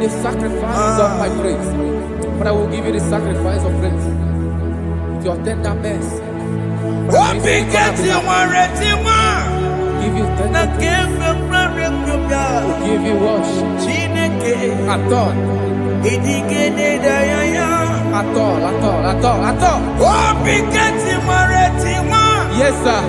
the sacrifice of my praise. But I will give you the sacrifice of praise. With your tender mercy. Give you tender praise. We'll give you worship. At all. Yes, sir.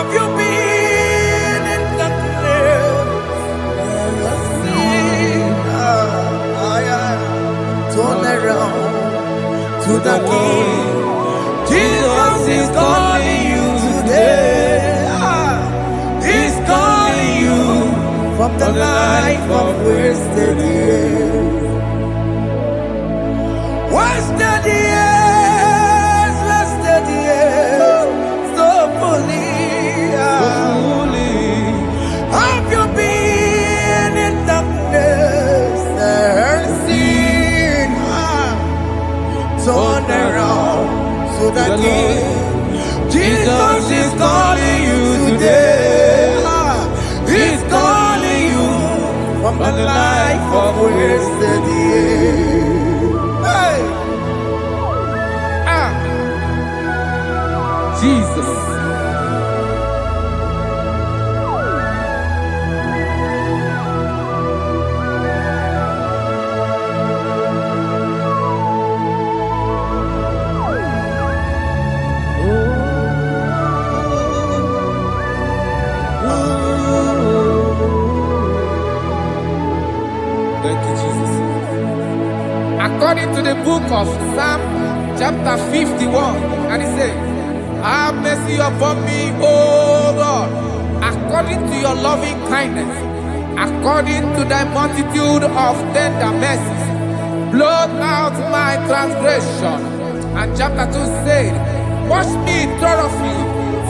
Have you been in the grave? Turn around to the King. Jesus is calling you today. He's calling you from the life of wasted years. Wasted years, wasted years, so fully. Have you been in darkness and seen? Turn around to the King. Jesus is calling you today. He's calling you from the life of wasted years. Hey. Jesus. Thank you, Jesus. According to the book of Psalm chapter 51, and it says, have mercy upon me, O Lord, according to your loving kindness, according to thy multitude of tender mercies, blot out my transgression. And chapter 2 said, wash me thoroughly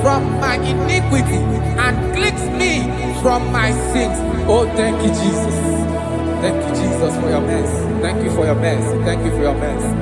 from my iniquity and cleanse me from my sins. Oh, thank you, Jesus. Thank you, Jesus, for your mercy. Thank you for your mercy. Thank you for your mercy.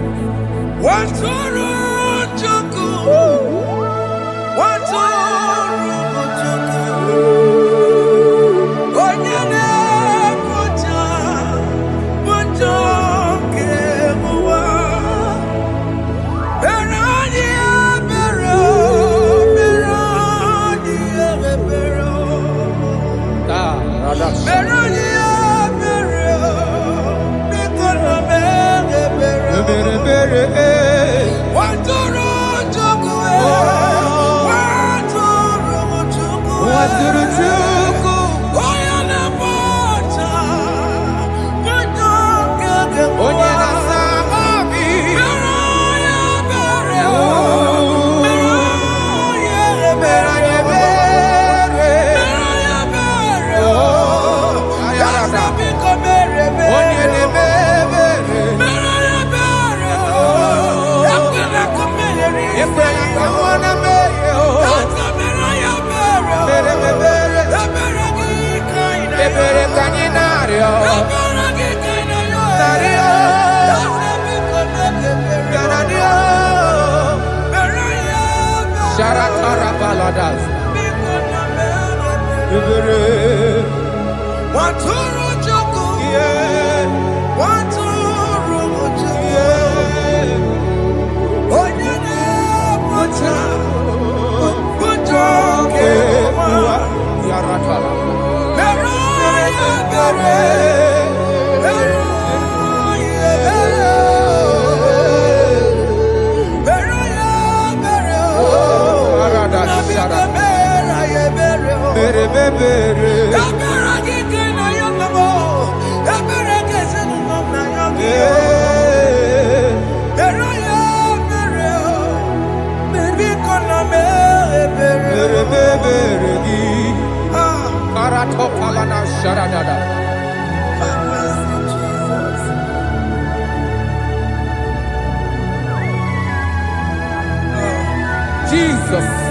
Jesus.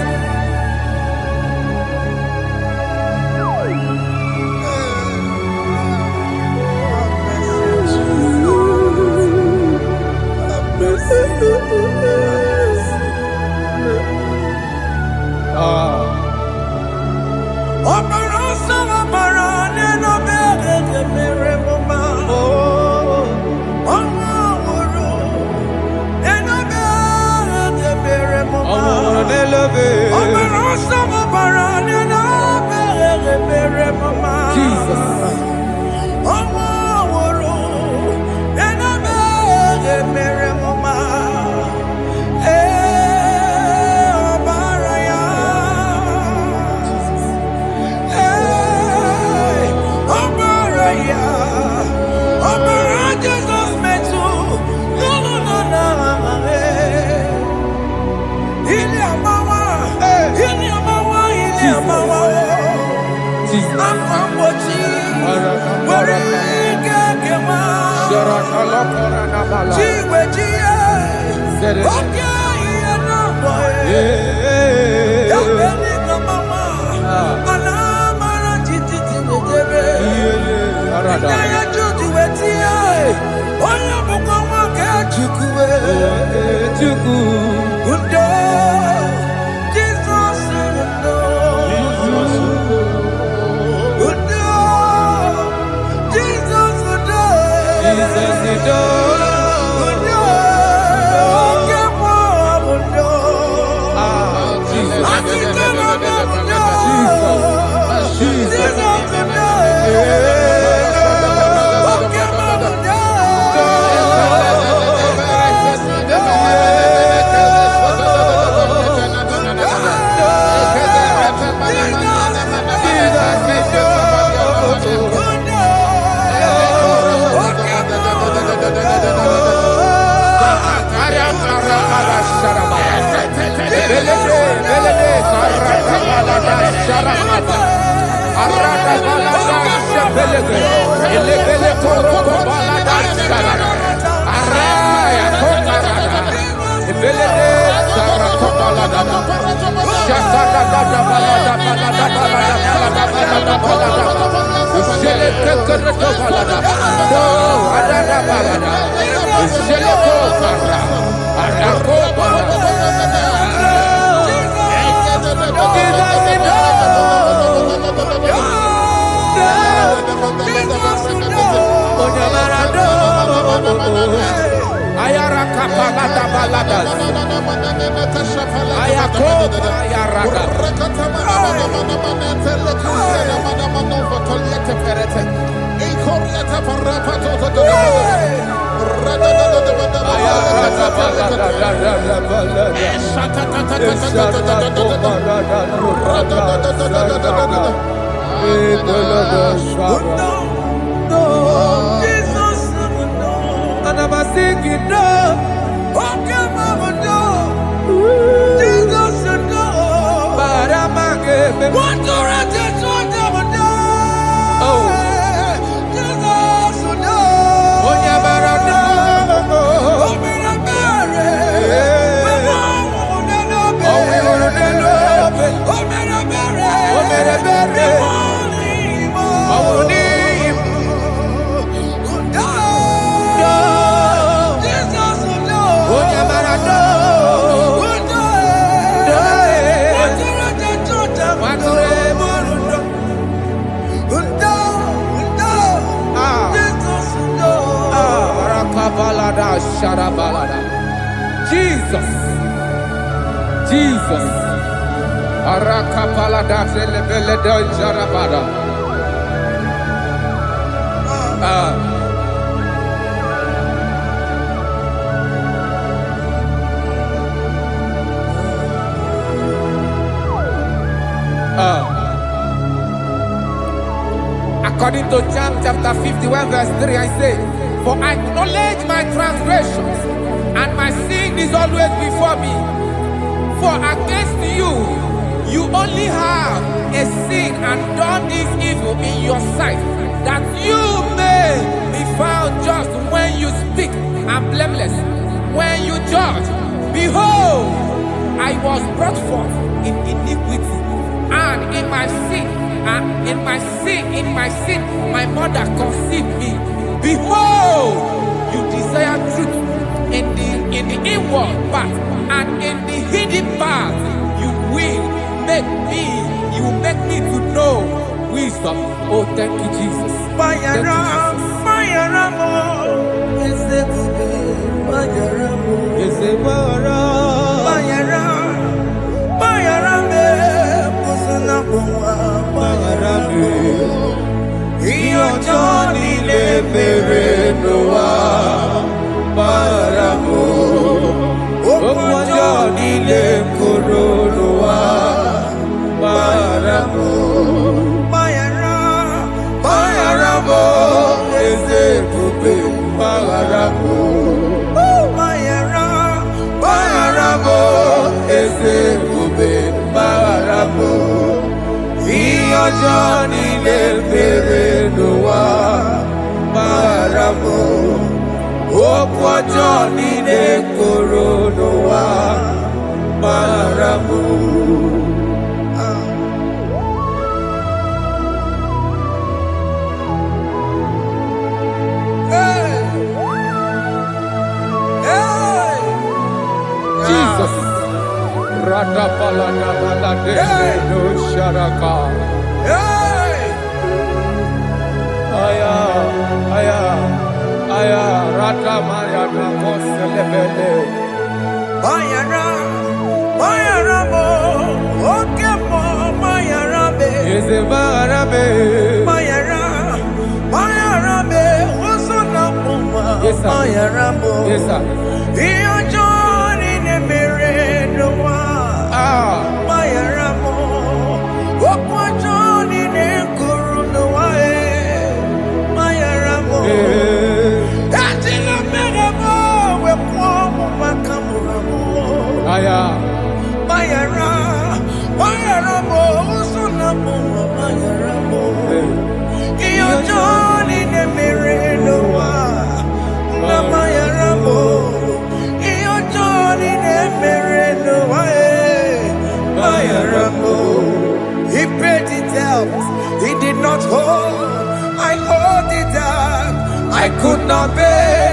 Jesus. Akwambochi. Warike kema. Chiwejiye. Okay, boy. Yabeni kamama. Alamara titi nedebe. Inaya juju wetie. Oya mukama ke chukwe. Undo. Jesus undo. Undo. Jesus undo. Jesus undo. Undo. Kemo undo. Jesus undo. Jesus. Jesus. Arakapalada zelebeleda jarabada. According to John chapter 51 verse 3, I say, for I acknowledge my transgressions, and my sin is always before me. For against you, you only have a sin and done this evil in your sight, that you may be found just when you speak, and blameless when you judge. Behold, I was brought forth in iniquity, and in my sin, my mother conceived me. Behold, you desire truth in the inward part, and in the hidden part you will make me to know wisdom. Oh, thank you, Jesus. Thank ọjọ́ nílé bèrè ló wá bára mọ́. Òkú ọjọ́ nílé kóró ló wá bára mọ́. Jesus. Rada balada balade no sharaka. Aya, aya, aya. Rada maya na koselebele. Mayara, mayara mo, oke mo, mayara be. Yeze mayara be. Mayara, mayara be, osona muma. Yes sir. Mayara mo. Yes sir. Iyo mayara mo, okwajo ni ne kuru no wae. Mayara mo, atila mera mo, we kwa mo makamura mo. Aya, mayara, mayara mo, usuna mo, mayara mo. Iyo joni ne mere no wa, na mayara mo. Iyo joni ne mere no wa. He paid it out, he did not hold. I owed it out, I could not pay.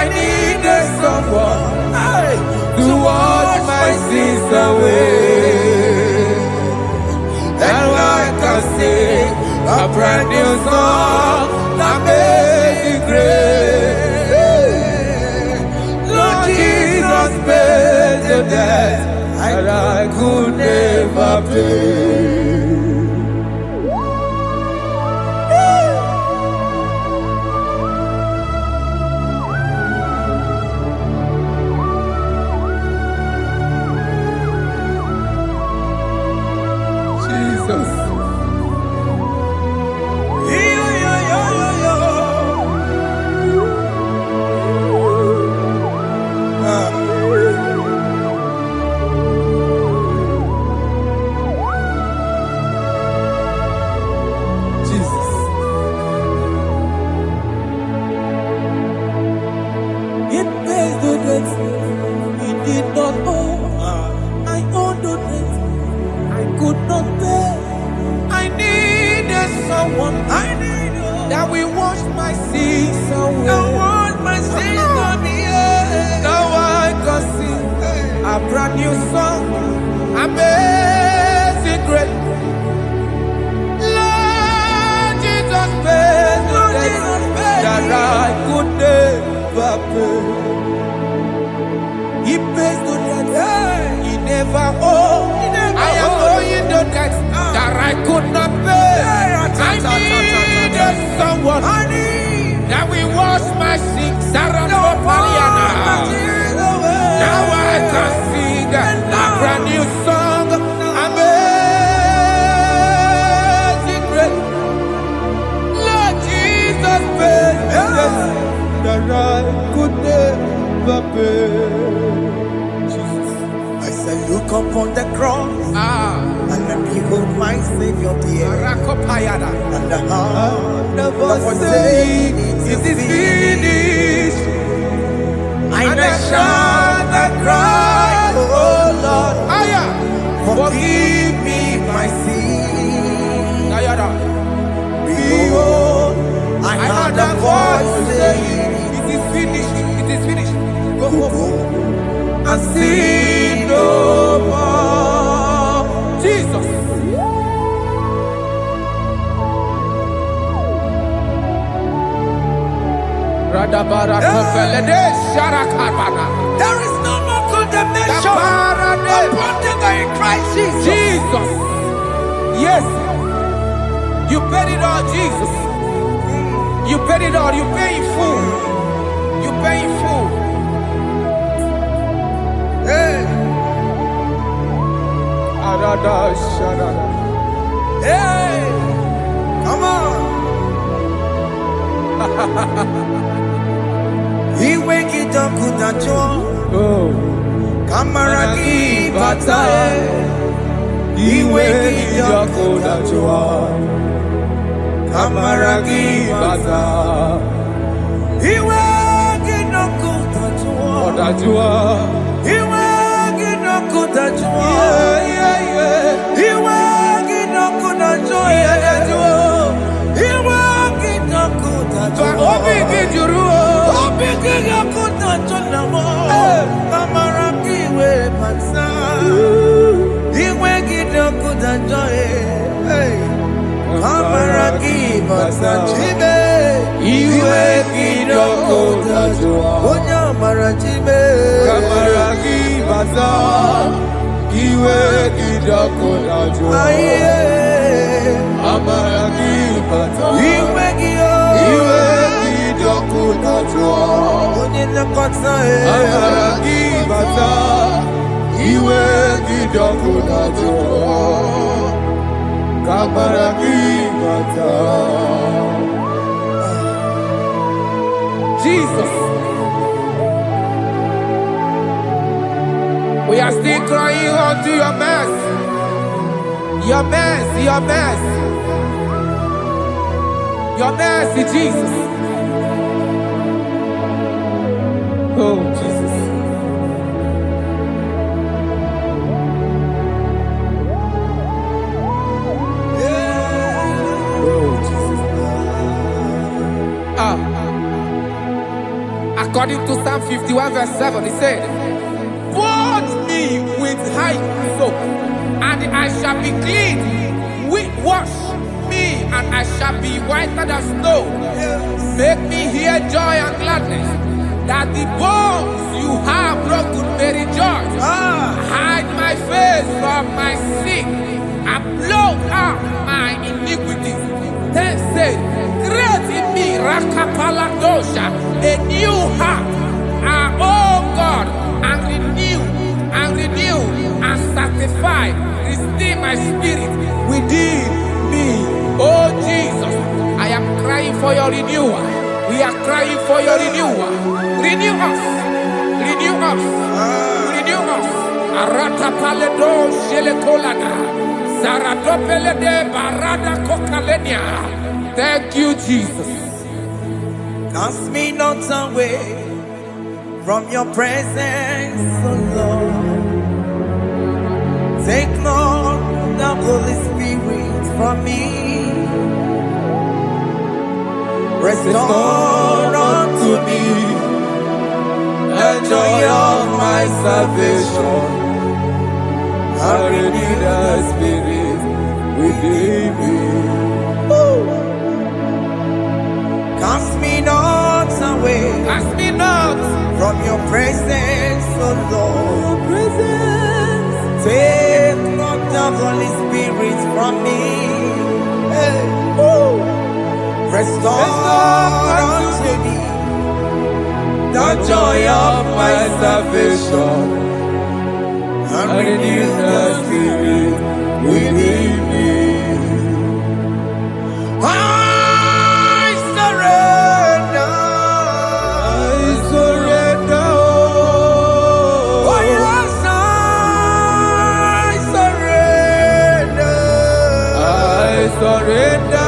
I needed someone to wash my sins away. And I can sing a brand new song, Amazing Grace. Lord Jesus paid the debt that I could never pay. Jesus. He did not owe. I owed the debt I could not pay. I needed someone. That will wash my sins away. That wash my sins away. Now I can sing a brand new song, Amazing Grace. Lord Jesus paid the debt that I could never pay. He pays the debt he never owed. I am owing the debt that I could not pay. I needed someone that will wash my sins. Now I can sing a brand new song, Amazing Grace. Lord Jesus paid the debt that I could never pay. I said, look upon the cross, and behold my Savior dear. And the heart that was saying, it is finished. And I shout and cry, oh Lord, forgive me my sin. Behold, I heard a voice saying, it is finished, it is finished. Go and sin no more. Jesus. There is no more condemnation upon them in Christ Jesus. Jesus. Yes. You paid it all, Jesus. You paid it all. You pay in full. You pay in full. Hey. Hey. Come on. He wake it up with a joy. Kamaraki batae. He wake it up with a joy. amara gị bata. Iwe gị n'ọkụ dajụọ. Ọ dajụọ. Iwe gị n'ọkụ dajụọ. Iwe gị n'ọkụ dajụọ. Iwe gị n'ọkụ dajụọ. Obi gị jụrụ. Obi gị n'ọkụ dajụọ na mọ. Amara gị wee bata. Iwe gị n'ọkụ dajụọ. Amara gị bata chibe. Iwe gị n'ọkụ dajụọ. Onye amara chibe. Amara gị bata. Iwe gị n'ọkụ dajụọ. Amara gị bata. Iwe gị o. Iwe gị n'ọkụ dajụọ. Onye nlekọta Amara gị bata. Iwe gị n'ọkụ dajụọ. Amara gị bata. Jesus, we are still crying unto your mercy, your mercy, your mercy, your mercy, Jesus. Oh, Jesus. According to Psalm 51 verse 7, he said, "Wash me with hyssop, and I shall be clean. Wash me, and I shall be whiter than snow. Make me hear joy and gladness, that the bones you have broken may rejoice. Hide my face from my sin, and blot out my iniquities. Then say, create in me Rakapaladosha, a new heart, oh God, and renew, and sanctify, restore my spirit within me." Oh Jesus, I am crying for your renewal. We are crying for your renewal. Renew us, renew us, renew us. Aratapaledo shelekolada, zaradopelede barada kokalenia. Thank you, Jesus. Cast me not away from your presence, O Lord. Take not the Holy Spirit from me. Restore unto me the joy of my salvation, and renew the spirit within me. Cast me not away, Cast me not from your presence, O Lord. Take not the Holy Spirit from me. Restore unto me the joy of my salvation, and renew the spirit within me. I surrender. Oh yes, I surrender. I surrender.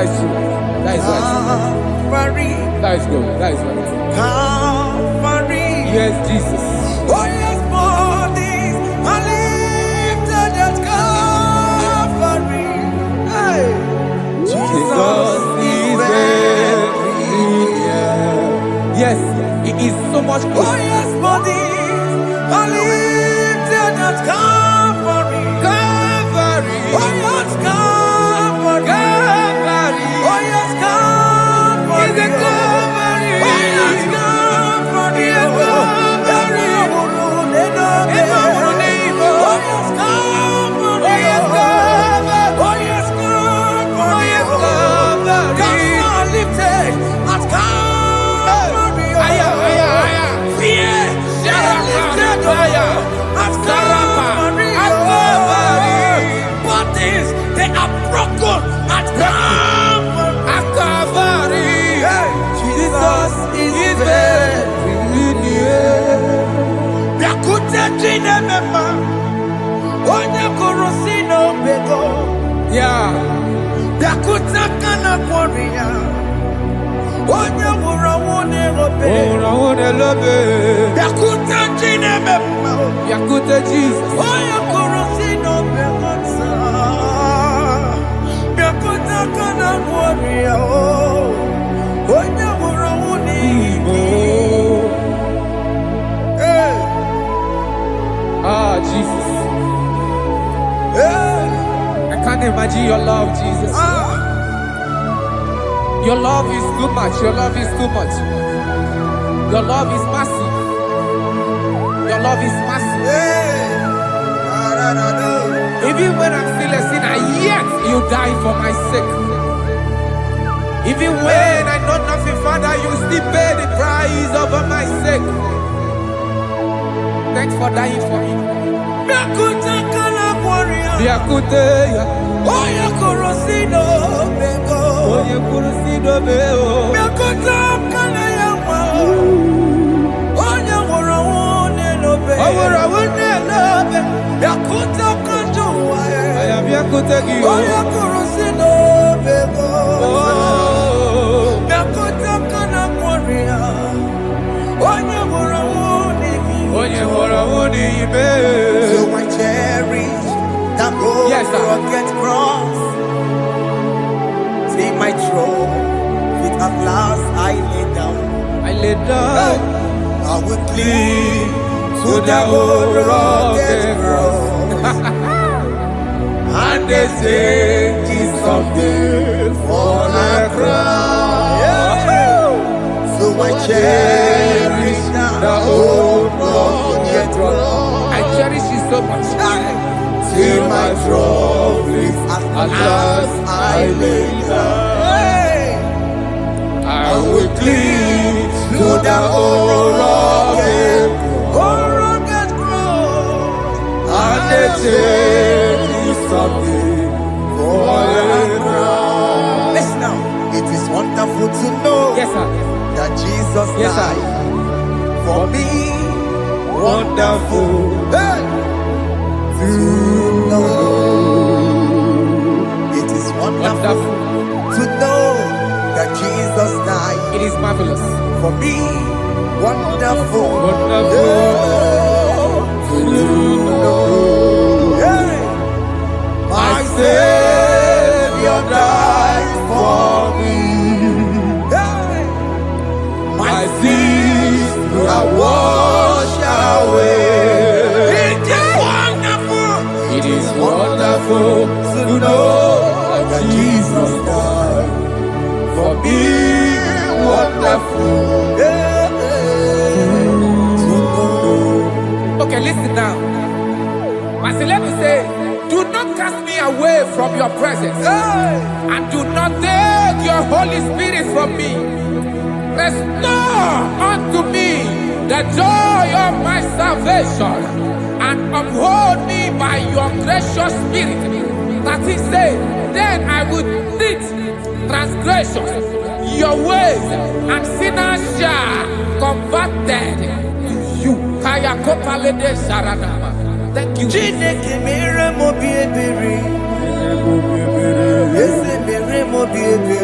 That is true. That is right. Calvary. That is good. That is right. Calvary. Yes, Jesus. Oh yes, bodies are lifted at Calvary. Hey. Jesus is very near. Yes, it is so much Oh closer. yes, bodies are lifted at Calvary. Calvary. Oh yes, Calvary. Calvary. Oh yes, Calvary. Is it Calvary? Oh yes, Calvary. Yes, Calvary. Oh yes, Calvary. Oh yes, Calvary. Oh yes, Calvary. Oh yes, Calvary. Gods are lifted at Calvary. Aya, aya, aya. Fear is lifted Aya. at Sarapa. Calvary. At Calvary. Bodies, they are broken at Calvary. At Calvary. Jesus is very near. Yakute chinemema, onye kurusino bego. Yeah. Yakuta kana kworiya, onye wurawune obe. Ora love. Yakuta chinemema, Yakute Jesus. onye kurusino bego sa. Yakuta kana kworiya, onye wurawune Igbo. Hey, Ah, Jesus. hey, I can't imagine your love, Jesus. Your love is too much. Your love is too much. Your love is massive. Your love is massive. hey. Even when I'm still a sinner, yet you die for my sake. Even when I know nothing, Father, you still pay the price over my sake. Thanks for dying for me. Yakuta kana kworiya, Biakute, onye kurusino bego. onye kurusido beo. Yakuta kana yawa, onye wurawune lobe. Owura wune love. Yakuta kanjuwa, I am Biakute Gio. onye kurusino bego. Oh, Yakuta kana kworiya, onye wurawune onye hora wune ibe. So I cherish that gold Yes, sir. rugged cross. See my throne, with at last I lay down. I lay down I will cling to the old rugged cross. And they say it's someday for a crown. So I cherish The old rugged cross. I cherish it so much. till my throne with At last I lay down. I will cling to the old rugged cross. and they say it's someday for a crown. Listen now, it is wonderful to know Yes, sir. that Jesus Yes, sir. died for me. Wonderful. Hey! To know. It is wonderful Wonderful. to know that Jesus died It is marvelous. for me. Wonderful. Wonderful. To know. Hey! My Savior died for me. Hey! My sins are washed away. It is wonderful. It is wonderful to know that Jesus died for me. Wonderful. Okay, listen now. Pastor Levi say, do not cast me away from your presence, and do not take your Holy Spirit from me. Restore unto me the joy of my salvation, and uphold me by your gracious spirit. That he said, then I would teach transgressions your ways, and sinners shall converted to you. Kaya kopalede sharanama. Thank you. Chineke mere mo bi ebere. Eze mere mo bi ebere.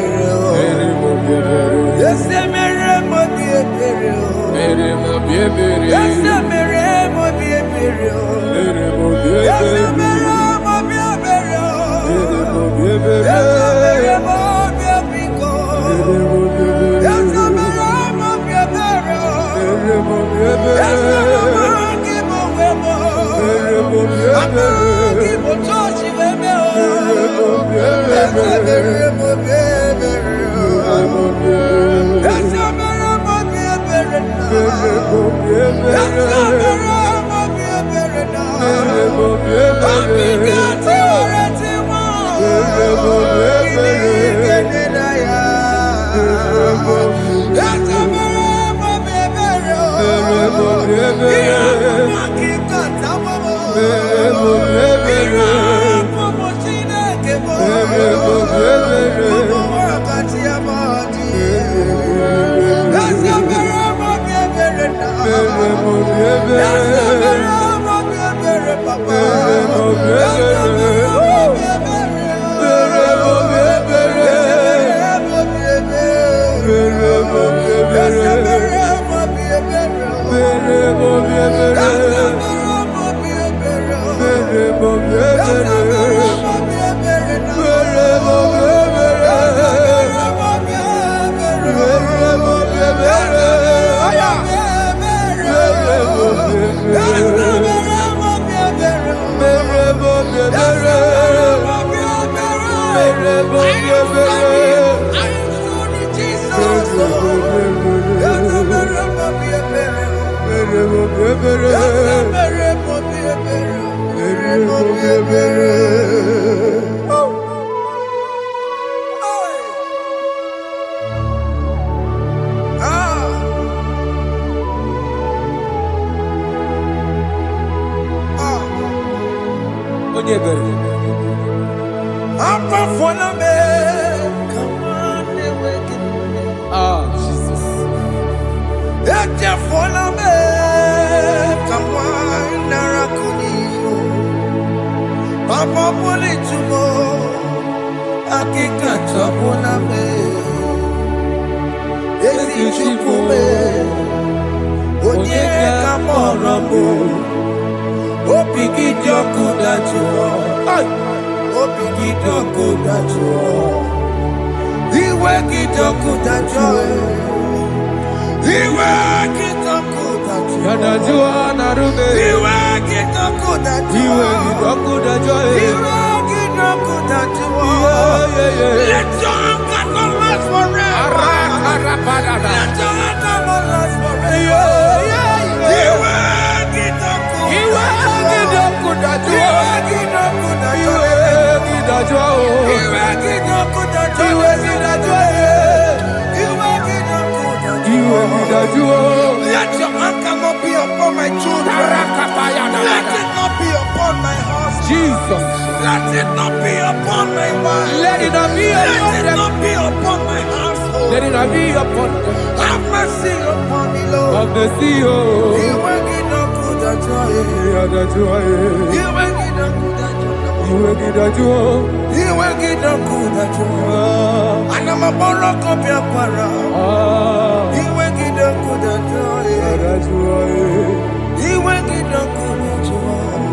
Let your anger not be upon my children. Let it not be upon my husband. Jesus. Let it not be upon my wife. Let it not be upon Let it not be upon my household. Let it not be upon them. Have mercy upon me, Lord. Of the sea,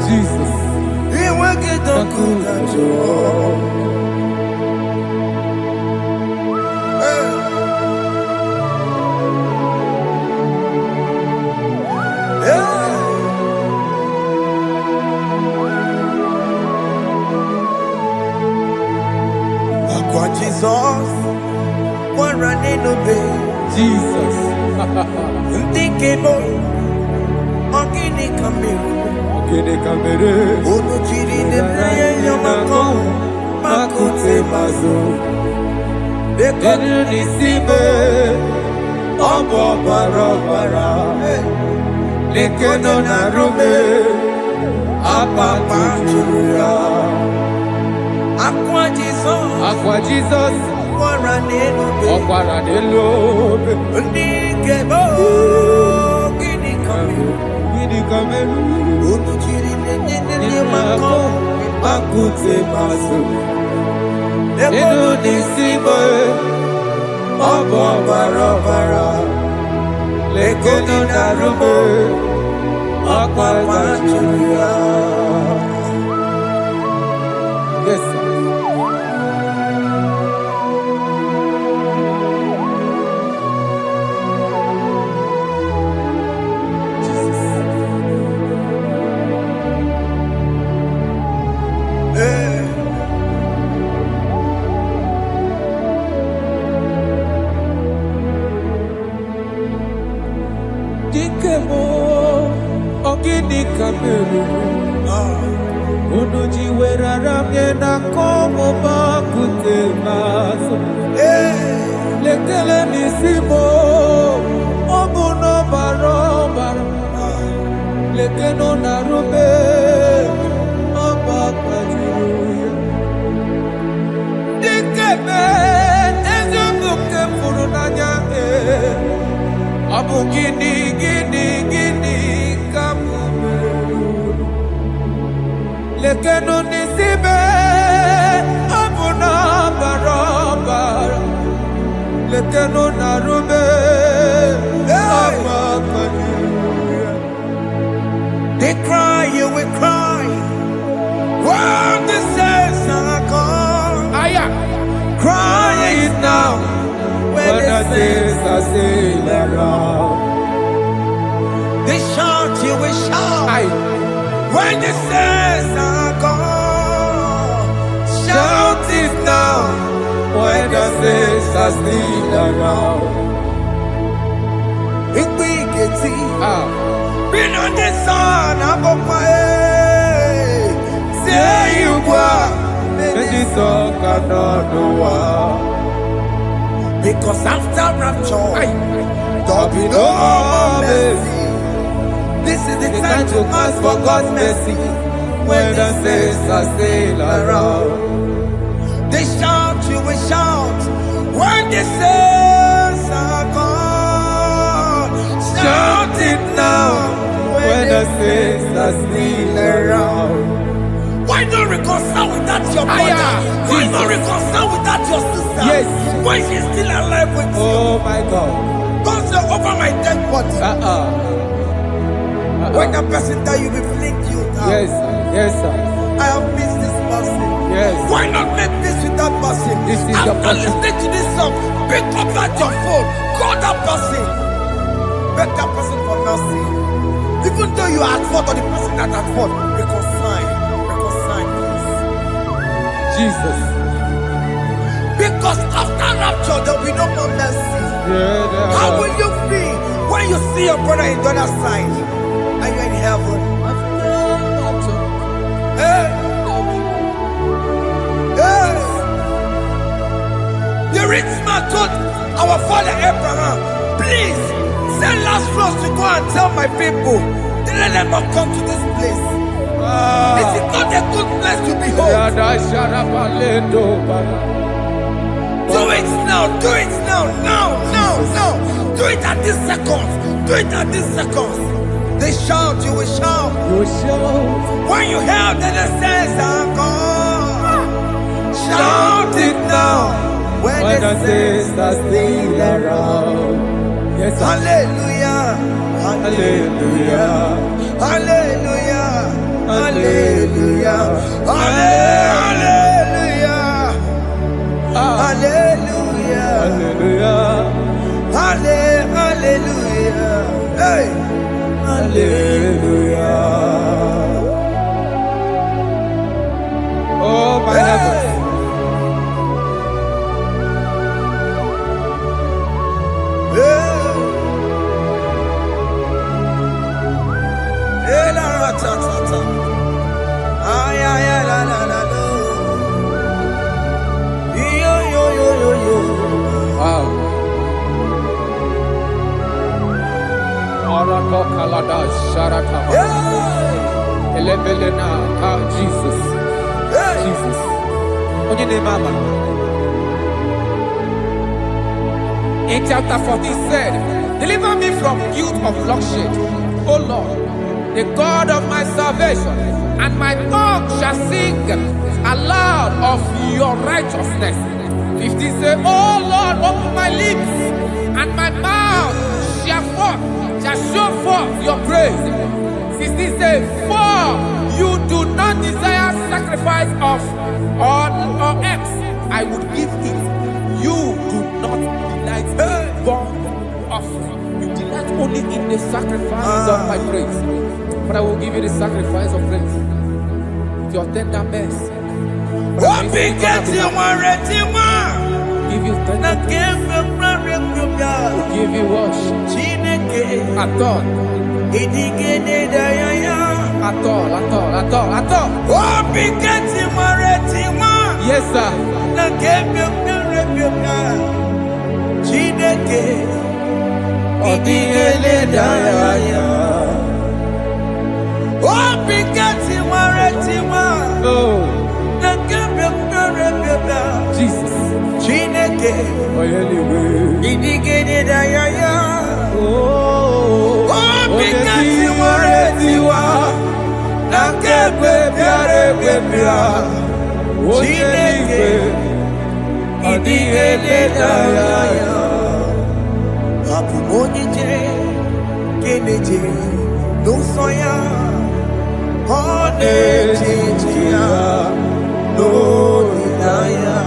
Jesus. Jesus, one running obey. Jesus. Thinking boy, Ogini Kamiru. Ogini Kamiru. Onuchiri de Naya Yamako, Makute Mazo. Dekonu Nisibe, Obo Barabara. Dekonu Narume, Apapa Julia. Aqua Jesus, Ọ̀pára nílò Ndikebo, Gini Kamiru. Gini Kamiru. Onuchiri de Mako, Makute Mazo. Dekonu Nisibe, Obo Barabara. Dekonu Narume, Apapa Julia. Yes, sir. meru. Unu jiwerara mye na komo bakute maso. Lekele nisimo obuno barobara. Lekeno narube obakwajiruya. Dikeme ezubuke furunanya abu gini kamumeru. Lekeno nisibe obuno barobara. Lekeno narube obakwajiruya. They cry, you will cry. When the saints are gone, cry it now. When the saints are still around, they shout, you will shout. When the saints are gone, shout it now. When the saints are still around. If we get it. Been on the sun, I'm on my head. Say you were, and the song cannot do. Because after rapture, there'll be no more mercy. This is the time to ask for God's mercy. When the saints are still around, they shout, you will shout. When the saints are gone, shout it now. When the saints are still around. Why not reconcile with that your brother? Why not reconcile with that your sister? Yes. Why she's still alive with you? Oh my God. Don't say over my dead body. When the person that you will fling you down. Yes, yes, sir. I have missed this person. Yes. Why not make peace with that person? This is after listening to this song, pick up that your phone, call that person, beg that person for mercy. Even though you are at fault or the person that at fault, reconcile, please. Jesus. Because after rapture, there will be no more mercy. Yeah, how will you feel when you see your brother in the other side? Are you in heaven? Hey. Hey. The rich man told our father Abraham, please send Lazarus to go and tell my people, let them not come to this place. This is not a good place to behold. Do it now, do it now. Do it at this second. Do it at this second. They shout, you will shout. You shout. When you hear that the saints are gone, shout it now. When the saints are still around. Yes, hallelujah. Hallelujah. Hallelujah. Hallelujah. Hallelujah. Hallelujah. Hallelujah. Hallelujah. Hey. Hallelujah. Oh my heavens. Jesus. Jesus. In chapter 14 said, deliver me from guilt of bloodshed, O Lord, the God of my salvation, and my tongue shall sing aloud of your righteousness. 15 say, O Lord, open my lips, and my mouth shall show forth your praise. 16 say, for you do not desire sacrifice of or eggs, I would give it. You do not delight in burnt offering. You delight only in the sacrifice of my praise. But I will give you the sacrifice of praise. With your tender mercy. Give you tender will give you worship. Adore. At all, at all, at all, at all. Oh, Pikati Maretima. Yes, sir. Na Kebioka. Chineke. Odigele Daya. Oh, Pikati Maretima. Oh, Na Kebioka. Jesus. Chineke. Odigele Daya. Oh, Pikati Maretima. Na Kebioka. Chineke. Odigele Daya. Apu monije keneje no soya onejeja no nilaya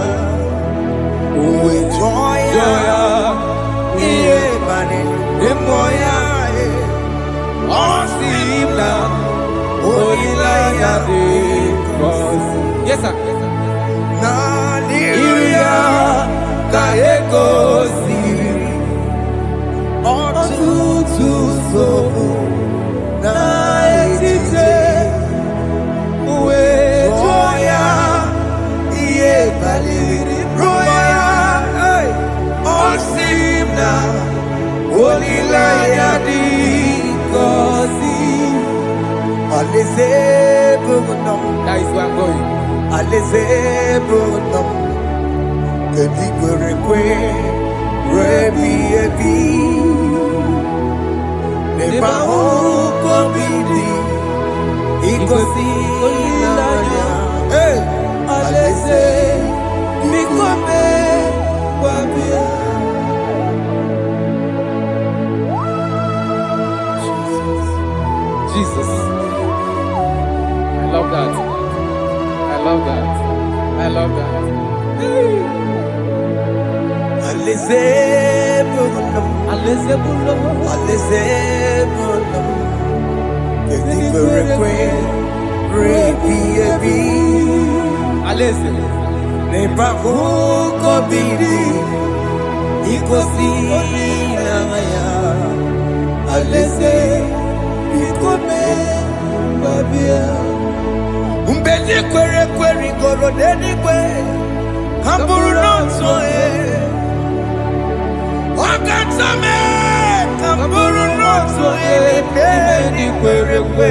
uwe joya iye bane emoya osimna onilaya de yes, sir. Yes, sir. na liria ka ego siri ọtụtụ nsogbu na-etite uwe jụọ ya ihe baliri rụọ ya ọ sị m na olileanya dị ngọzi alaeze bụ nọ That is where I'm going. alaeze bụ nọ kedu kwere kwe rebi ebi Neba huko bidi ikosi ilanya aleze mikome wabia Jesus. I love that. I love that. I love that. aleze bunam Aleze bulo. aleze bunam kedi berekwe rebi ebi Aleze. Neba huko bidi ikosi ilanya aleze mikome wabia Mbedi kwere kwere goro denigwe Kamburu n'otu Wakatame Kamburu n'otu Mbedi kwere kwe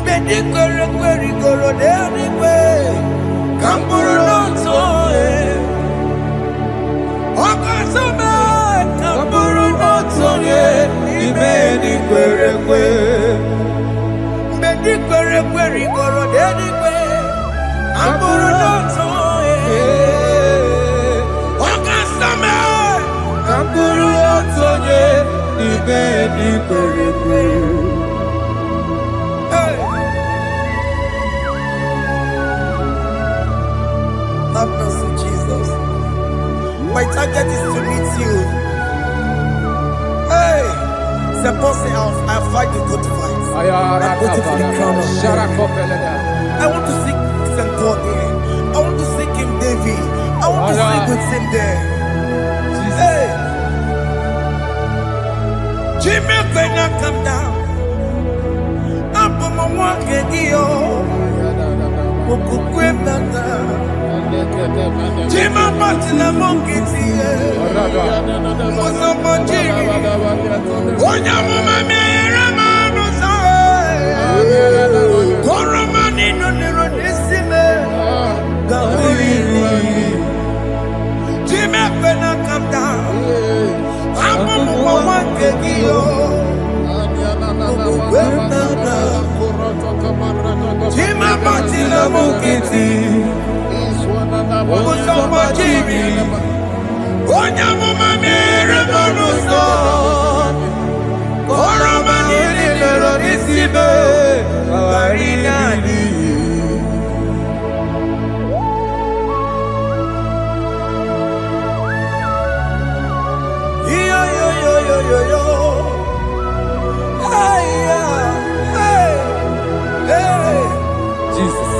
Mbedi kwere kwere goro denigwe Kamburu n'otu Wakatame Kamburu n'otu Mbedi kwere kwe Mbedi kwere kwere goro denigwe Kamburu n'otu Wakatame Kamburu n'otu Mbedi kwere kwe Have mercy, Jesus. My target is to meet you. Hey, c'est pensé I fight the good fight. I put it in the crown of I want to seek St. God there. I want to seek King David. I want to sing with him there. Hey, Jimmy cannot come down. I'm on my walk again. Jima Patina Monkiti, Mosamboji, Onyamuma Ramano, Koromani no Neronisime, Gabri, Jima Pena come down, I'm on one Kegio, Jima Patina Monkiti. Mosamboji, Onyamuma Ramano, Koromani no Neronisime, Gabri. Jesus.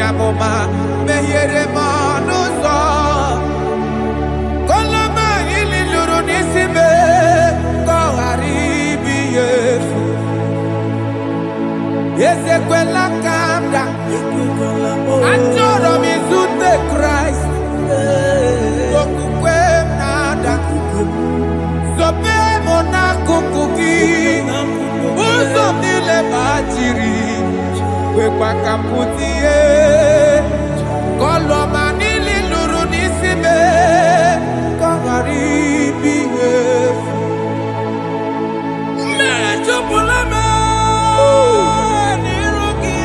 amụma mehiere m ọnụ ụzọ koloma ili lụrụ n'isi me ka ọ ghara ibi ya efu ezekwela ka m da achọrọ m izute Kraịst okwukwe m na-ada zobe m n'akụkụ gị ụzọ m niile gbachiri wekwa ka m pụta ihe kọlọma niile lụrụ n'isi me ka ọ ghara ibi ihe efu mmejupụla m n'iru gị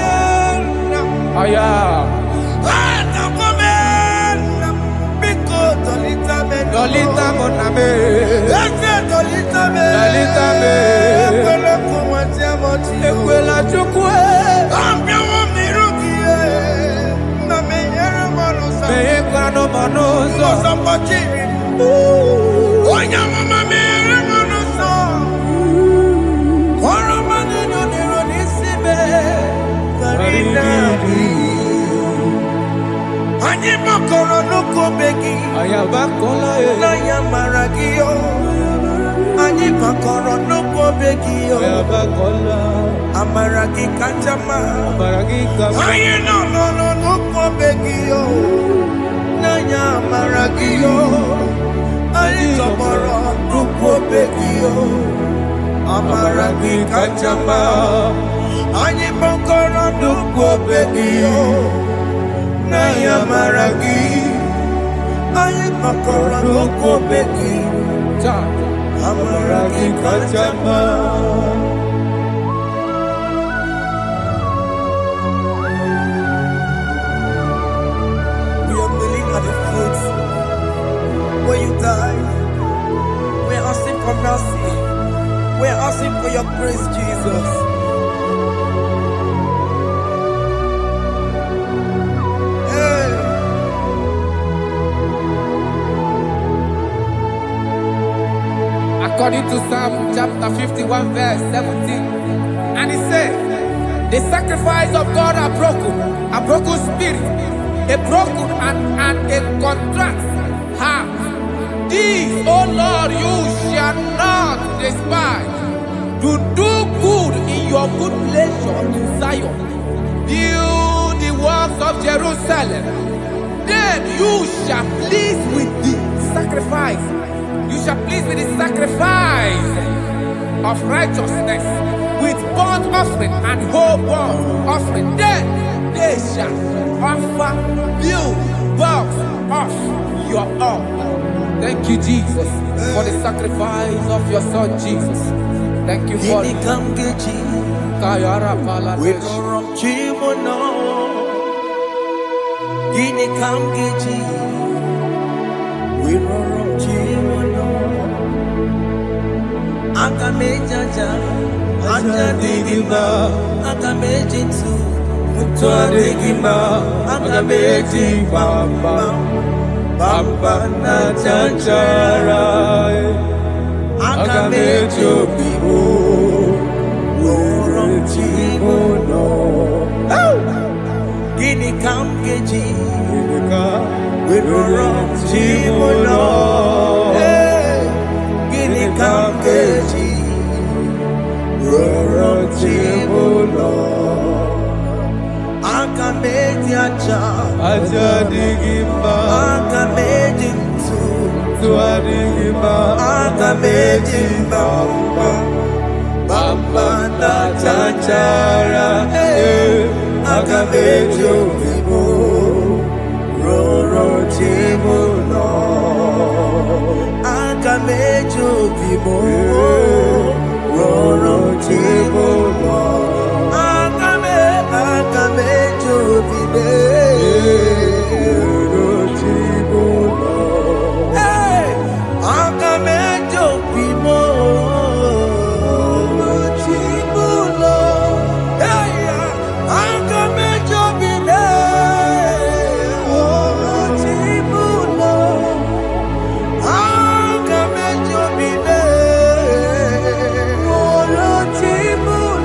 aya Dolita mo na me, dolita me, ekwela chukwe, me ekwano manoso, onya mama me manoso, koro manino niro nisibe, karina. Anyi makoro nuko begi ayabakola naya maragio anyi makoro nuko begi ayabakola amaragi kanjama amaragi kama ayi no nuko begi naya maragio ayi tomoro nuko begi amaragi kanjama anyi makoro nuko begi Naya maragi, ayi makora loko beki, amaragi kachama. We are kneeling at the foot where you died. We are asking for mercy. We are asking for your grace, Jesus. According to Psalm chapter 51 verse 17, and he said, the sacrifice of God are broken spirit, a broken and a contrite heart. These, O Lord, you shall not despise. To do good in your good pleasure to Zion. Build the works of Jerusalem. Then you shall please with the sacrifice. You shall please with the sacrifice of righteousness, with burnt offering and whole burnt offering. Then they shall offer build works of your own. Thank you, Jesus, for the sacrifice of your Son, Jesus. Thank you for it. Agamejaja, Ajadigima, Agamejitu, Mutuadigima, Agameji Bamba, Bamba Najajara, Agamejo Bibo, Worom Chimono, Gini Kamgeji, Worom Chimono. Kamgeji, Roro Chibulo, Akameji Aja Digimba, Akameji Tuadigimba, Akameji Bamba, Bamba Najajara, Akameji Bibo, Roro Chibulo. Akamejo bibo, roro chibo lo. Akamejo bibe, roro chibo lo. Akamejo bibo, roro chibo lo. Akamejo bibe, roro chibo lo. Akamejo bibe, roro chibo lo.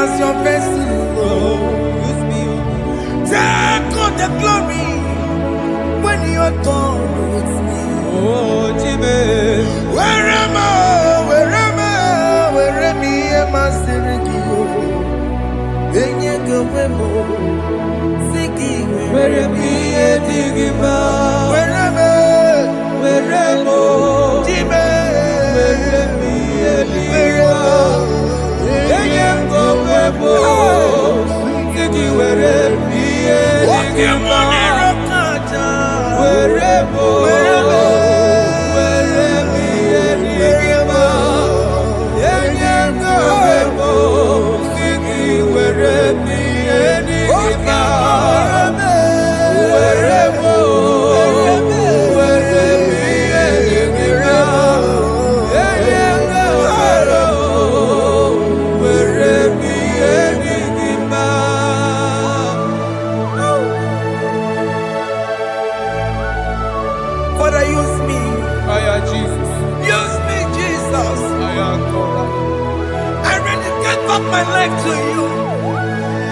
as your vessel. Use me, Take all the glory when you are done with me. oh Jimmy. Where am I? Where am I? Where am I? Masterikio. Enye gowemo. Siki. Where am I? Digima. Where am I? Where am I? Jimmy. Where am I? Digima. Enye gowemo. Siki where am I? Digima. Where am I? Father, use me. Jesus. Use me, Jesus. I am God. I dedicate back my life to you.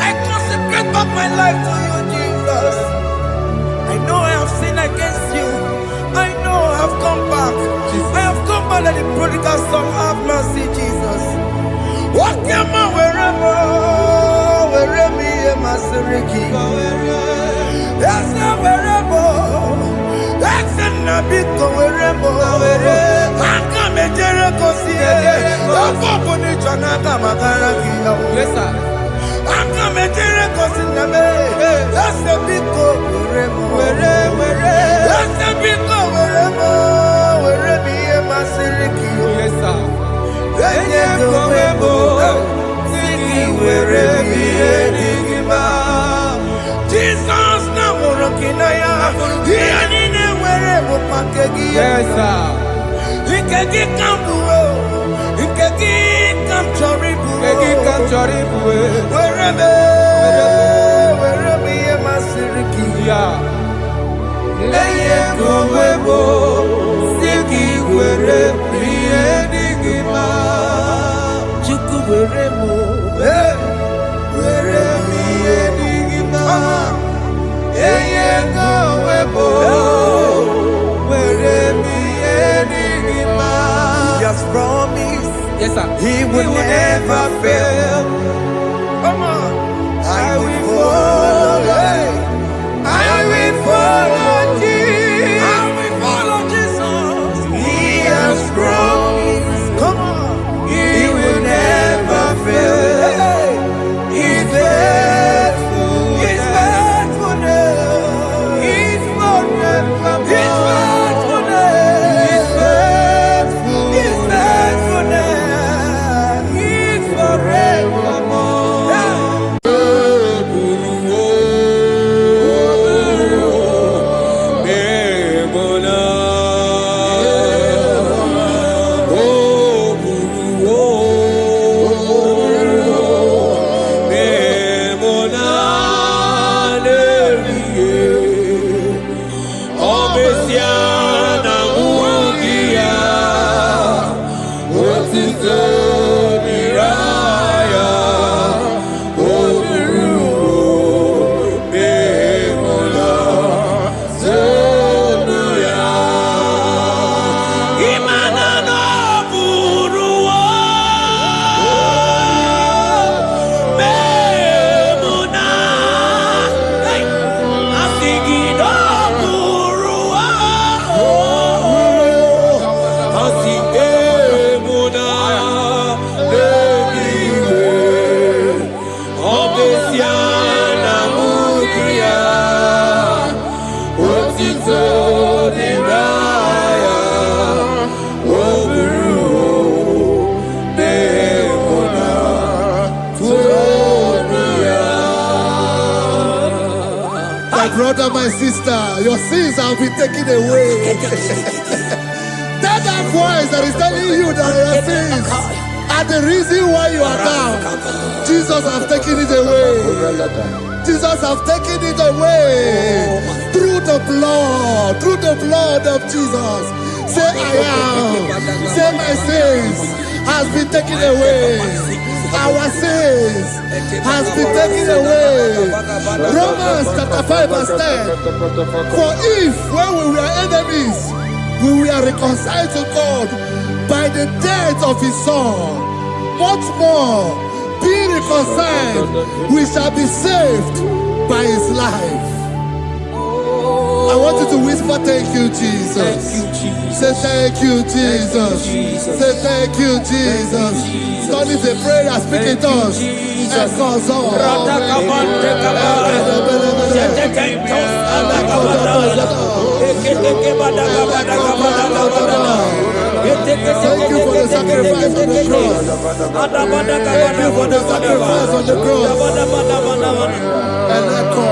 I consecrate back my life to you, Jesus. I know I have sinned against you. I know I have come back. I have come back like the prodigal son. Have mercy, Jesus. What am I? Wherever me, Maseriki. Yes, wherever. That's a bit wherever. I come and Jericho see it. Yes, sir. I'm coming to the that's the big go wherever. That's the big go wherever me and my Siriki. Yes, sir. Jesus now working Yes, sir. He can get come wherever me and my Siriki. Yeah. He has promised. Yes, sir. He will never fail. Come on. I will follow. I will follow Jesus. I will follow Jesus. He has promised. Come on. He will never fail. He's faithful. He's faithful. He's forever. He's faithful. He's faithful. He's faithful. He's forevermore. Brother, my sister, your sins have been taken away. Tell that voice that is telling you that your sins are the reason why you are down. Jesus has taken it away. Jesus has taken it away. Through the blood of Jesus. Say I am. Say my sins has been taken away. our sins has been taken away. Romans chapter 5 verse 10. For if when we were enemies, we were reconciled to God by the death of his son, much more, being reconciled, we shall be saved by his life. I want you to whisper, thank you, Jesus. Thank you, Jesus. Say thank you, Jesus. Say thank you, Jesus. Turn it a prayer, speak in tongues. Thank you for the sacrifice on the cross. Thank you for the sacrifice on the cross. And echo.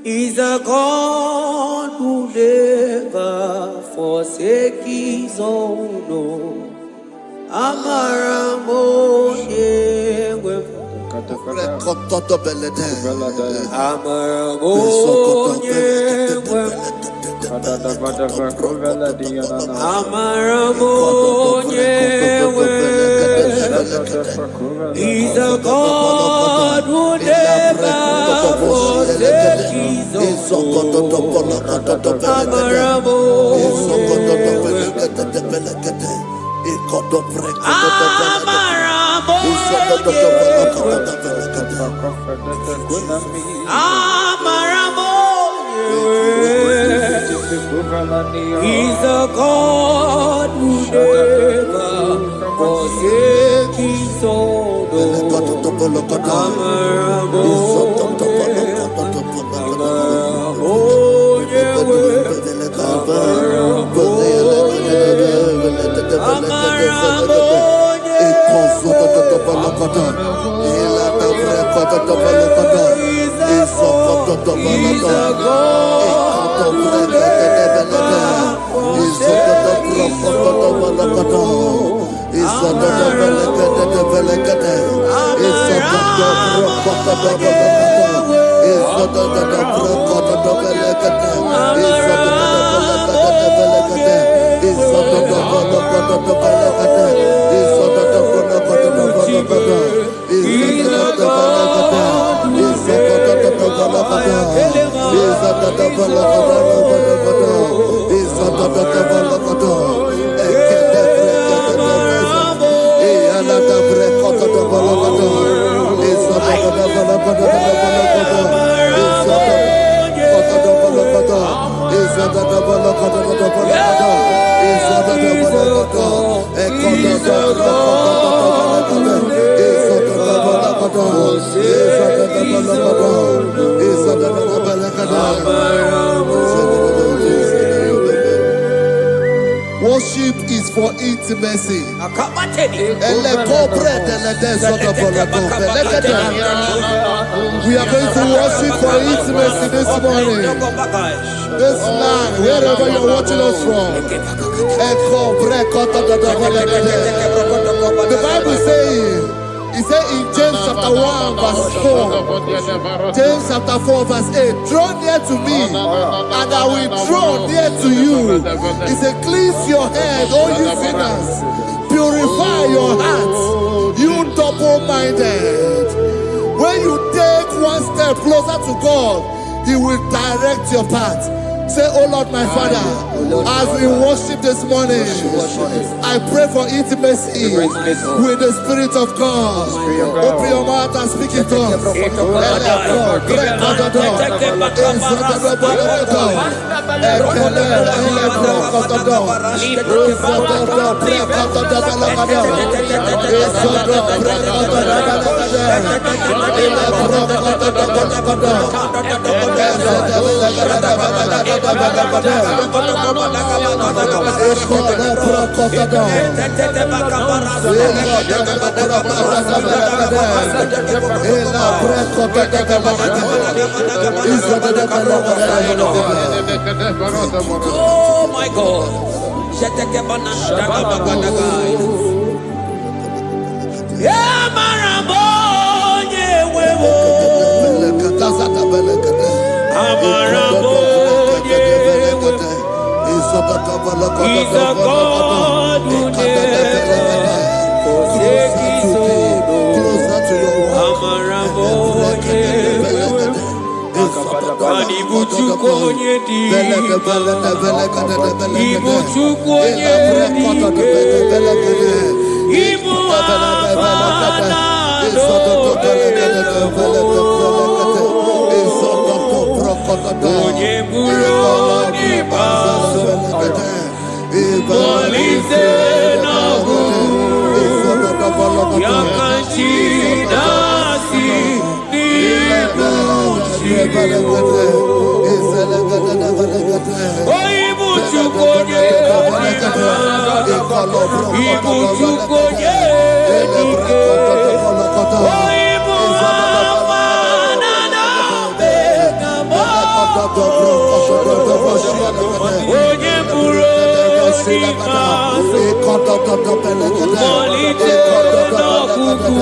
Is a God who never forsake his own. He's a God who never forsakes his own. He's a God who never forsakes his own. Worship is for intimacy. We are going to worship for intimacy this morning. This night, wherever you're watching us from. The Bible says, it says in James chapter 1 verse 4, James chapter 4 verse 8, draw near to me and I will draw near to you. It says, cleanse your head, all you sinners, purify your hearts, you double-minded. When you take one step closer to God, he will direct your path. Say, oh Lord, my Father, as we worship this morning, I pray for intimacy with the Spirit of God. Open your mouth and speak in tongues. Oh my God. Yeah, He's a God who never forsakes his own. Amaramonye Ibuchukonye diba Ibuchukonye Ibu afana Onye buroni baso Polize nagu Yakanchi nasi Ibuchukonye Ibuchukonye Onye buru Molite n'ọkụkụ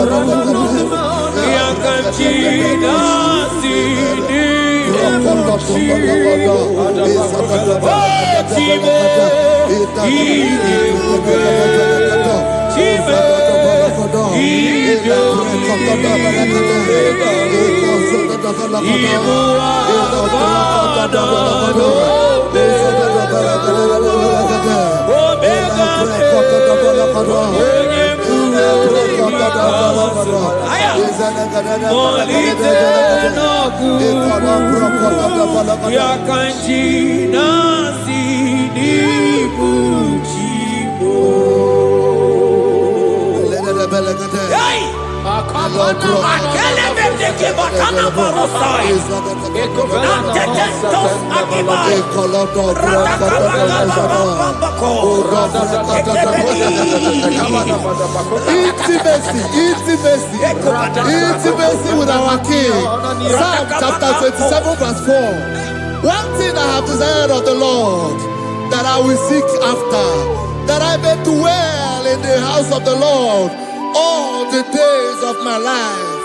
ya ka chi na-asị n'ịbụchi Chime ịdị ebube Chime ịdị Ibu afọdọdọ Molite n'ọkụ ya ka nchi na-asị n'ịbụchi Intimacy with our King. Psalm chapter 27 verse 4. One thing I have desired of the Lord, that I will seek after, that I may dwell in the house of the Lord all the days of my life,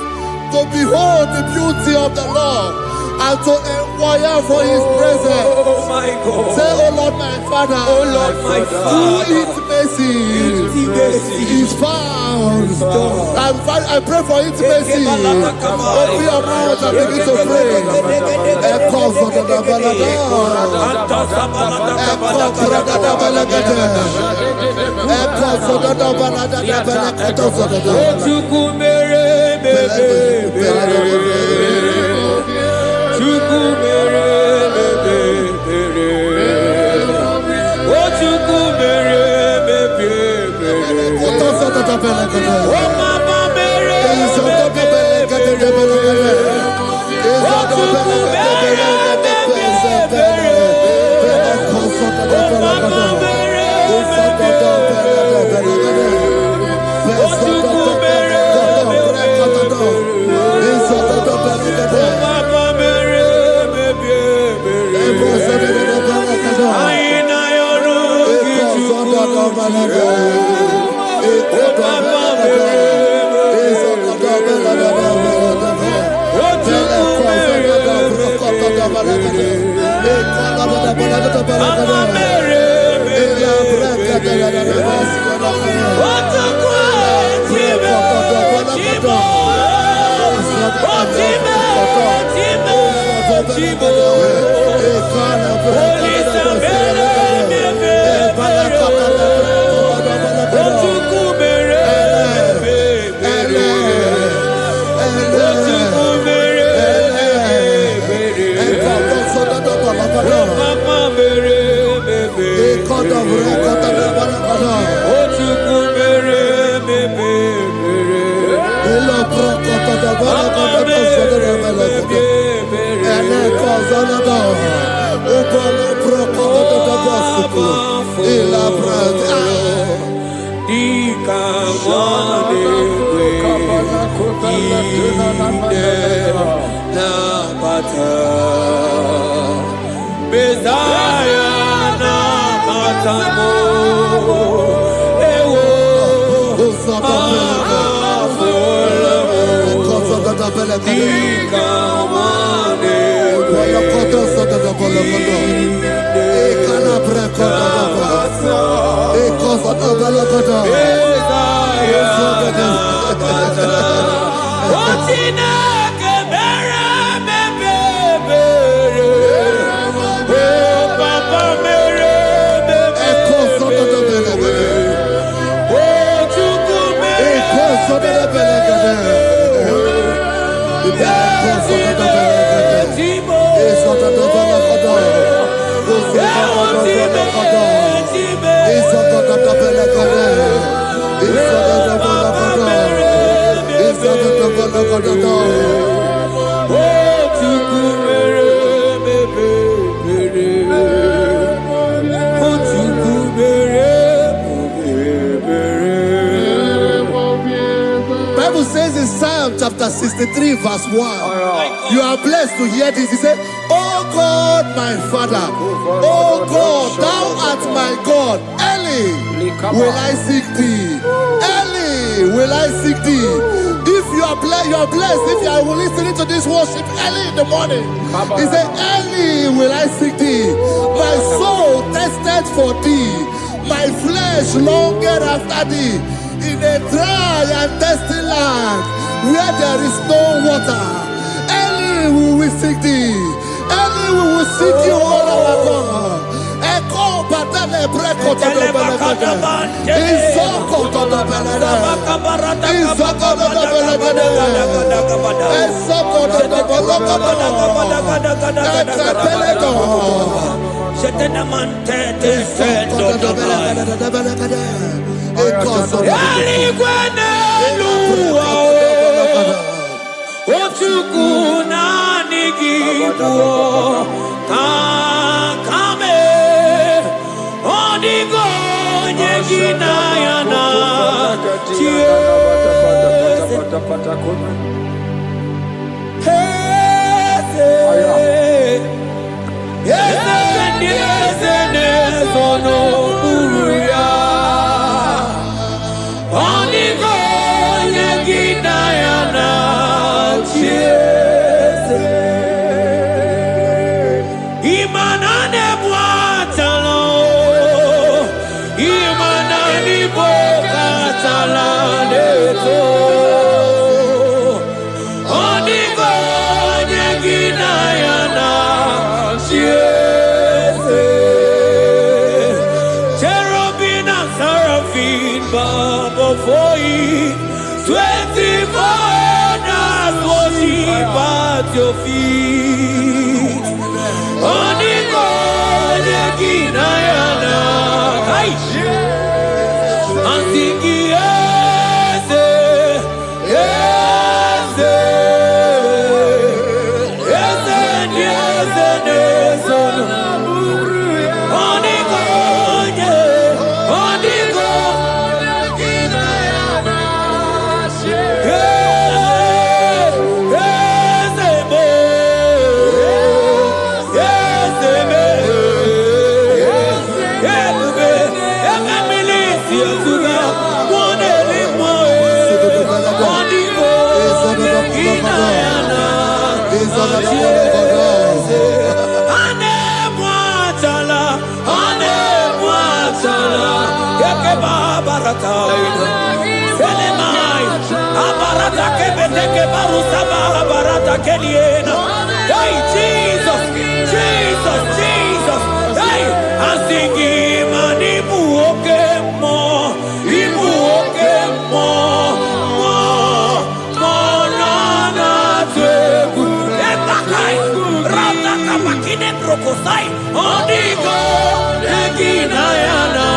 to behold the beauty of the Lord and to inquire for his presence. Oh my God. Say, oh Lord my Father, oh Lord my Father, intimacy is found. I pray for intimacy. Open your mouth and begin to pray. Bible says in Psalm chapter 63 verse 1, you are blessed to hear this. He said, "Oh God, my Father, oh God, thou art my God. Early will I seek thee. Early will I seek thee." If you are blessed if you are listening to this worship early in the morning. He said, "Early will I seek thee. My soul thirsted for thee. My flesh longed after thee. In a dry and thirsty land where there is no water. Early will we seek thee. Early we will seek you, O our God. Echo batale breko to the belagada. Izoko to the belagada. Izoko to the belagada. Izoko to the belagada. Before you, 24 hours worship at your feet. Oniko yekinayana, ansiki yese, yese, yese, yese, yese. Oniko ye, oniko. Hey, Jesus, Jesus, Jesus. Hey, I'm singing, man, Ibu okemo, na na teku. Ebakai, rata kabakine brokosai. Onigo, eginayana,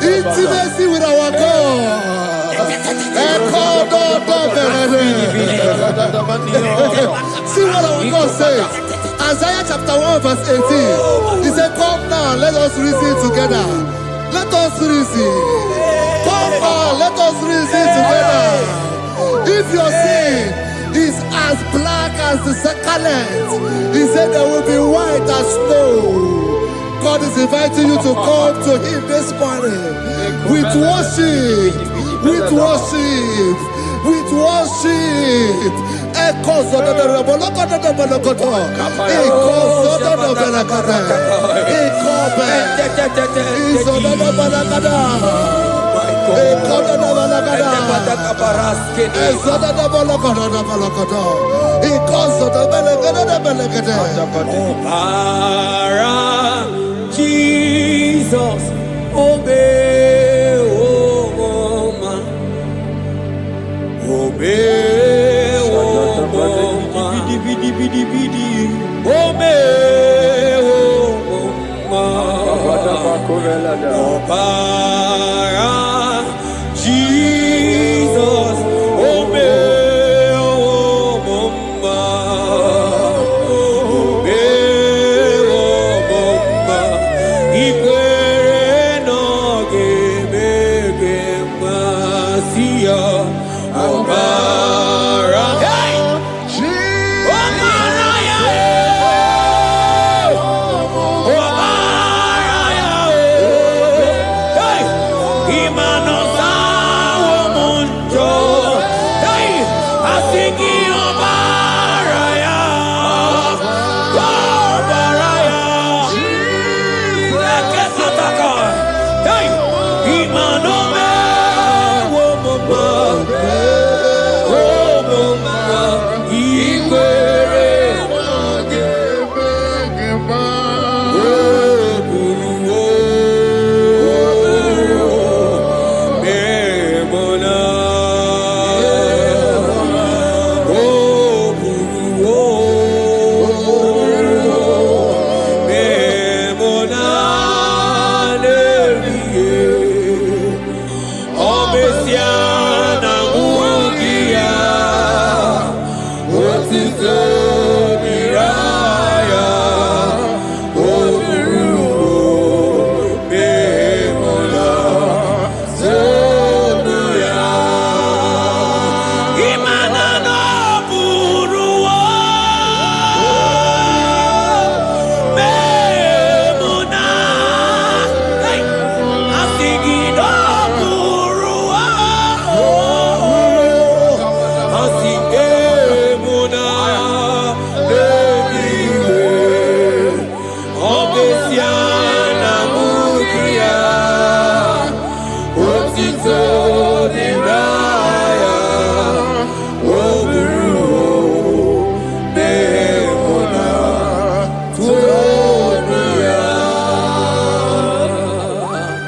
Intimacy with our God. See what our God says. Isaiah chapter 1 verse 18. He said, "Come now, let us reason together. Let us reason. Come on, let us reason together. If your sin is as black as the scarlet, he said there will be white as snow." God is inviting you to come to Him this morning with worship, with worship. with worship. Jesus, obey, oh man, obey, oh man, obey, oh man, Jesus, obey, oh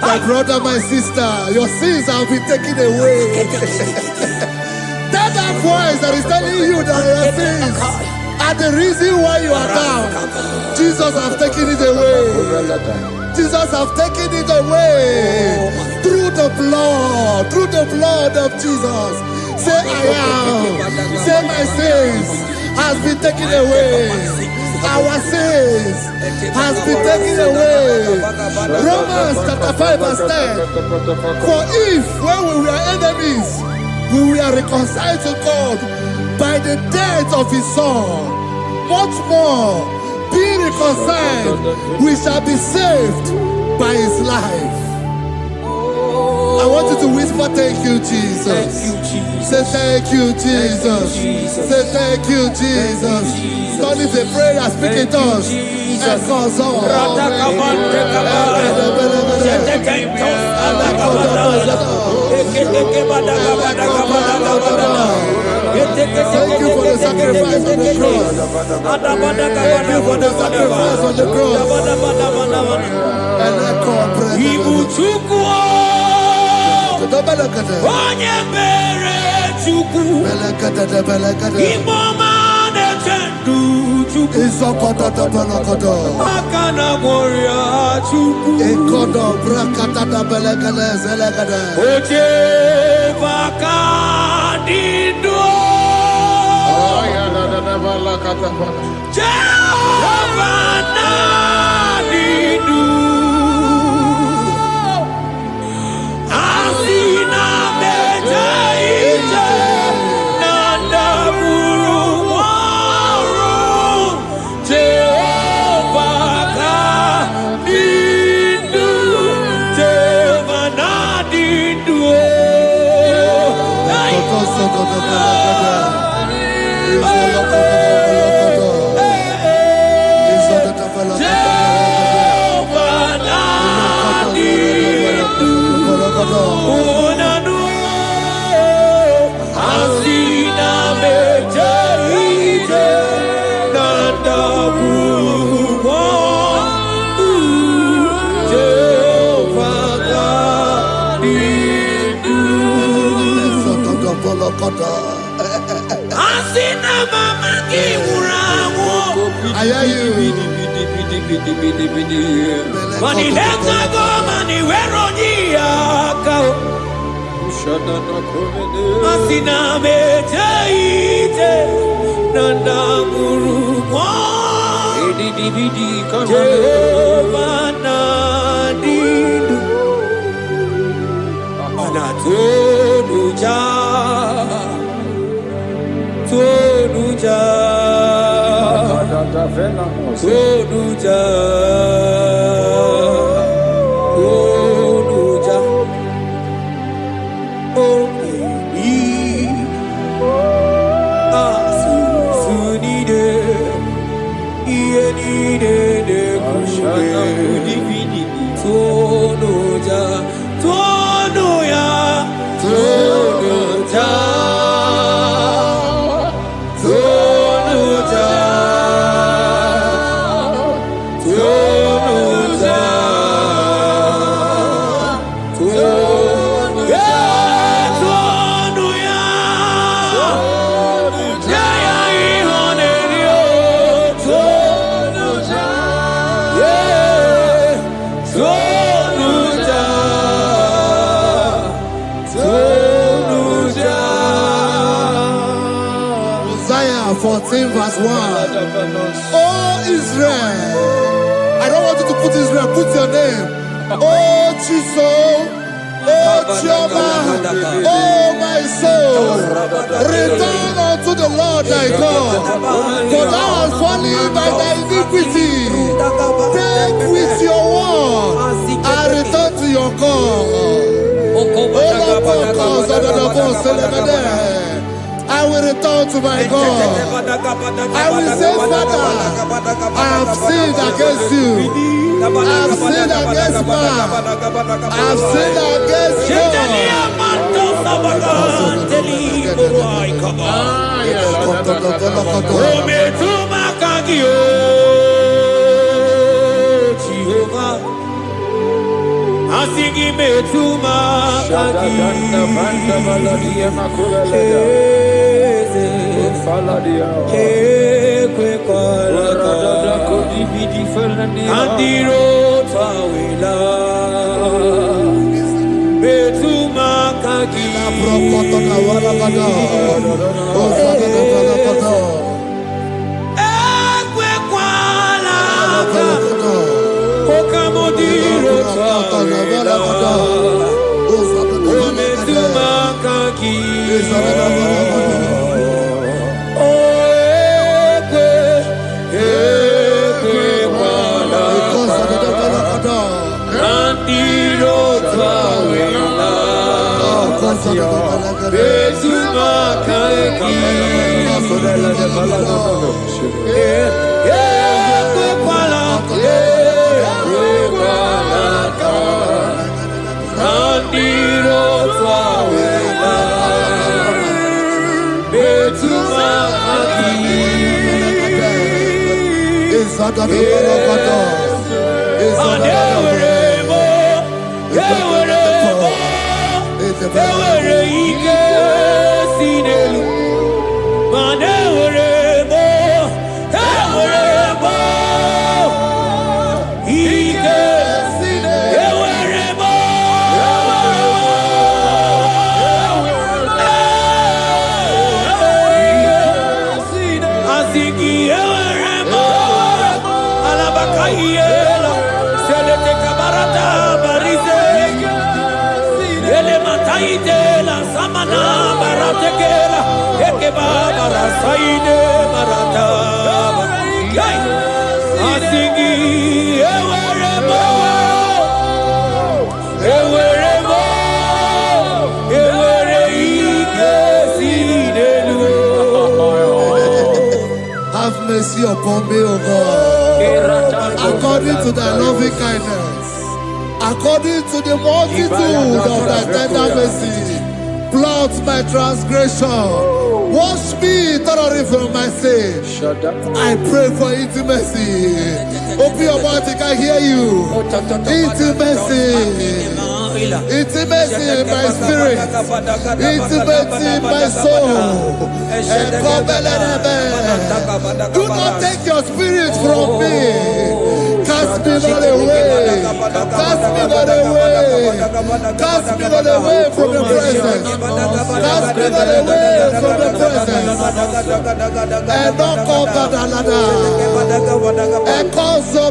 My brother, my sister, your sins have been taken away. Tell that voice that is telling you that your sins are the reason why you are down. Jesus has taken it away. Jesus has taken it away. Through the blood of Jesus. Say I am. Say my sins has been taken away. Our sins has been taken away. Romans chapter 5 verse 10. For if when we were enemies, we were reconciled to God by the death of his son, much more, being reconciled, we shall be saved by his life. I want you to whisper, thank you, Jesus. Thank you, Jesus. Say thank you, Jesus. Say thank you, Jesus. Turn it a prayer, speak it us. Thank you for the sacrifice on the cross. Thank you for the sacrifice on the cross. Onye mere Chukwu Imoma na-echendu Chukwu Aka na gboria Chukwu Oche baka dindo Jehovah na dindo I hear you. Isaiah 14 verse 1. Oh Israel, I don't want you to put Israel, put your name. Oh Chiso, oh Chioma, oh my soul, return unto the Lord thy God, for thou hast fallen by thy iniquity. Take with your word and return to your God. I will return to my God. I will say, Father, I have sinned against you. I have sinned against man. I have sinned against Asigi metuma kaki kwe andiro tawila metuma kaki upon me, O God, according to thy loving kindness, according to the multitude of thy tender mercy. Blot my transgression, wash me thoroughly from my sin. I pray for intimacy. Open your mouth, I can hear you. Intimacy. Intimacy in my spirit, intimacy in my soul. Do not take your spirit from me. Cast me not away. Cast me not away. Cast me not away from the presence. Cast me not away from the presence. And not come back another. And call so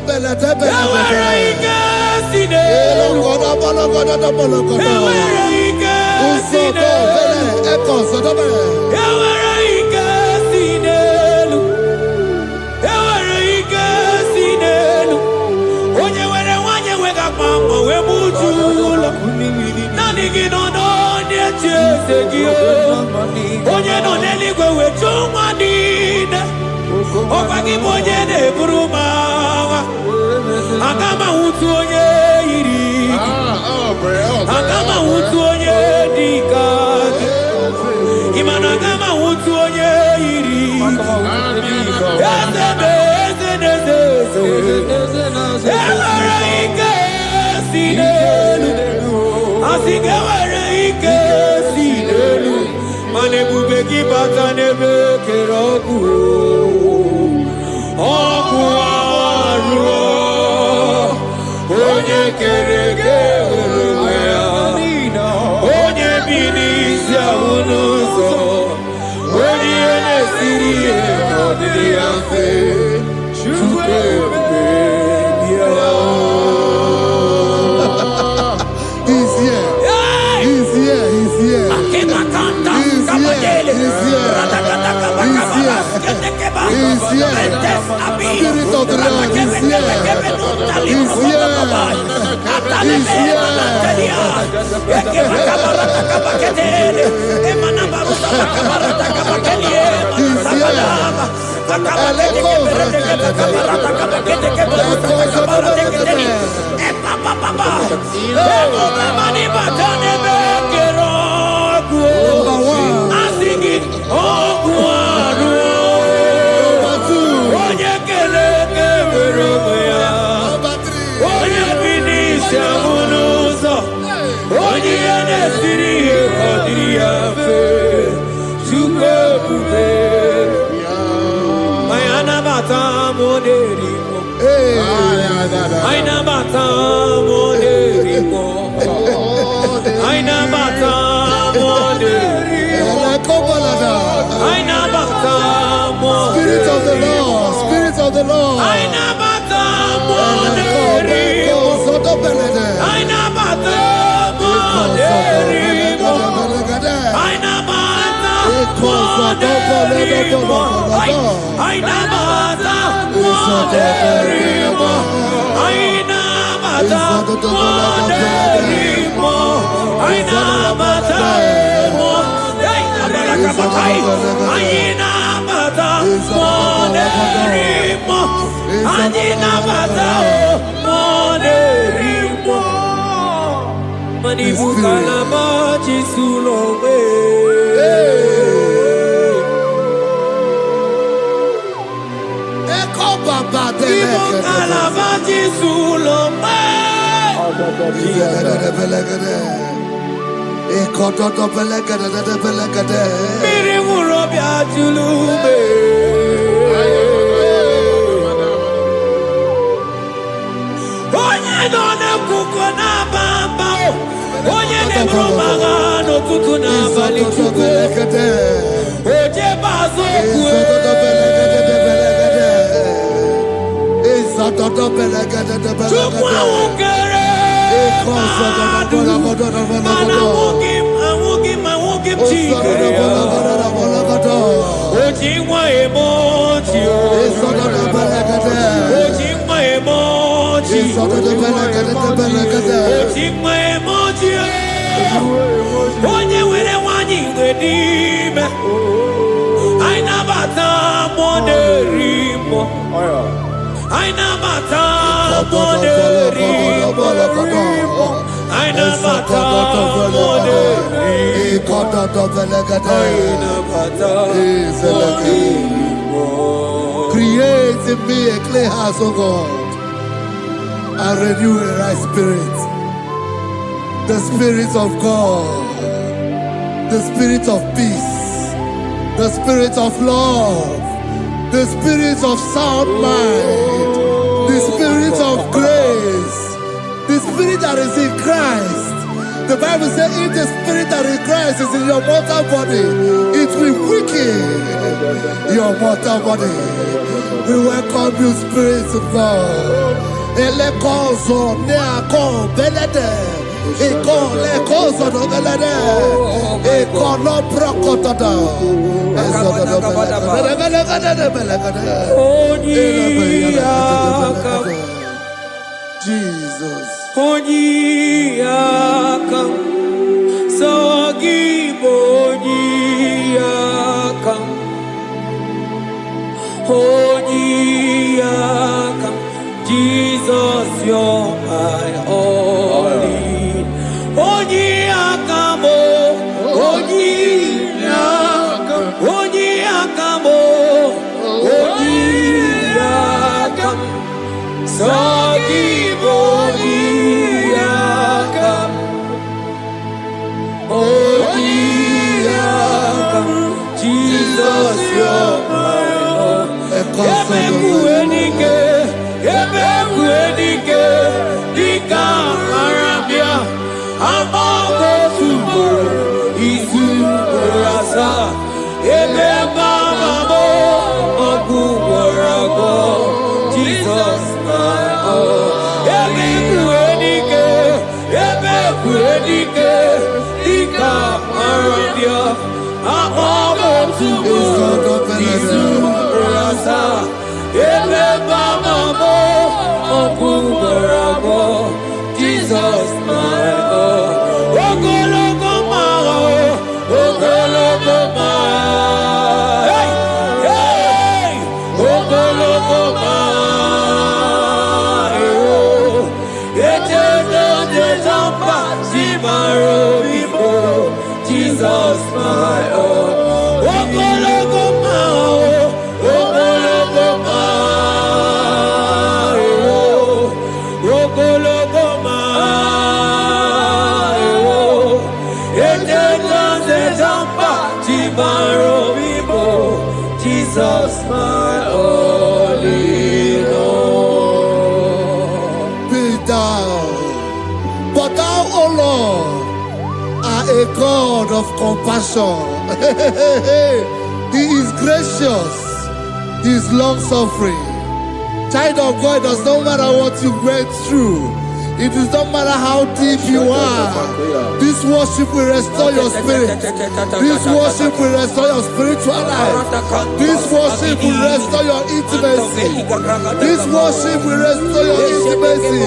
Spirit of the Lord is here. He's Spirit of the Lord, Spirit of the Lord. I never mata moderimo. Aina mata moderimo. Aina mata moderimo. Aina mata moderimo. Create in me a clean house, O God, and renew a right spirit. The spirit of God, the spirit of peace, the spirit of love, the spirit of sound mind, the spirit of grace, the spirit that is in Christ. The Bible says if the spirit that is in Christ is in your mortal body, it will weaken your mortal body. We welcome you, Spirit of God. Elekozo neako belede. Eko lekozo no belede. Eko no prokotada. Jesus. Onyiyakam, Sogibo Onyiyakam, Onyiyakam, Jesus, you're my only. Onyiyakam, Onyiyakam, Onyiyakam, Onyiyakam, Sogibo Onyiyakam, Onyiyakam, Jesus, you're my own. Ebekuenike, ebekuenike, dika arabia, amago tubo, isu rasa, ebebamamo, oguwarago, Jesus, my own. Ebekuenike, ebekuenike, dika arabia, amago tubo, isu rasa, ebebamamo, oguwarago, Jesus, my own. Ogologo mao, ogologo mao, hey, hey, ogologo mao, eternal desamba, simaro vivo, Jesus, my own. Ogologo mao, ogologo mao, ogologo mao, eternal desamba, simaro vivo, Jesus, my only Lord. Be thou, but thou, O Lord, are a God of compassion. He is gracious. He is long suffering. Child of God, it does not matter what you went through. It does not matter how deep you are. This worship will restore your spirit. This worship will restore your spiritual life. This worship will restore your intimacy. This worship will restore your intimacy.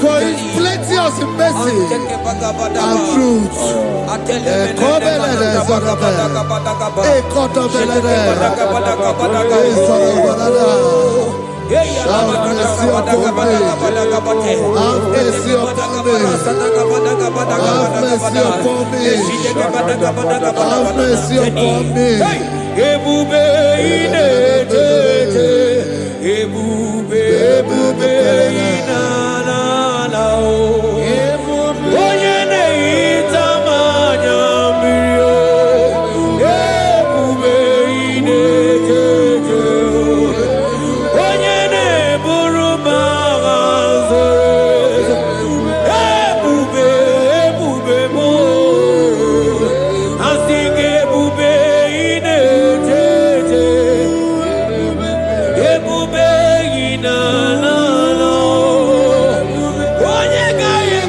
For His plenty of mercy and truth. Have mercy upon me. Have mercy upon me. Have mercy upon me. Have mercy upon me. Ebube inetete, ebube, ebube inanana o. Onye na-ehita mmanya mmiri o. Ebube inetete o. Onye na-eburu m agha nzere. Ebube, ebube m o. Asị gị ebube inetete. Ebube inanana o. Onye ga-enye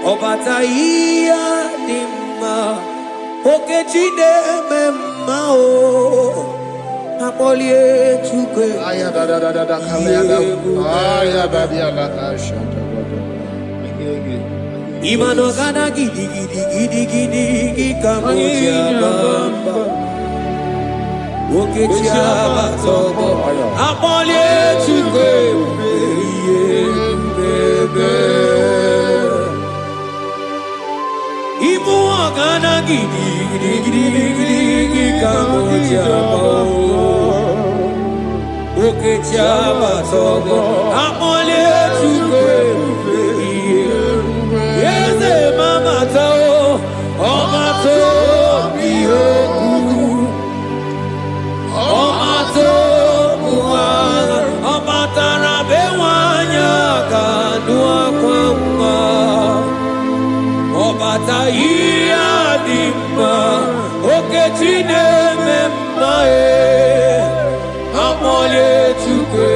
Obataia dimma okechide memao apolie tukwe aya da kalenda aya badia la ashata imano kana gidi kamoja bamba okechia batogo apolie tukwe bebe Ibu agana gidi kamoja oke chaba togo amole chukwe yeze mama tao omato biyoku omato buana omatara bewanya kanua kwamba Obataia dimma okechine memmae amole chukwe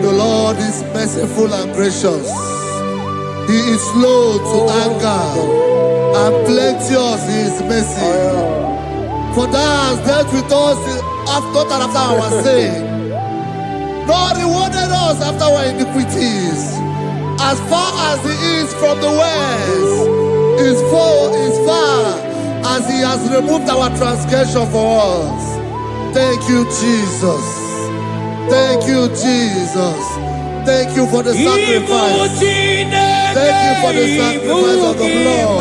The Lord is merciful and gracious. He is slow to anger and plenteous in his mercy. For thou hast dealt with us after our sin, nor rewarded us after our iniquities. As far as the east from the west is far as he has removed our transgression for us. Thank you, Jesus. Thank you, Jesus. Thank you for the sacrifice. Thank you for the sacrifice of the blood.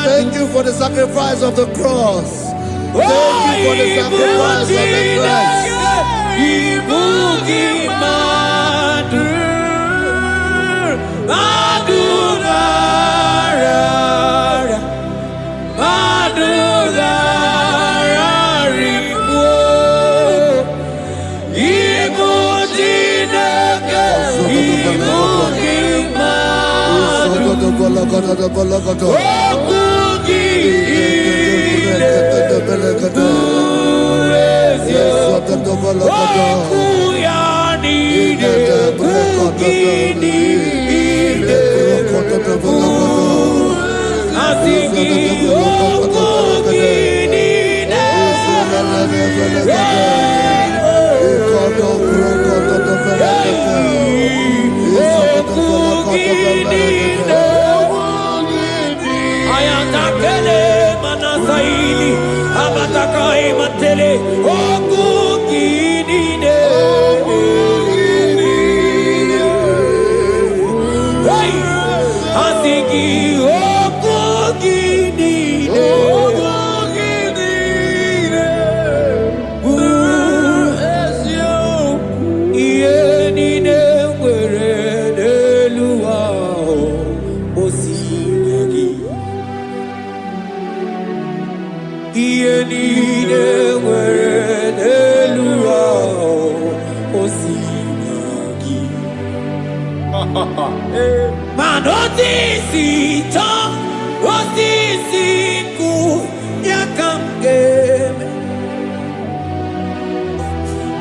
Thank you for the sacrifice of the cross. Thank you for the sacrifice of the Christ.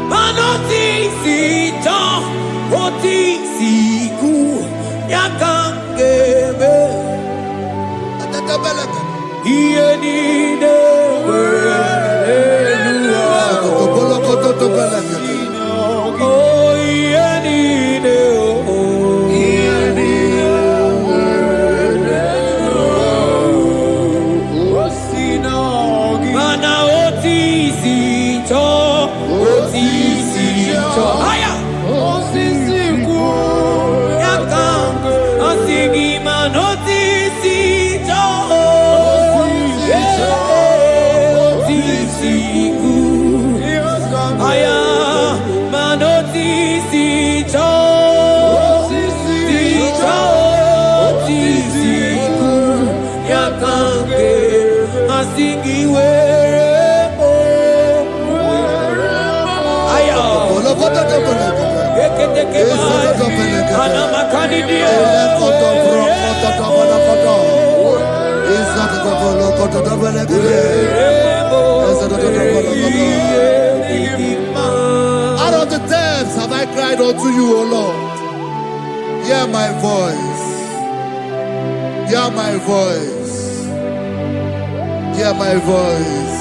Manoti si Out of the depths have I cried unto you, O Lord. Hear my voice. Hear my voice. Hear my voice.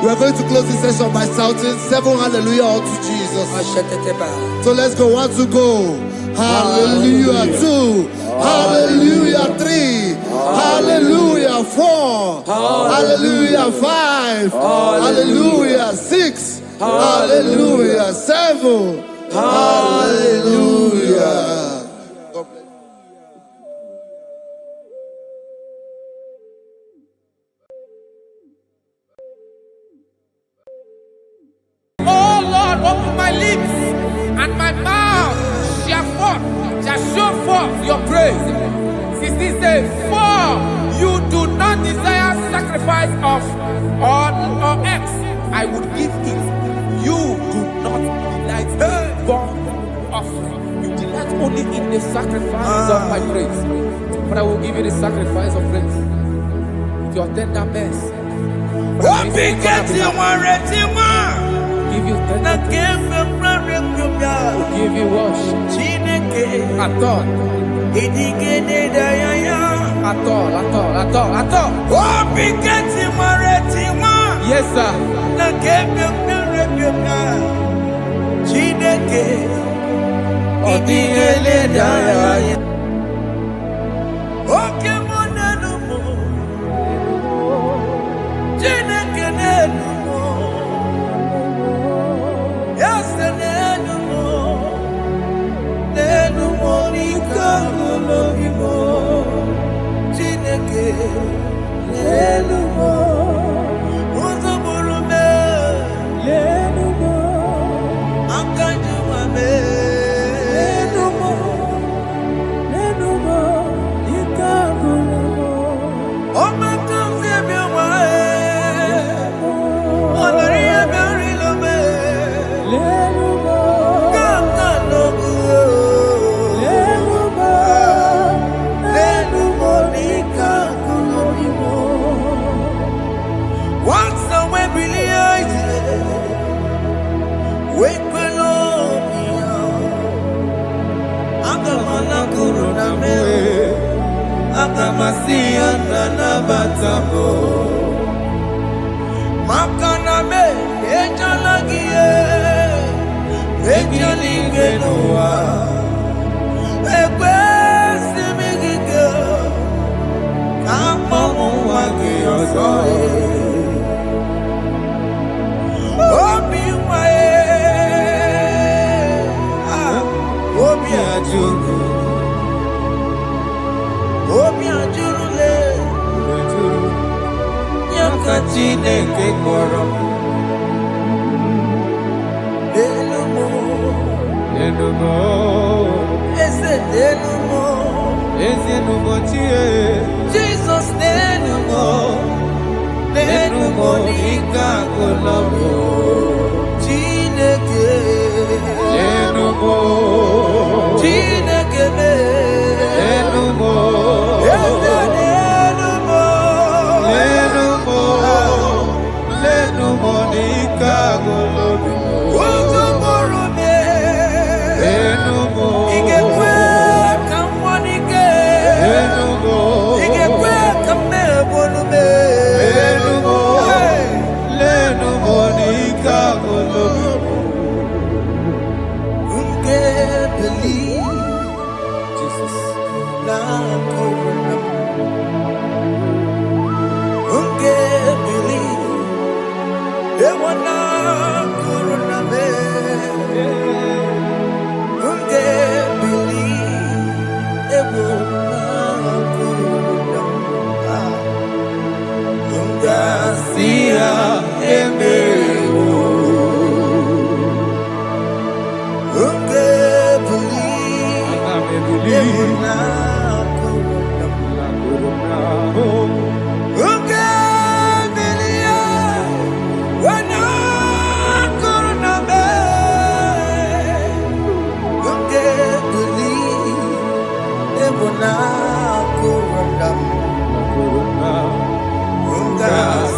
We are going to close this session by shouting 7 hallelujah unto Jesus. So let's go. 1, 2, go. Hallelujah. 2. Hallelujah. 3. Hallelujah. 4. Hallelujah. 5. Hallelujah. 6. Hallelujah. 7. Hallelujah. Open my lips, and my mouth shall show forth your praise. 16 says, for you do not desire sacrifice of or X, I would give it. You do not delight in burnt offering. You delight only in the sacrifice of my praise. But I will give you the sacrifice of praise with your tender mercy. Give you tender give you worship. At all. Yes, sir.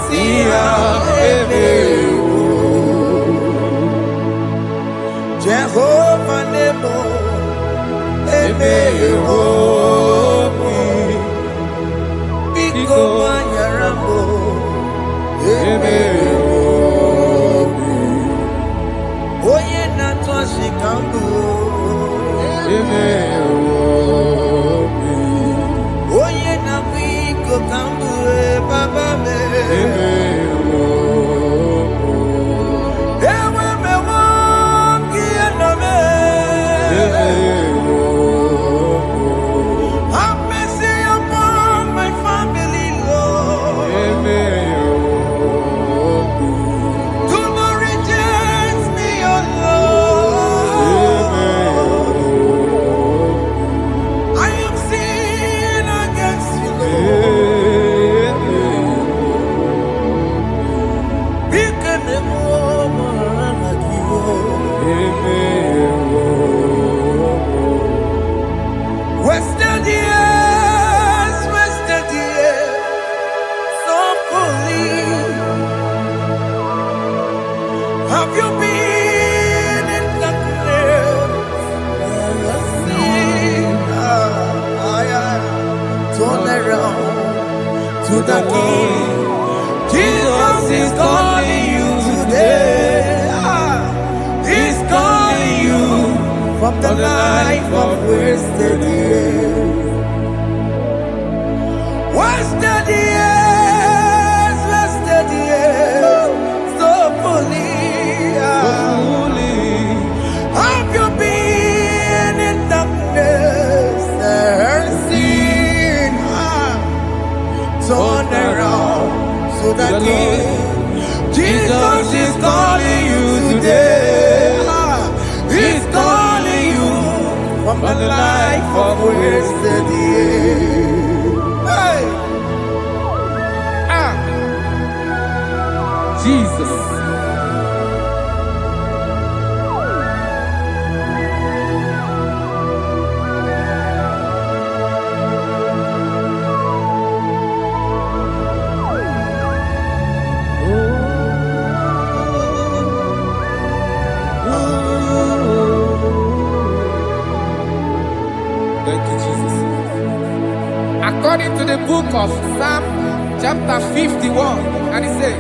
Sia Ebeo Jehovah Nebo Ebeo Biko Wanyarambo Ebeo Oye Natwa Shikambu Ebeo Oye Nabiko Kambu Baba Me have mercy upon my family, Lord. Do not reject me, oh Lord. I have sinned against you, Lord. Because the woman like you. Wasted years, so fully. Have you been in darkness? Turn around to the King. Jesus is calling you today. He's calling you from the life of wasted years. Wasted years, so fully. Have you been in darkness and seen? Turn around to the King. Jesus is calling you today. He's calling you from the life of wasted years. Hey! Jesus. Thank you, Jesus. According to the book of Psalm, chapter 51, and it says,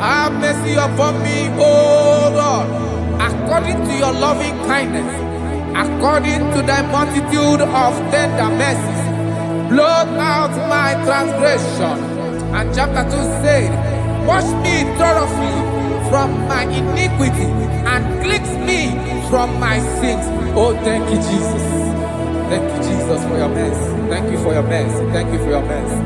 have mercy upon me, O Lord, according to your loving kindness, according to thy multitude of tender mercies, blot out my transgression. And chapter 2 said, wash me thoroughly from my iniquity and cleanse me from my sins. Oh, thank you, Jesus. Thank you, Jesus, for your mercy. Thank you for your mercy. Thank you for your mercy.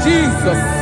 Jesus.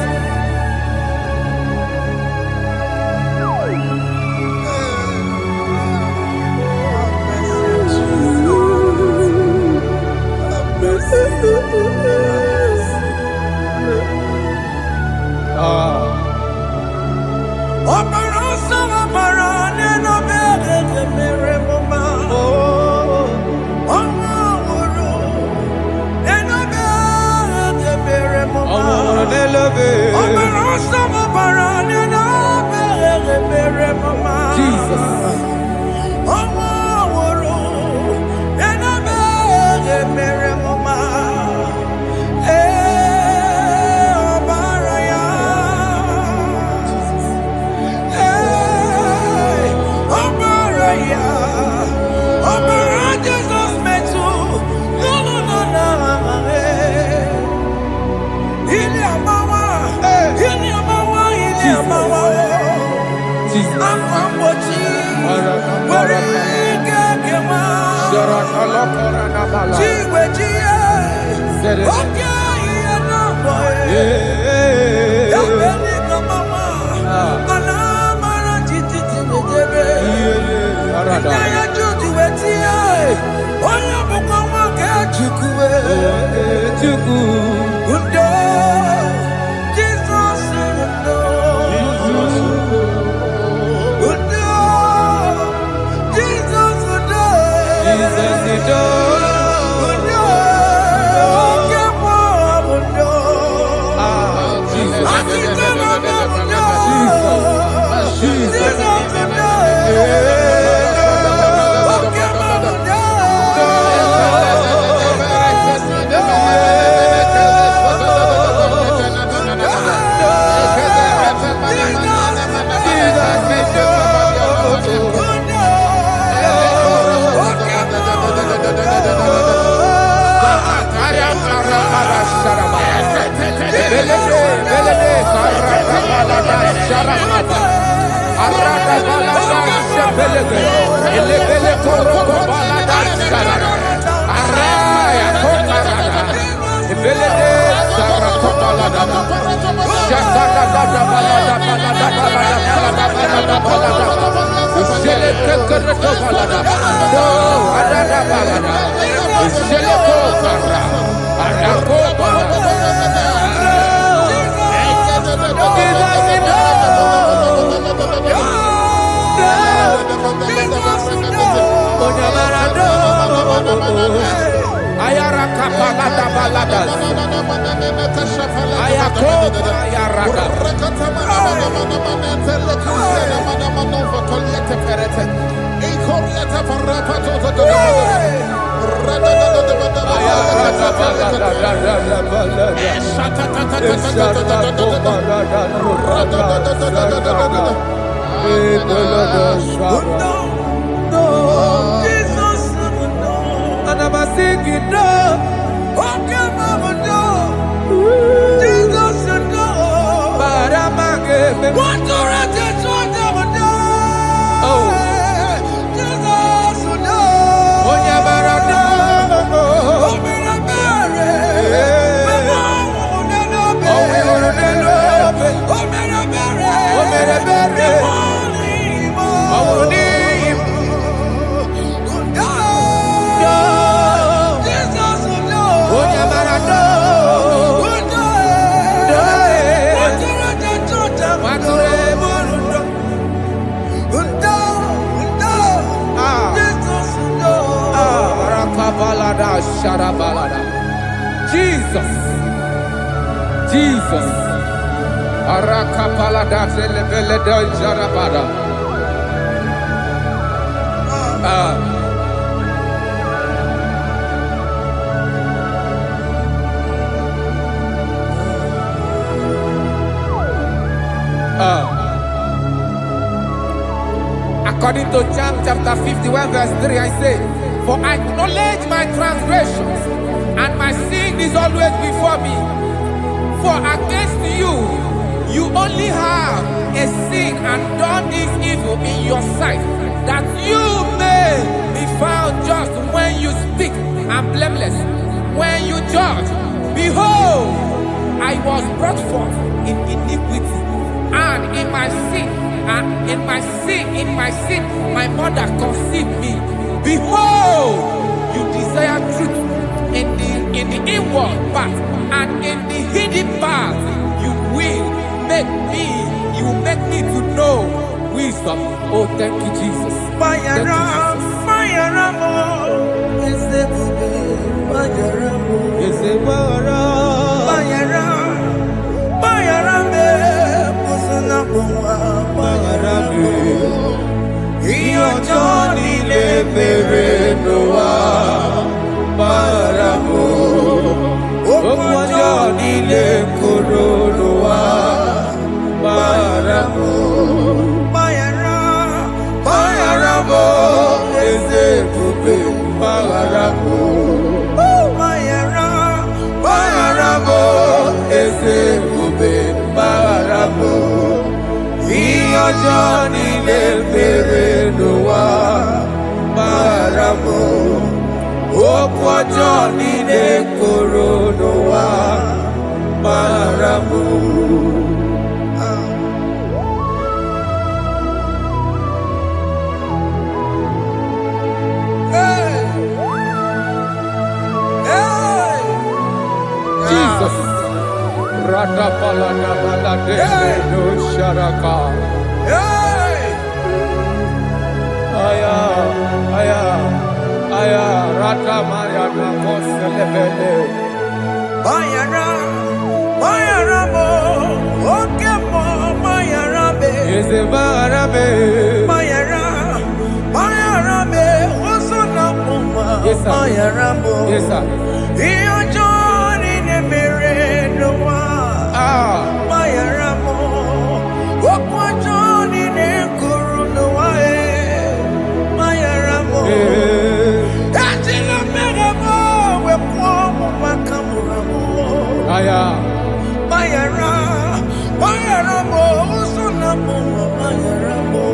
Jesus. Jesus. Arakapalada zelebeleda jarabada. According to John chapter 51 verse 3, I say, for I acknowledge my transgressions, and my sin is always before me. For against you, you only have a sin and done this evil in your sight, that you may be found just when you speak, and blameless when you judge. Behold, I was brought forth in iniquity, and in my sin, my mother conceived me. Behold, you desire truth in the inward part, and in the hidden part, you will make me to know wisdom. Oh, thank you, Jesus. Thank you, Johnny le Noah Baramo Okwa Johnny le Noah Baramo. Jesus. Radapalana balade no sharaka. Aya, Rata Mariana Moselebele. Bayara mo, okemo bayarabe. Yeze Barabe. Bayarabe, osona poma. Yes, sir. Bayara mo. Yes, sir. Iyo Johnny ne mere noa. Bayara mo, okwa Johnny ne kuru noa. Bayara mo. Aya. Bayara mo, usuna mo, bayara mo.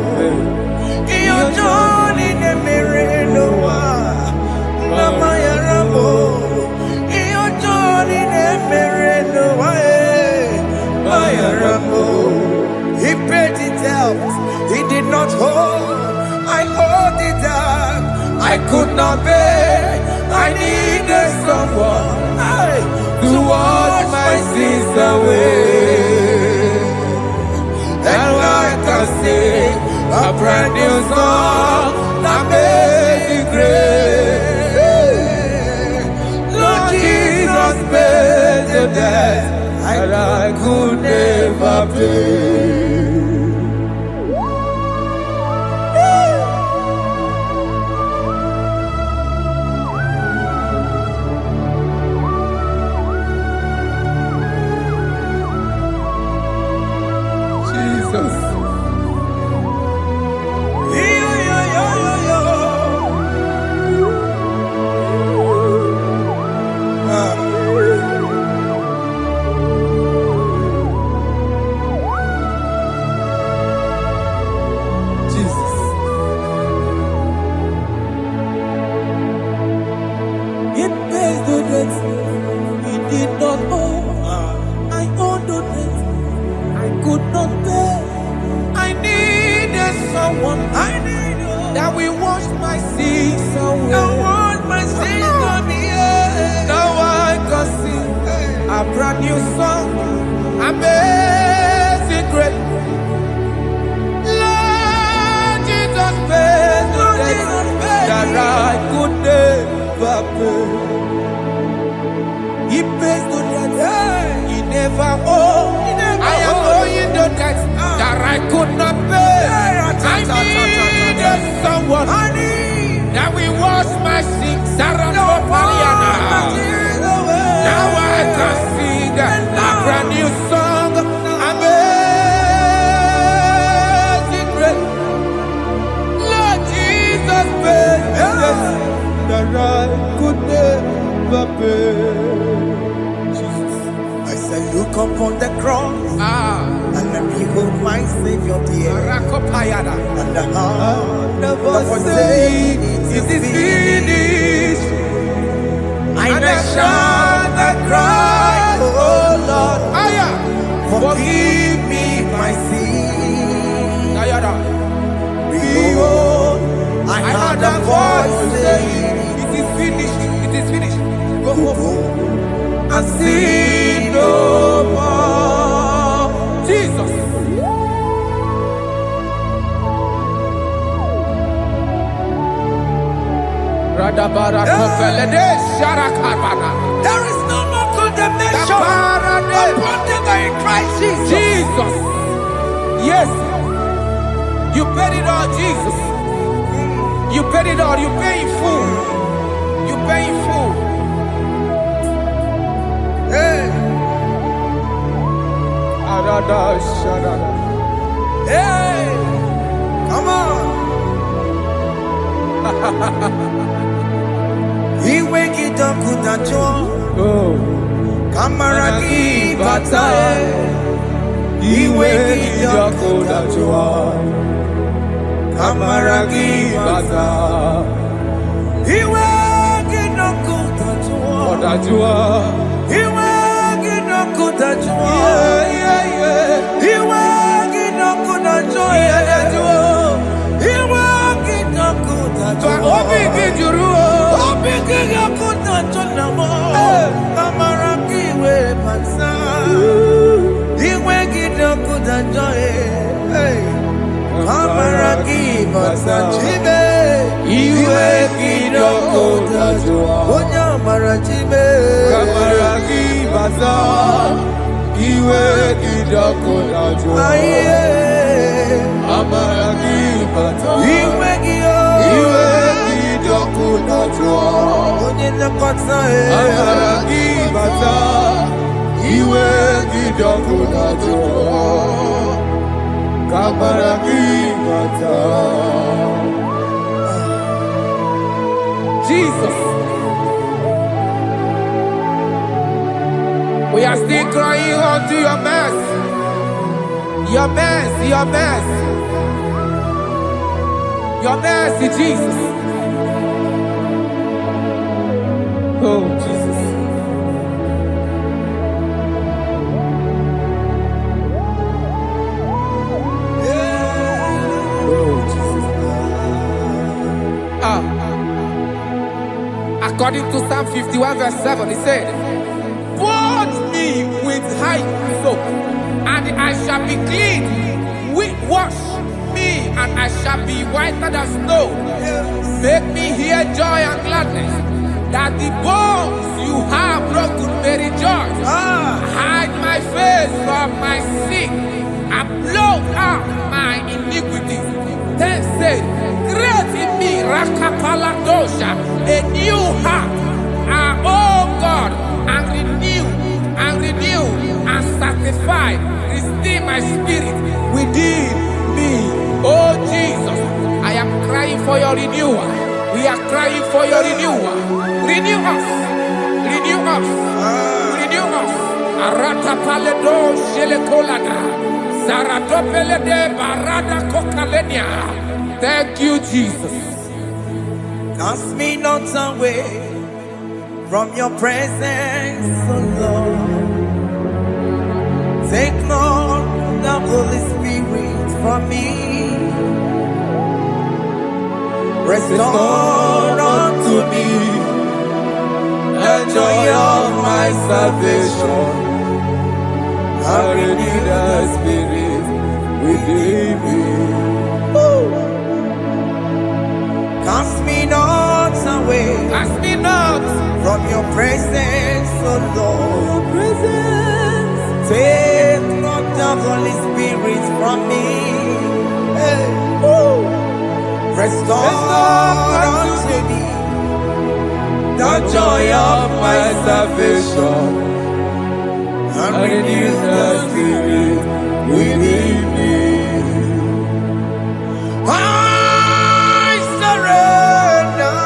Iyo Johnny ne mere noa, na bayara mo. Iyo Johnny ne mere noa, bayara mo. He paid it out, he did not hold. I owed it out, I could not pay. I needed someone to wash my sins away. And I can sing a brand new song that made me great. Lord Jesus paid the debt that I could never pay. That we wash my sins away. Now I can sing a brand new song, amazing grace. Lord Jesus paid the debt that I could never pay. He pays the debt he never owed. I am owing the debt that I could not pay. I needed someone that will wash my sins. Now I can sing a brand new the cross, and I behold my Savior there. And the heart, the voice saying, it is finished. And I shout and cry, oh Lord, forgive me my sin. Behold, I heard a voice saying, it is finished, it is finished. go and sin no more. Jesus. There is no more condemnation upon them in Christ Jesus. Jesus. Yes. You paid it all, Jesus. You paid it all. You pay in full. You pay in full. Hey. Hey. Come on. He wake it up with a joy. Kamaraki batae. He wake it up with a joy. Kamaraki batae. He wake it up with a joy. He wake it up with a joy. He wake it up with a joy. He wake it up with a joy. Kamaraki we pansa. He wake it up with a joy. Kamaraki pansa chibe. He wake it up with a joy. Onya marachibe. Kamaraki pansa. He wake it up with a joy. Kamaraki pansa. He wake it up. Onye nakota Kamaraki pansa. He wake it up with a joy. Kamaraki pansa. Jesus. We are still crying unto your mercy. Your mercy, your mercy. Your mercy, Jesus. Oh, Jesus. Oh, Jesus. According to Psalm 51 verse 7, he said, "Wash me with hyssop, and I shall be clean. Wash me, and I shall be whiter than snow. Make me hear joy and gladness, that the bones you have broken may rejoice. Hide my face from my sin, and blot out my iniquities. Then say, create in me Rakapaladosha, a new heart, oh God, and renew, and sanctify, restore my spirit within me." Oh Jesus, I am crying for your renewal. We are crying for your renewal. Renew us. Renew us. Renew us. Arata paledo shelekolada. Zaradopele de barada kokalenia. Thank you, Jesus. Cast me not away from your presence, oh Lord. Take not the Holy Spirit from me. Restore unto me the joy of my salvation, and renew the spirit within me. Cast me not away, Cast me not from your presence, oh Lord. Take not the Holy Spirit from me. Hey. Restore unto me the joy of my salvation, and renew the spirit within me. I surrender.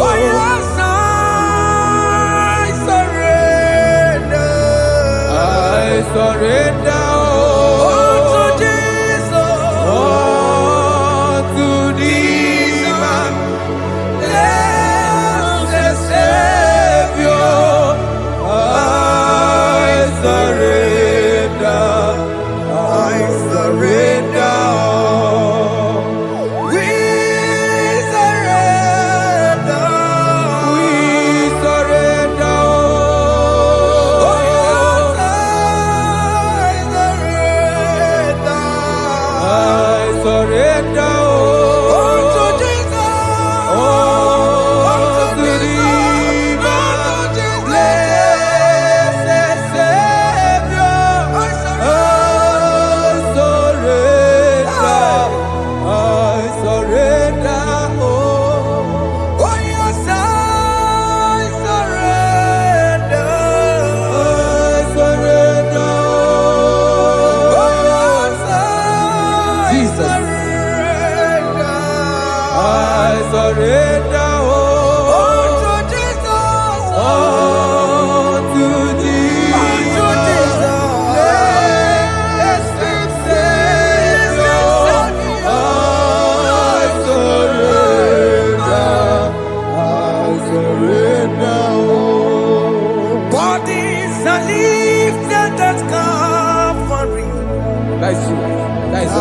Oh yes, I are lifted at Calvary. That is true. That is right.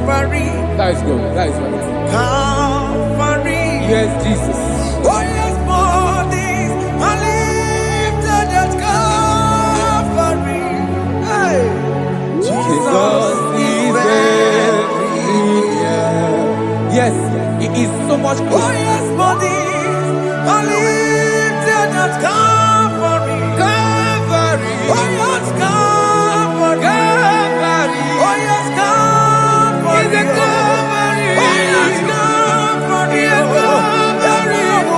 Calvary. That is good. That is right. Calvary. Yes, Jesus. Oh yes, bodies are lifted at Calvary. Hey. Jesus is everywhere. Yes, it is so much Oh closer. yes, bodies are lifted at Calvary. Calvary. Oh yes, Calvary. Calvary. Oh yes, Calvary. Is it Calvary? Oh yes, Calvary. Yes, Calvary. Oh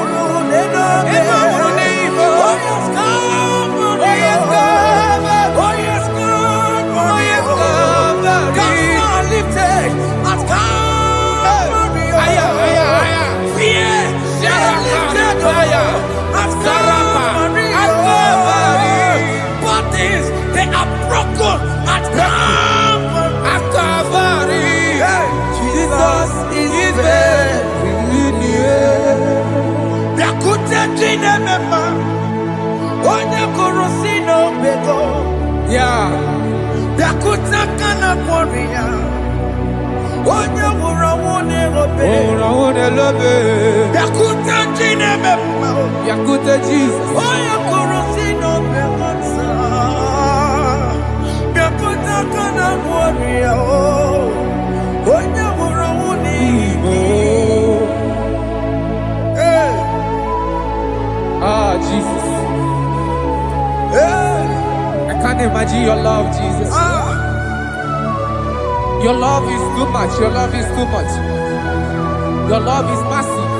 yes, Calvary. Oh yes, Calvary. Oh, yes, Calvary. Oh yes, Calvary. Oh, yes, Calvary. God lifted at Calvary. Aya, aya, aya. Fear lifted at Calvary. At Calvary. Bodies, they are broken at Calvary. At Calvary. Jesus is very near. Yakute jine mema, onye korosino bego. Yeah. Yakute kana kworiya, onye wurawune obe. Ora lobe. Yakute jine mema, Yakute Jesus. onye korosino bego sa. Yakute kana kworiya, onye wurawune Oh. Hey, Ah, Jesus. hey, I can't imagine your love, Jesus. Your love is too much. Your love is too much. Your love is massive.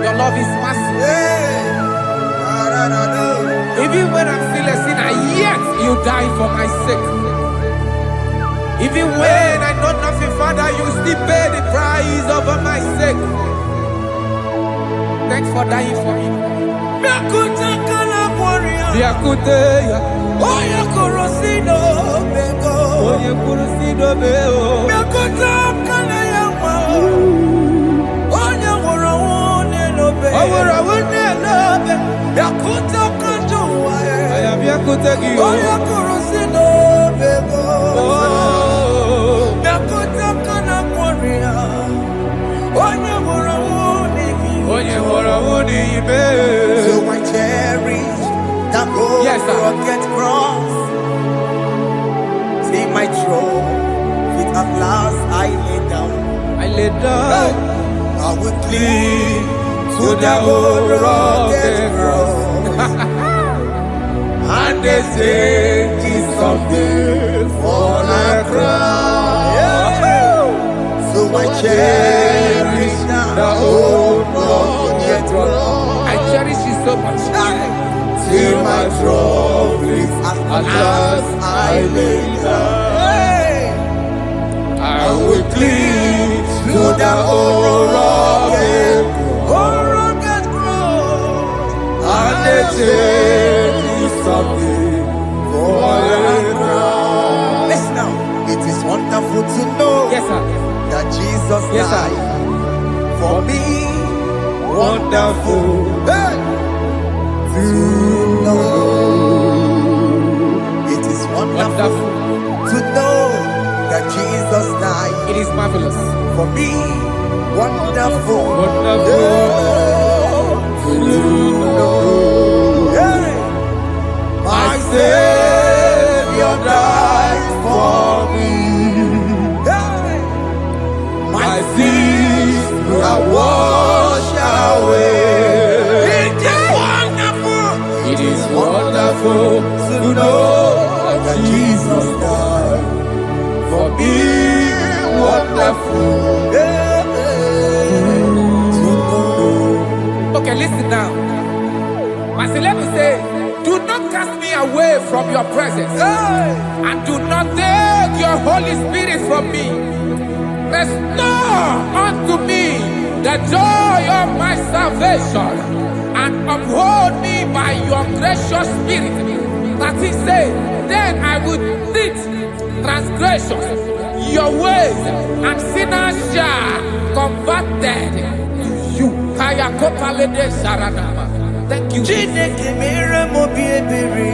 Your love is massive. hey. Even when I'm still a sinner, yet you die for my sake. Even when I know nothing, Father, you still pay the price over my sake. Thanks for dying for me. Yakute kana kworiya. Yakute, Oya korosino bego. oye kurusido beo. Yakute kana yawa. Oya wurawune lobe. Owura wune lobe. Yakute kanjuwa. I am Yakute Gio. Oya korosino bego. Oh, Yakute kana kworiya. Oya wurawune oye hora wune ibe. So I cherish that gold Yes, sir. rugged cross. See my throne, with at last I lay down. I lay down I will cling to the old rugged cross. And they say it's something for the crown. So I cherish The old rugged cross. I cherish it so much. Till my trophies at last I lay down. I will cling to the old rugged cross. and they say it's something for the crown. Listen now, it is wonderful to know Yes, sir. that Jesus Yes, sir. died for me. Wonderful. Hey! To know. It is wonderful Wonderful. to know that Jesus died It is marvelous. for me. Wonderful. Wonderful. To know. Hey! My Savior died for me. Hey! My sins are washed away. It is wonderful. It is wonderful to know that Jesus died for me. Wonderful. Okay, listen now. My celeb say, do not cast me away from your presence, and do not take your Holy Spirit from me. Restore unto me the joy of my salvation, and uphold me by your gracious spirit. That he said, then I would teach transgressions your ways, and sinners shall converted to you. Kaya kopalede saranama. Thank you. Chineke mere mo bi ebere.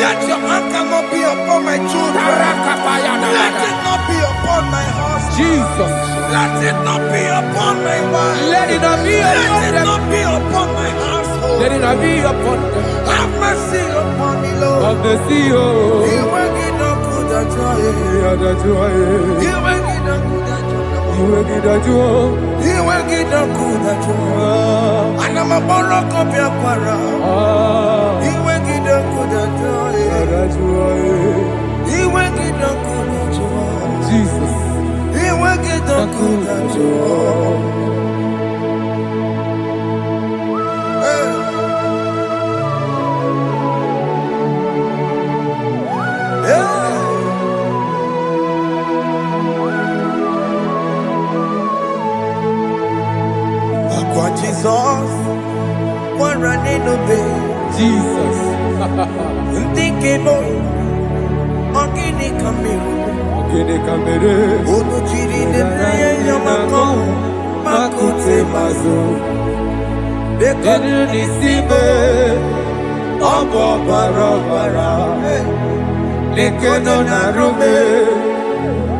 Let your anger not be upon my children. Let it not be upon my husband. Jesus. Let it not be upon my wife. Let it not be upon Let it them. not be upon my household. Let it not be upon them. Have mercy upon me, Lord. Of the sea, oh. You will get no good at all. You will get no good at all. You will get no good at all. And I'm a borrow of your para. You will get no good at all. You will get no good at all. Jesus. You will get no good at all. Jesus, one running obey. Jesus. Thinking of Ogini Kamiru. Ogini Kamiru. Odo Chiri de Prayer Yamako. Makute Mazo. Denu Nisibe. Obo Barabara. Lekeno Narume.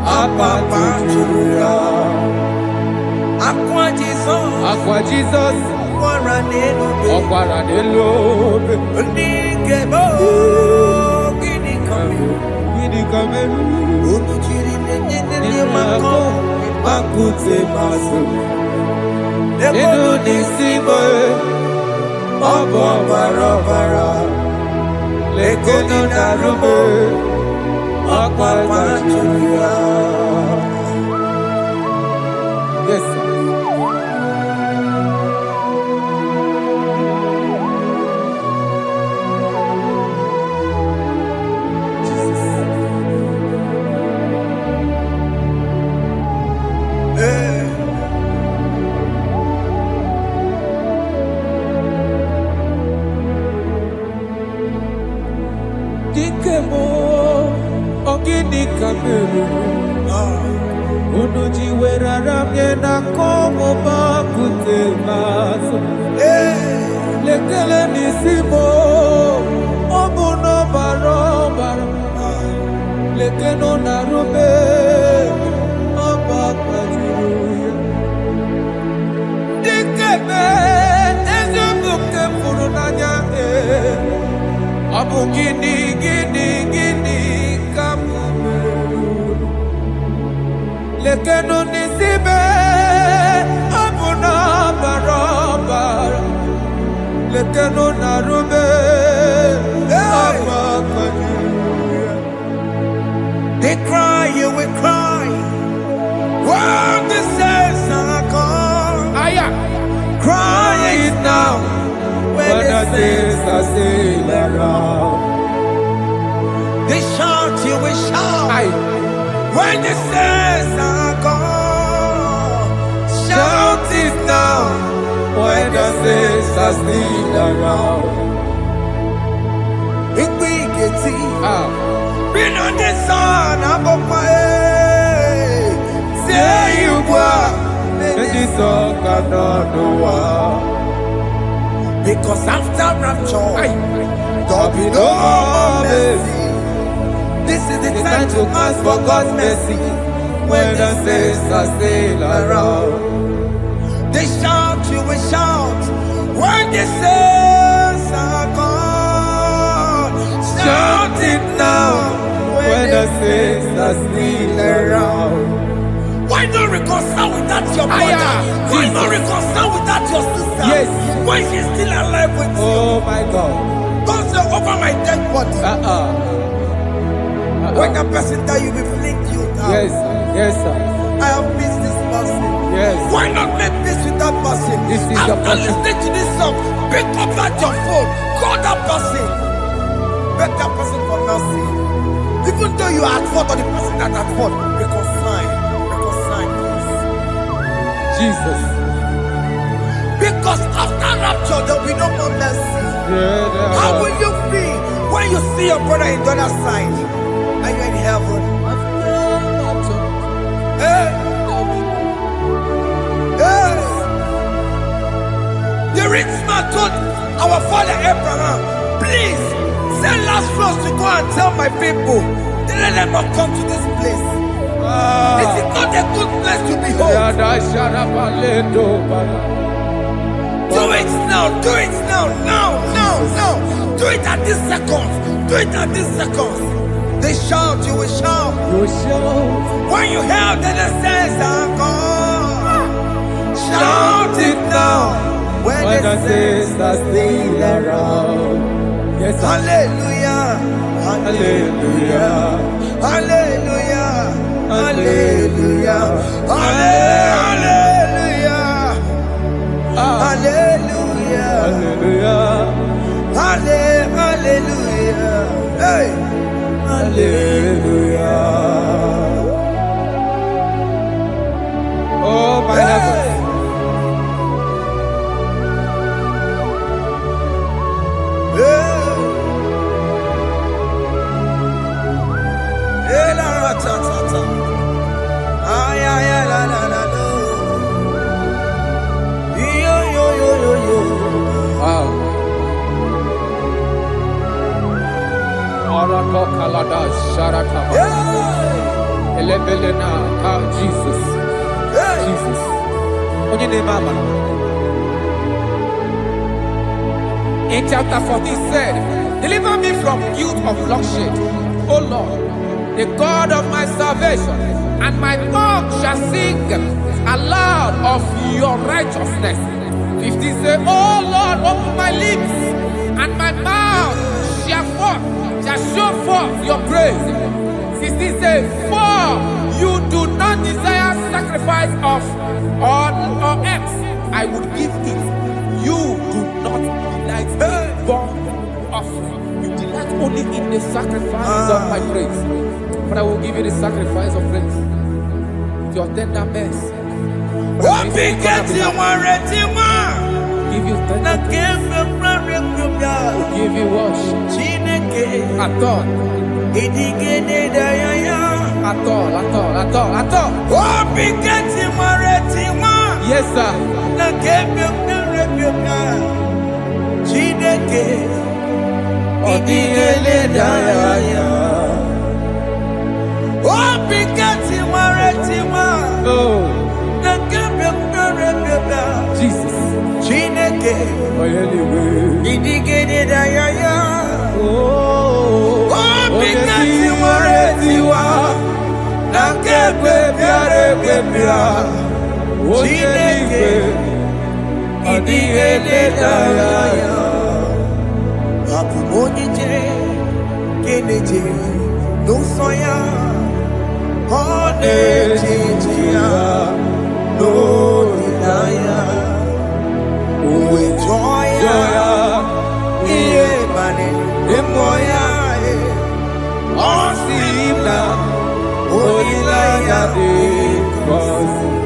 Apapa Chura. Aqua Jesus. Aqua Jesus. Okwara Nelobe. Ndikebo. Ogini Kamiru. Ogini Kamiru. Odo Chiri de Yamako. Makute Mazo. Inu nisimo Obo barobara Lekeno narume Okwa machuya. Yes, sir. Dikemo ogini kameru Unuji werara mjena komo bakute maso Lekele nisimo Obuno barobara Lekeno narume Obakwajiruya Dikeme Ezubuke furunanya Abu gini kamu Lekeno nisibe Abu na barabara Lekeno narube Abba kajuya. They cry, you will cry when the saints are gone. Cry it now when the saints are still around. They shout, you will shout when the saints are gone. Shout it now when the saints are still around. Big been on the sun, I'm up my head. Say you were, and the sun cannot do. Because after rapture, there'll be no more mercy. This is the time to ask for God's mercy when the saints are still around. They shout, you will shout when the saints are gone. Shout it now when the saints are still around. Why not reconcile without your brother? Why not reconcile without your sister? Yes. Why is she still alive with you? Oh my God. Don't say over my dead body. When that person die, you will fling you down. Yes, yes, sir. I have missed this person. Yes. Why not make peace with that person? This is the After person. listening to this song, pick up that your phone, call that person, beg that person for mercy. Even though you are at fault or the person that at fault, reconcile, please. Jesus. Because after rapture, there will be no more mercy. Yeah, How will you feel when you see your brother in the other side and you're in heaven? Hey. Hey. The rich man told our father Abraham, please send Lazarus to go and tell my people, let them not come to this place. This is not a good place to behold. Do it now, do it now, now. Do it at this second. Do it at this second. They shout, you will shout. When you hear that the saints are gone, shout it now. When the saints are still around. Yes, sir. Hallelujah, hallelujah, hallelujah, hallelujah, hallelujah, hallelujah, hallelujah, hallelujah, hey, hallelujah. Oh my heavens. Wow. Arako kalada sharatama. Elebelena ka Jesus. Jesus. Onye name mama. In chapter 14 said, deliver me from guilt of bloodshed, O Lord, the God of my salvation, and my tongue shall sing aloud of your righteousness. 15 say, oh Lord, open my lips, and my mouth shall show forth your praise. 16 say, for you do not desire sacrifice of or eggs, I would give it. You do not delight in burnt offering. You delight only in the sacrifice of my praise. But I will give you the sacrifice of praise. With your tender mercy. Give you tender give you worship. At all. Yes, sir. Jesus.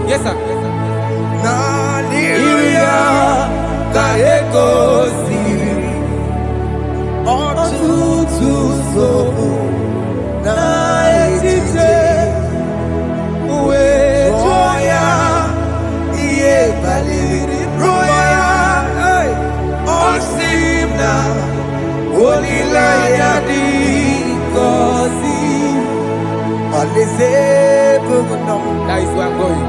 Yes, sir. That is where I'm going.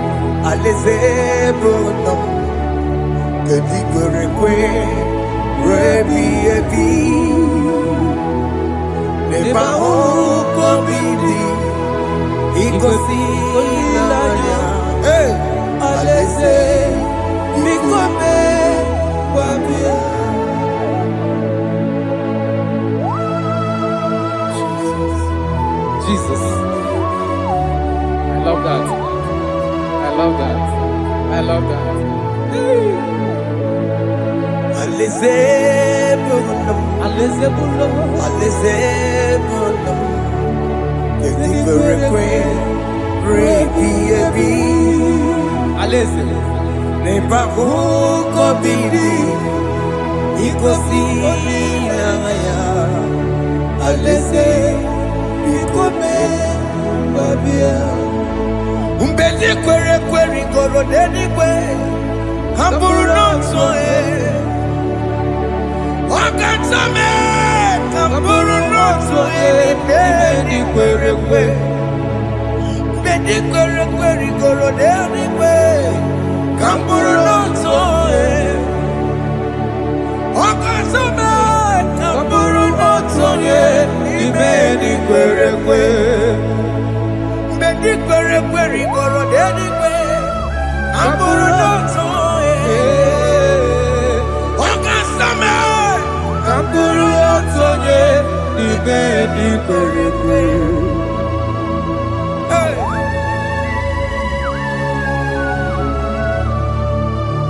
Jesus. I love that. I love that. I love that.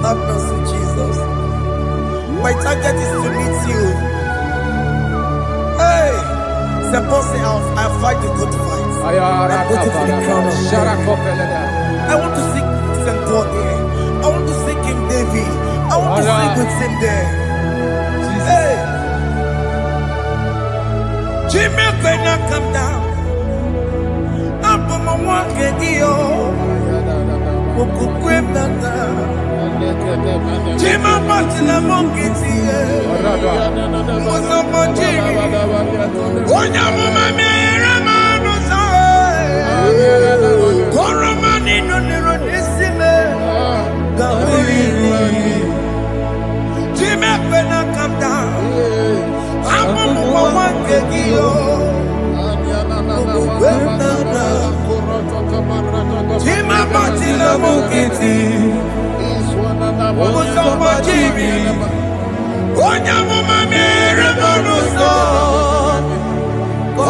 Have mercy, Jesus. My target is to meet you. Hey, suppose I fight the good fight. I'm waiting for the crown of glory. I want to seek St. Paul here. I want to seek King David. I want to sleep with him there. Hey, Jimmy cannot come down. I'm from a one Kedio. Jima Patina Monkiti, Mosamoji, Onyama Ramano Koramani no Neronisime, Jima Pena come down, I'm one Kedio. Jima Patina Monkiti. apịtị ụzọ gbajiri onye amụma mere m n'ụzọ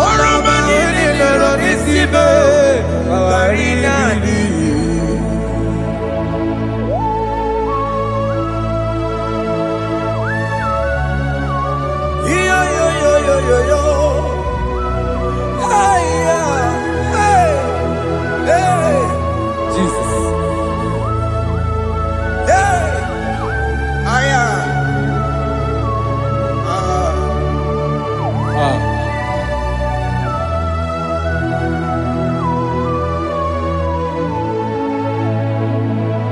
oroma niile lọrọ n'isi be ghara ịnadị yo. Hey, hey, hey. Jesus. Hey. Aya.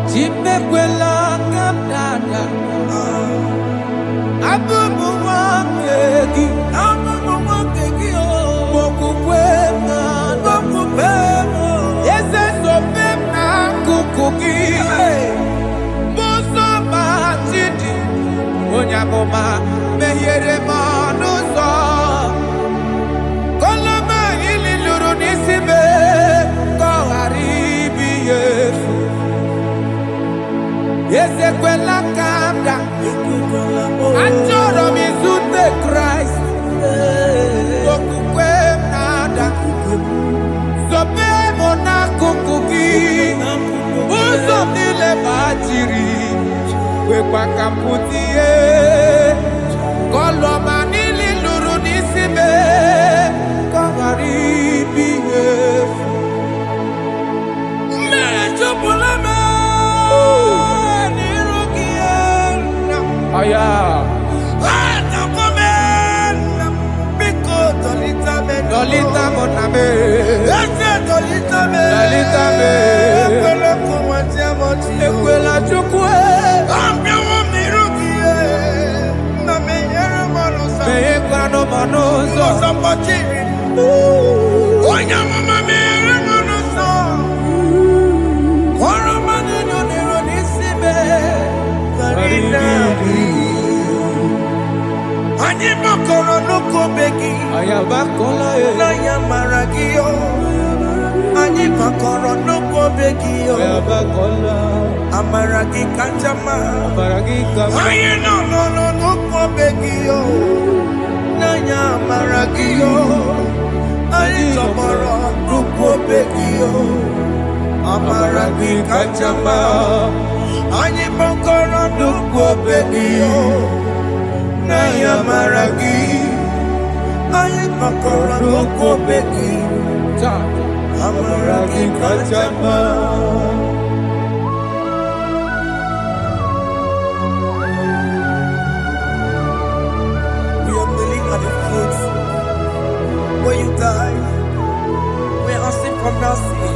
Chimekwela kamdada. Abubu wangegi. Onyaboma mehiere manuzo koloma ili luru nisibe koharibi yefu yesekwela kamda achoro mizute Christ okukwe nada sobe mona kukuki uzo nile bajiri wekwa kaputie koloma nili luru nisibe koharibi yefu Mejopulame nirugiena aya atakomen biko dolita moname ese dolita me ekwela kumwati amoti ekwela chukwe ambiawo nirugie na menyere manusa meyekwano manuzo osapachiri onyamama mere manusa oroma nino niro nisibe karina anyị makọrọ n'ụkọ begi ayabakola n'anya mara gị yo anyị makọrọ n'ụkọ begi yo ayabakola amara gị kacha mma baragika anyị nọ n'ụkọ begi yo n'anya mara gị yo anyị tọgbọrọ n'ụkọ begi yo amara gị kacha mma anyị makọrọ n'ụkọ begi yo n'anya mara gị anyị makọrọ n'ụkọ begi amara gị kacha mma. We are kneeling at the foot where you died. We are asking for mercy.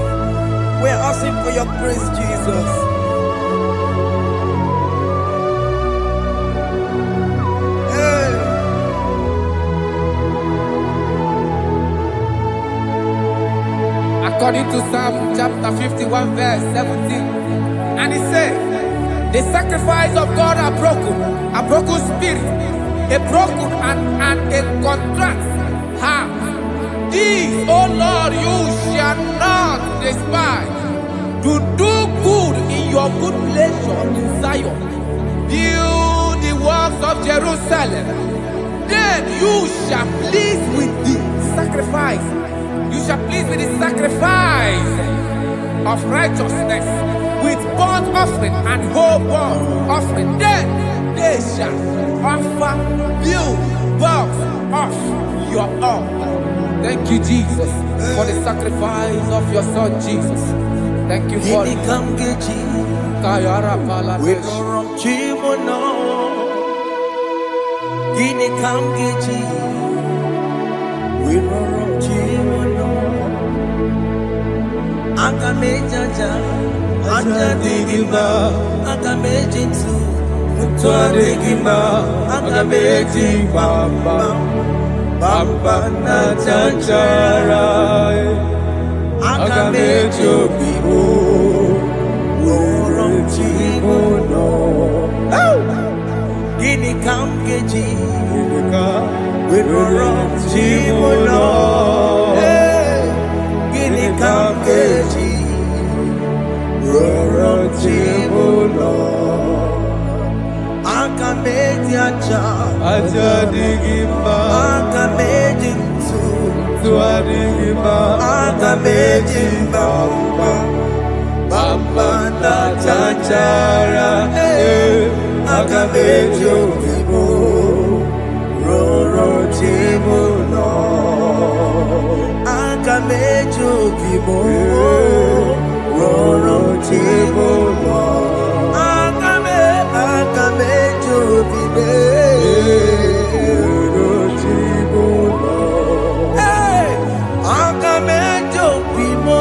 We are asking for your grace, Jesus. Hey. according to Psalm chapter 51 verse 17, and he said, the sacrifice of God are broken spirit, a broken and a contrite heart. These, O Lord, you shall not despise. To do good in your good pleasure in Zion. Build the works of Jerusalem. Then you shall please with the sacrifice. You shall please with the sacrifice of righteousness, with burnt offering and whole burnt offering. Then they shall offer you works of your own. Thank you, Jesus, for the sacrifice of your Son, Jesus. Thank you for Gini kam geji, Kayara Paladesh. we no rom chimono. Gini kam geji, we no rom chimono. Aga mejaja, aja digima. Aga mejinsu, mutua digima. Aga meji bamba, bamba na chanchara. Aga mejo bibo, worom chimono. Gini kam geji, we worom chimono. Gini kam geji, worom chimono. aja digima, aga meji ntu adigima, aga meji mbamba bamba na chachara, aga meji obibo roro jibo no aga meji obibo roro jibo no aga meji obibo roro jibo no aga meji obibo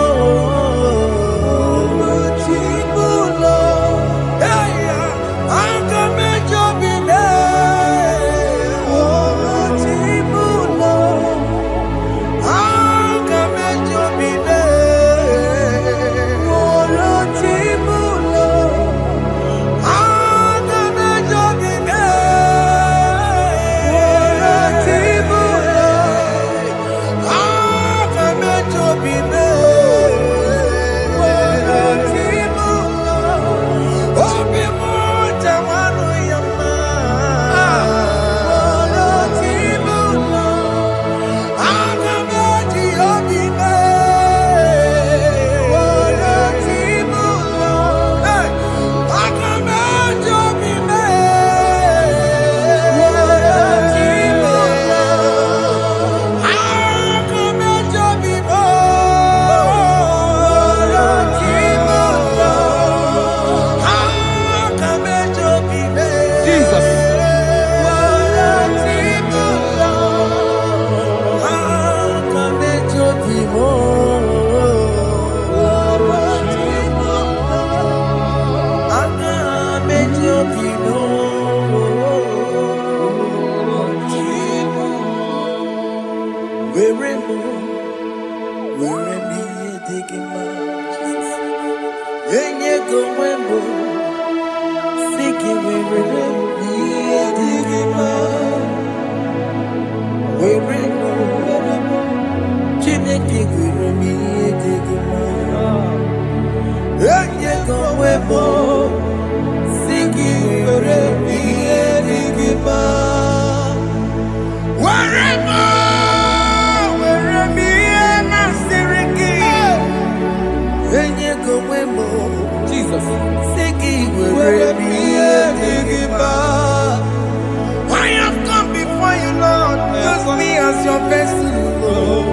I have come before you, Lord. Use me as your vessel, Lord.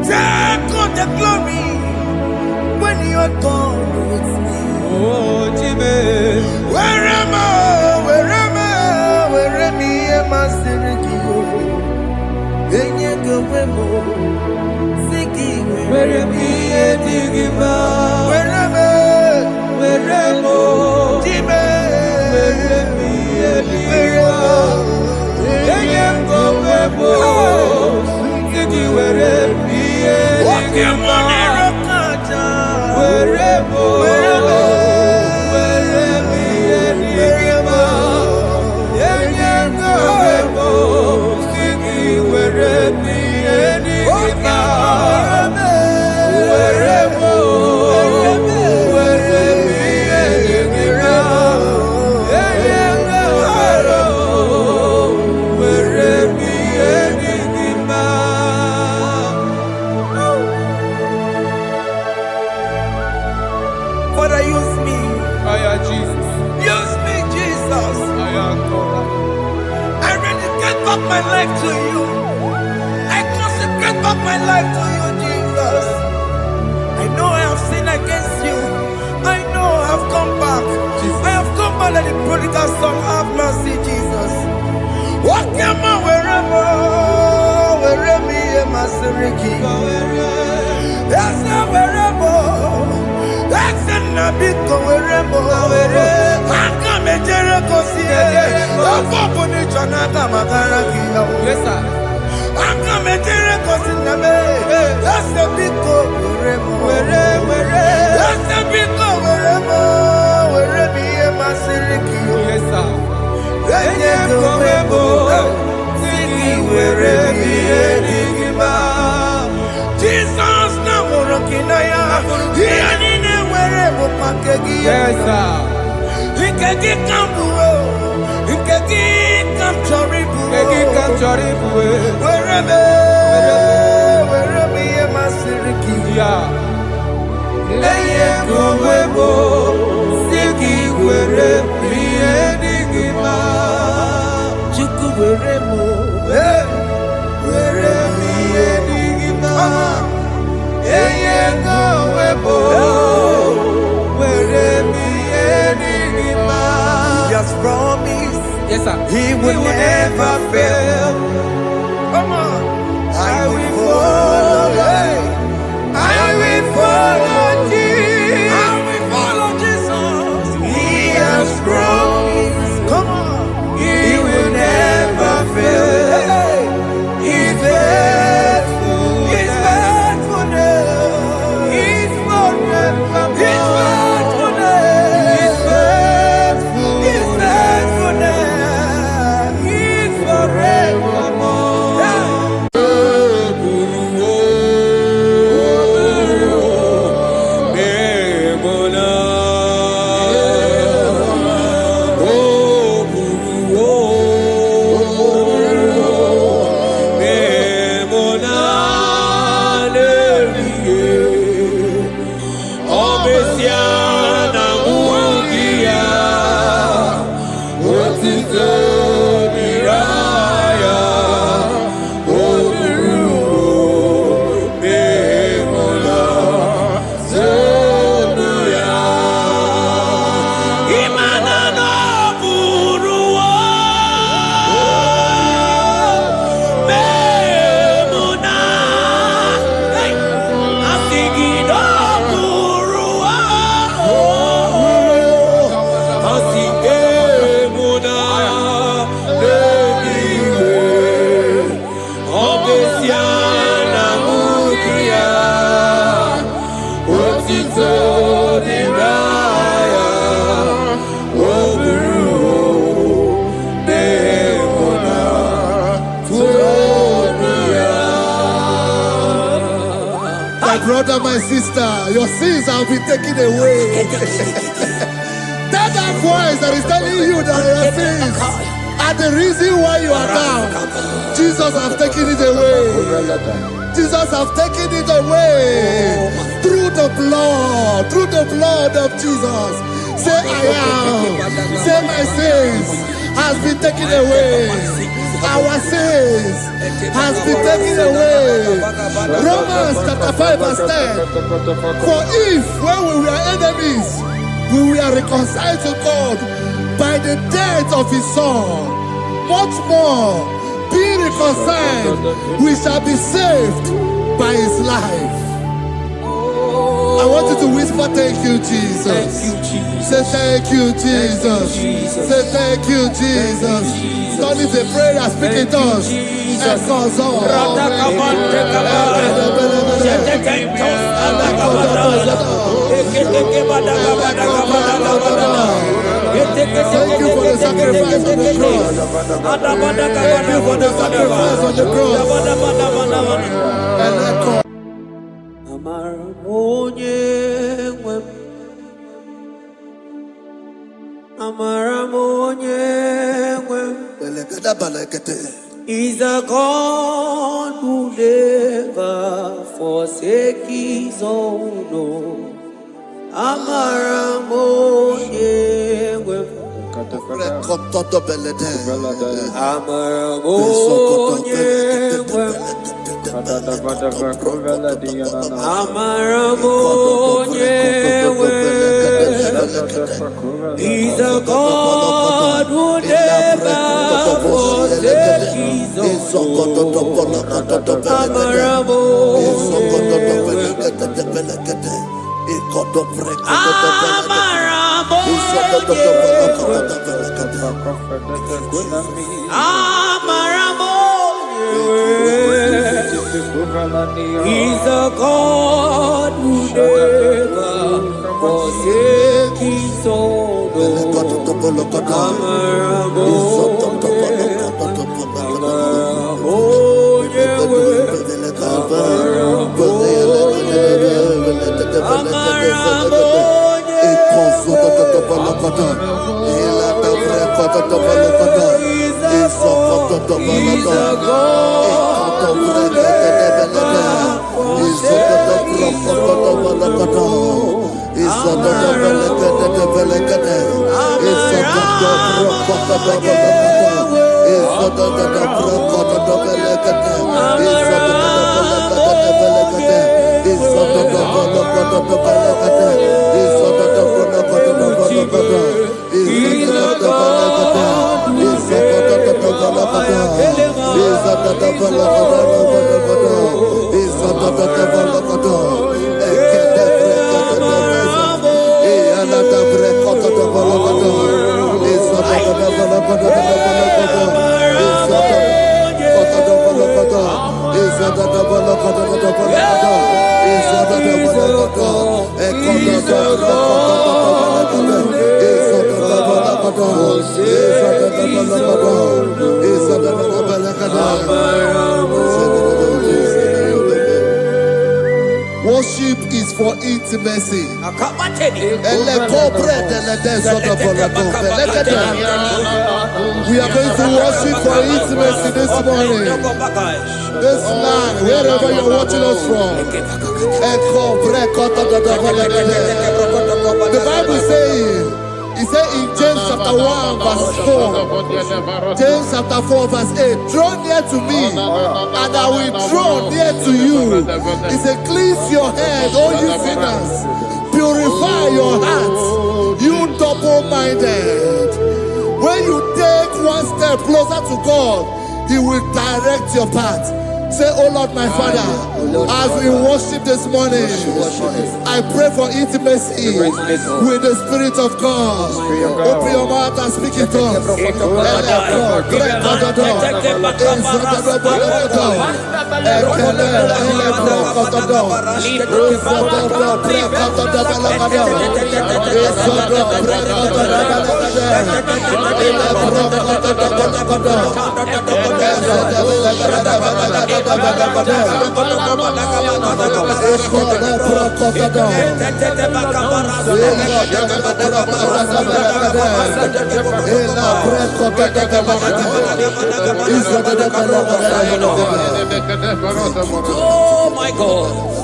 Take all the glory when you are done with me. oh Jime, Where am I? where me digima, my life to you. I consecrate back my life to you, Jesus. I know I have sinned against you. I know I have come back. I have come back like the prodigal son. Have mercy, Jesus. What am I wherever? Where me and my Seriki? That's not wherever. That's not big wherever. I come and Jericho see it. yes sir, I'm coming to reconcile. That's the big go wherever. That's the big go wherever me and my Seriki. yes sir, Jesus na worokina ya. Yeni ne wherever pakegi. yes sir, Ikegi kambuo. Yes, sir. He will never fail. Come on. I will follow. I will follow Jesus. I will follow Jesus. He has promised. Come on. He will never fail. He's faithful. He's faithful. He's forever. He's faithful. He's faithful. He's faithful. He's forevermore. My brother, my sister, your sins have been taken away. Tell that voice that is telling you that your sins are the reason why you are down. Jesus has taken it away. Jesus has taken it away. Through the blood of Jesus. Say I am. Say my sins has been taken away. Our sins has been taken away. Romans chapter 5 verse 10. For if when we were enemies, we were reconciled to God by the death of his son, much more, being reconciled, we shall be saved by his life. I want you to whisper, thank you, Jesus. Thank you, Jesus. Say thank you, Jesus. Thank you, Jesus. Say thank you, Jesus. Turn it a prayer, speak it us. Thank you for the sacrifice on the cross. Thank you for the sacrifice on the cross. And echo. He's a God who never forsake his own. He's a God who never forsake his He's a God who never forsake his own. Worship is for intimacy. We are going to worship for intimacy this morning. This land, wherever you're watching us from. The Bible says, it says in James chapter 1 verse 4, James chapter 4 verse 8, draw near to me and I will draw near to you. It says, cleanse your head, all you sinners, purify your hearts, you double-minded. When you take one step closer to God, He will direct your path. Say, oh Lord, my Father, as we worship this morning, I pray for intimacy with the Spirit of God. Open your mouth and speak in tongues. Oh my God.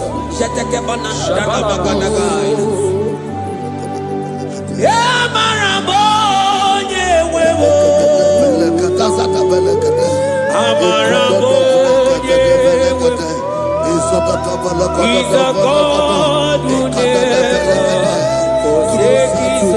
He's a God who never forsakes his own.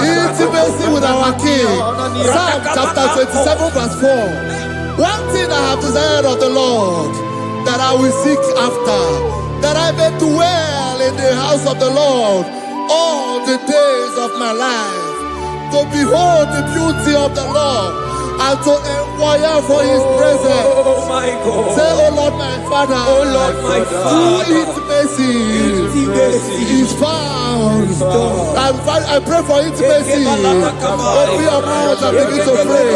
Intimacy with our King. Psalm chapter 27 verse 4. One thing I have desired of the Lord, that I will seek after, that I may dwell in the house of the Lord all the days of my life, to behold the beauty of the Lord and to inquire for his presence. Oh my God. Say, oh Lord my Father, Oh Lord my Father, through intimacy is found. I pray for intimacy. Open your mouth and begin to pray.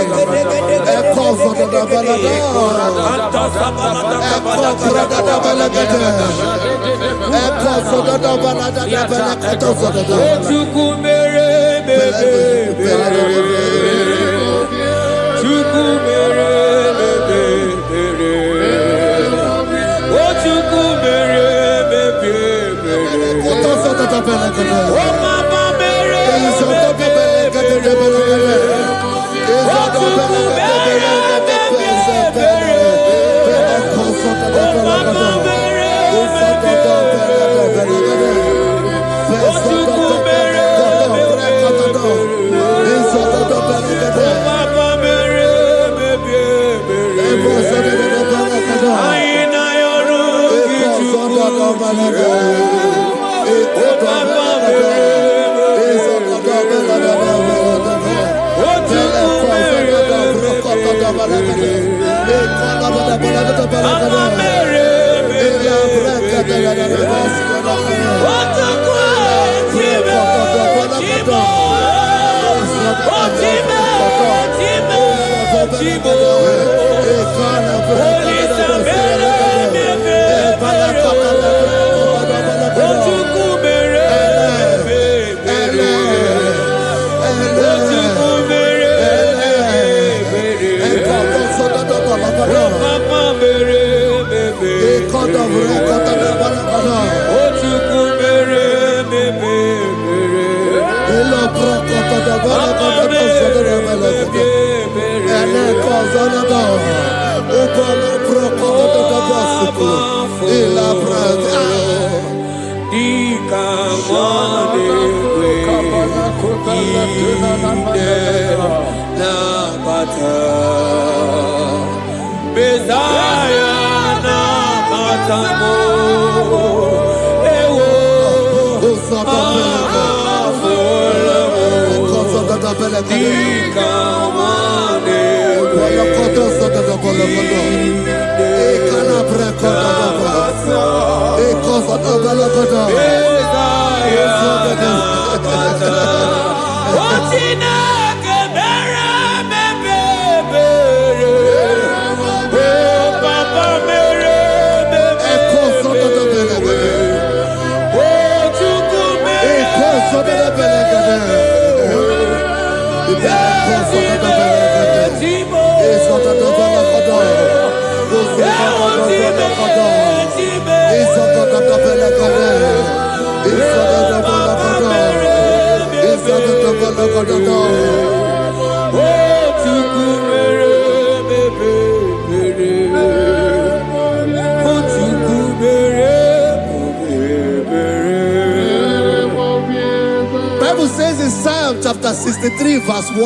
Bible says in Psalm chapter 63 verse 1,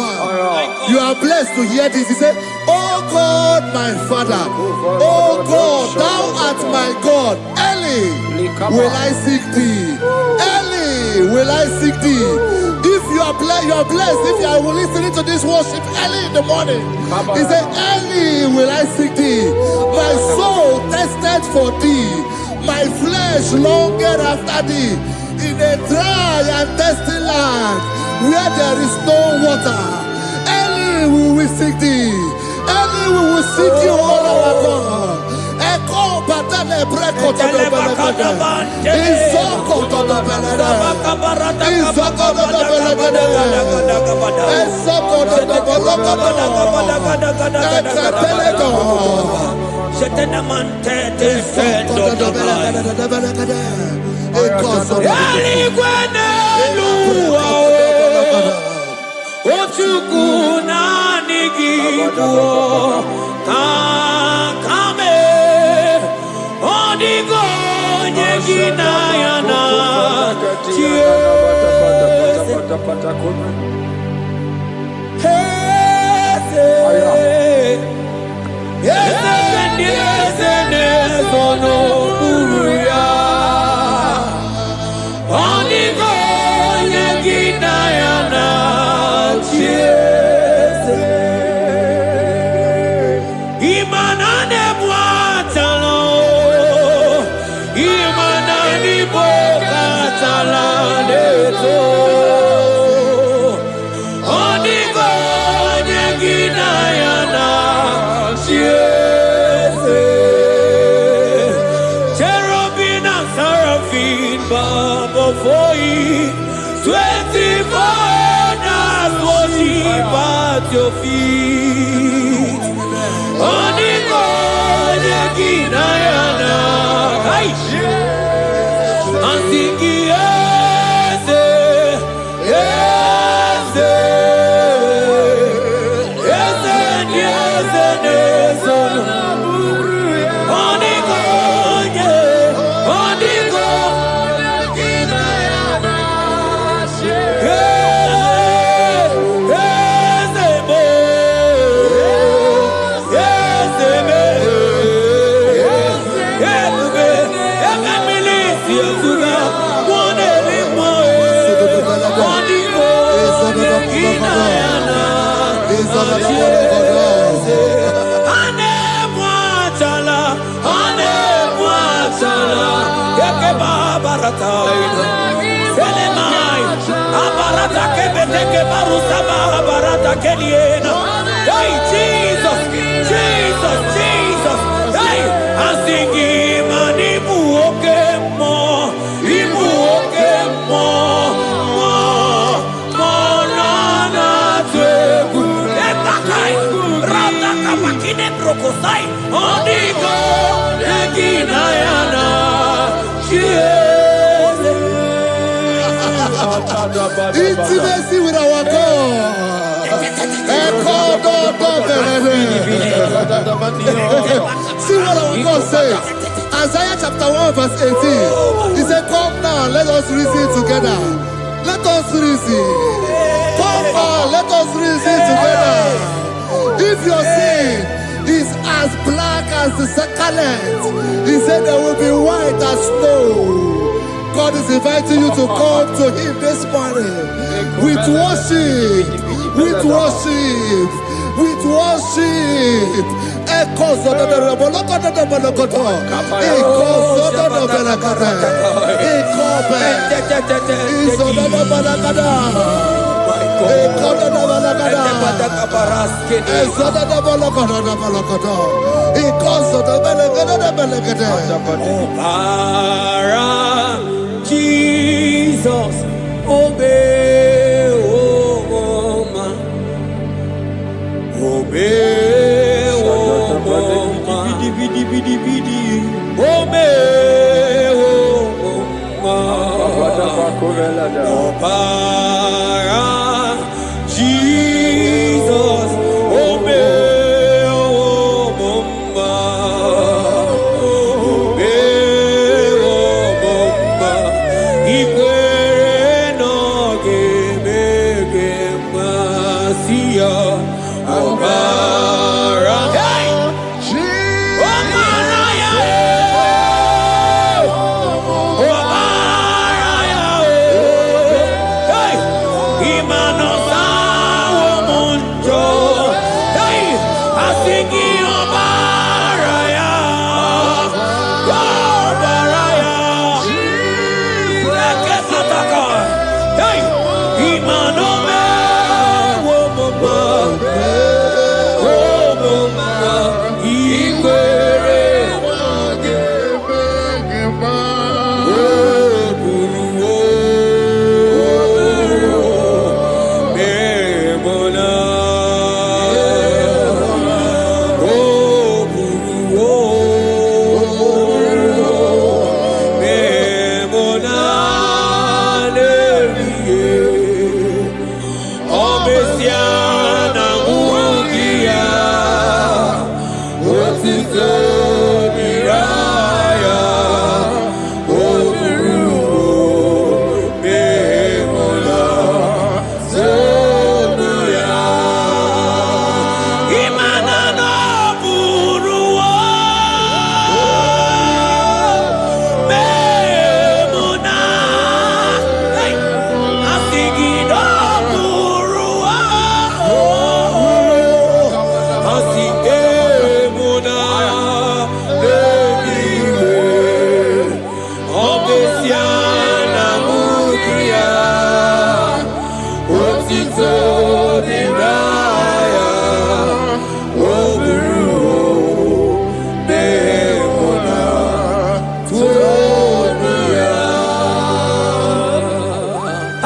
you are blessed to hear this. He said, oh God, my Father, oh God, thou art my God. Early will I seek thee. Early will I seek thee. If you are blessed if you are listening to this worship early in the morning. He said, early will I seek thee. My soul thirsted for thee. My flesh longed after thee. In a dry and thirsty land where there is no water. Early we will seek thee. Early we will seek you, all our God. Echo batale breko to the belagada. Isoko to the belagada. Isoko to the belagada. Isoko to the belagada. Ekapelego. Shetenamante defendo the belagada. Ochukuna nigibo kakame odigo nyegina yana foreigners worship at your feet. Oniko Yekinayana. And sing yes, yes, yes, yes, yes, Oniko, Oniko Yekinayana. Hey, Jesus, Jesus, Jesus. Hey, I'm singing, man, Ibu okemo, na twegu. Ebakai, rata kapakine brokosai. Onigo, Yekinayana. Intimacy with our God. See what our God says. Isaiah chapter 1 verse 18. He said, come now, let us reason together. Let us reason. Come now, let us reason together. If your sin is as black as the scarlet, he said there will be white as snow. God is inviting you to come to him this morning with worship, with worship, with worship. Echoes of the Jesus, obey, oh man, obey, oh man, obey, oh man, Jesus, obey, oh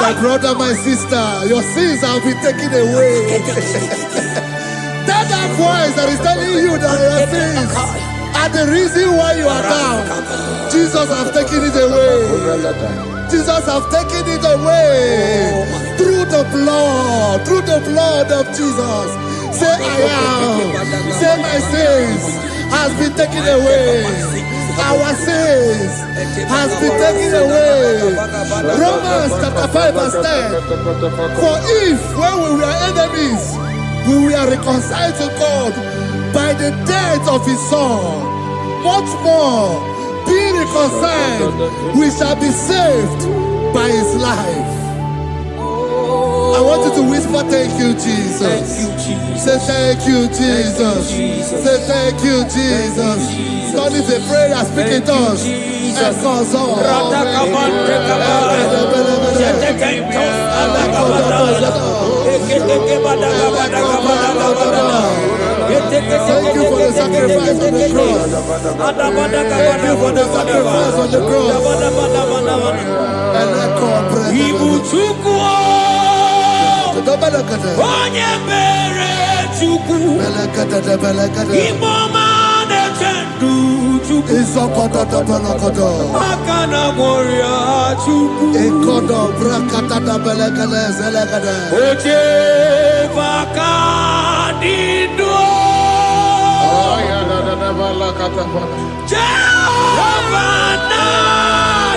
My brother, my sister, your sins have been taken away. Tell that voice that is telling you that your sins are the reason why you are down. Jesus has taken it away. Jesus has taken it away. Through the blood of Jesus. Say I am. Say my sins has been taken away. Our sins has been taken away. Romans chapter 5 verse 10. For if when we were enemies, we were reconciled to God by the death of his son, much more, being reconciled, we shall be saved by his life. I want you to whisper, thank you, Jesus. Thank you, Jesus. Say thank you, Jesus. Say thank you, Jesus. God is a prayer, speak in tongues. Thank you for the sacrifice on the cross. Thank you for the sacrifice on the cross. Onye mere Chukwu Igbo mane chendu Chukwu Aka na moria Chukwu Oche baka dindo Jehova na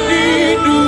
dindo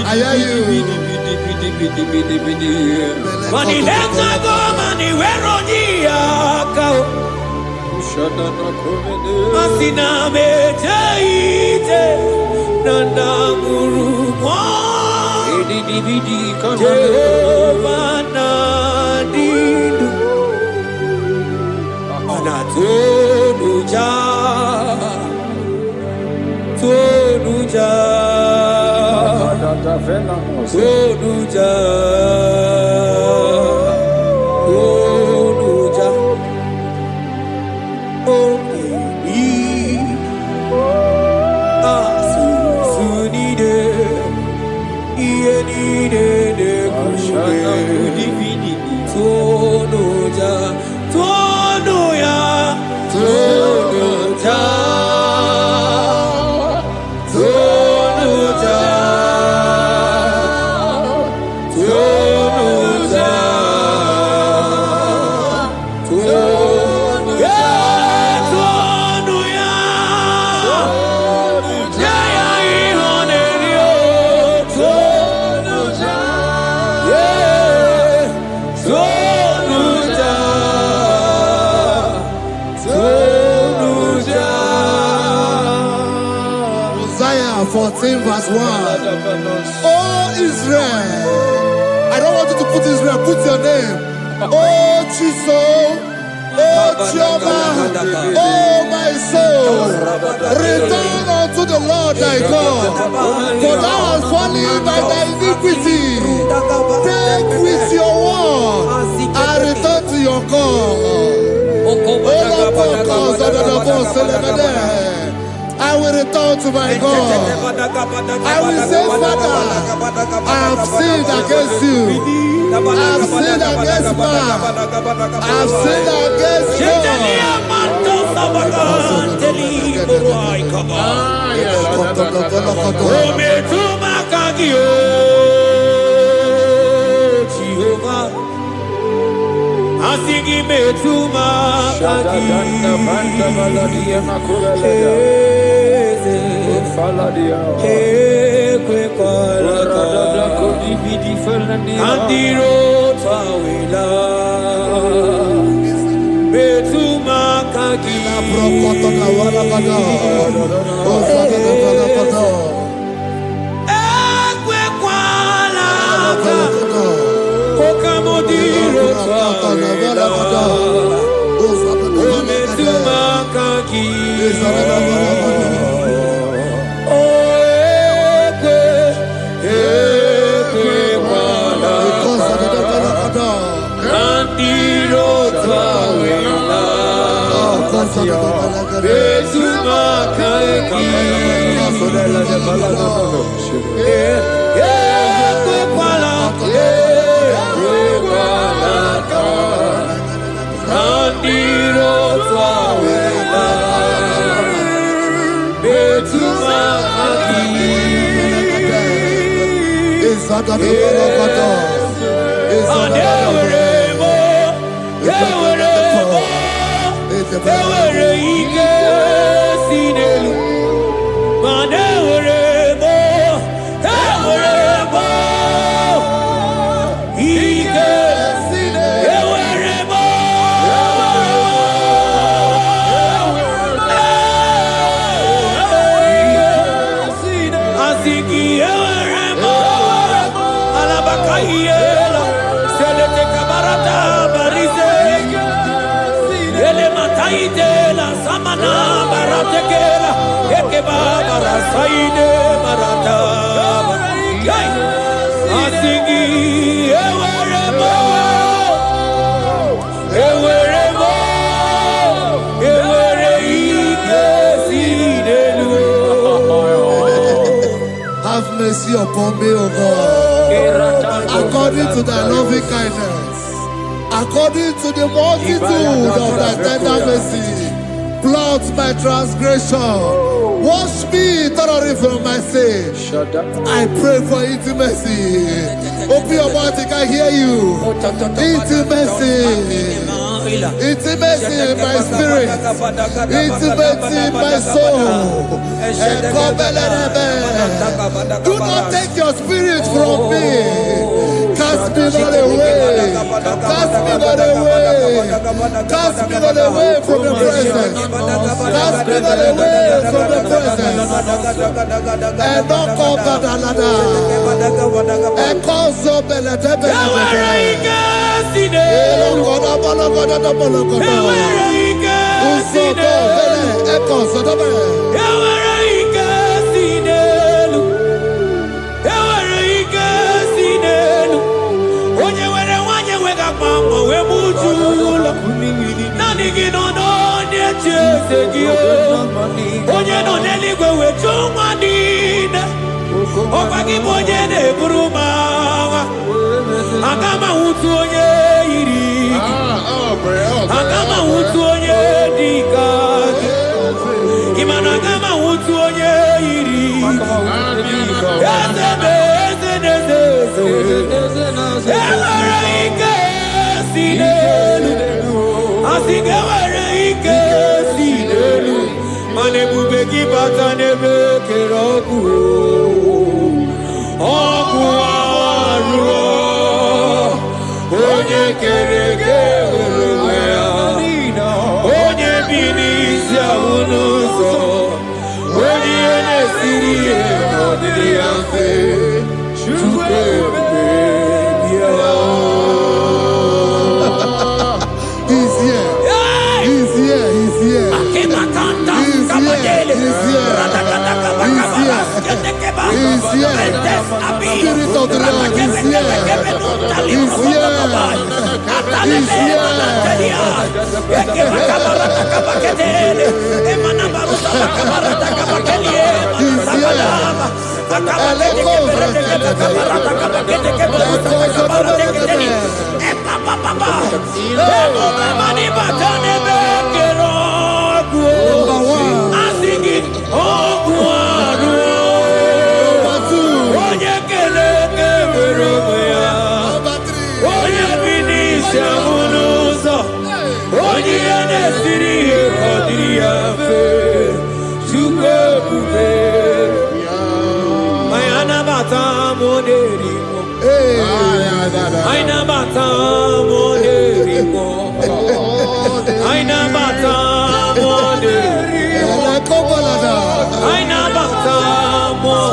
I hear you. Mani lenga go mani weroji akao. Asina mejaite nanda guru mo. Jehova nadidu. Anatonuja. Tonuja. Tonuja, Tonuja, oh baby, sunide, ienide de kushke, Tonuja, Tonuya, Tonuja. Isaiah 14 verse 1. Oh Israel, I don't want you to put Israel, put your name. Oh Chiso, oh Chioma, oh my soul, return unto the Lord thy God, for thou hast fallen by thy iniquity. Take with your word and return to your God. I will return to my God. I will say, Father, I have sinned against you. I have sinned against man. I have sinned against God. Asigi metuma kaki. Ekwe kolaka. Andiro tawila. Metuma kaki. Ekwe kolaka. Okamodiro tawila. Metuma kaki. Have mercy upon me, O God, according to thy loving kindness, according to the multitude of thy tender mercy. Blot my transgression, wash me thoroughly from my sin. I pray for intimacy. Open your mouth, I can hear you. Intimacy. Intimacy in my spirit, intimacy in my soul. Do not take your spirit from me. Cast me not away. Cast me not away. Cast me not away from the presence. Cast me not away from the presence. And not come back another. And cause of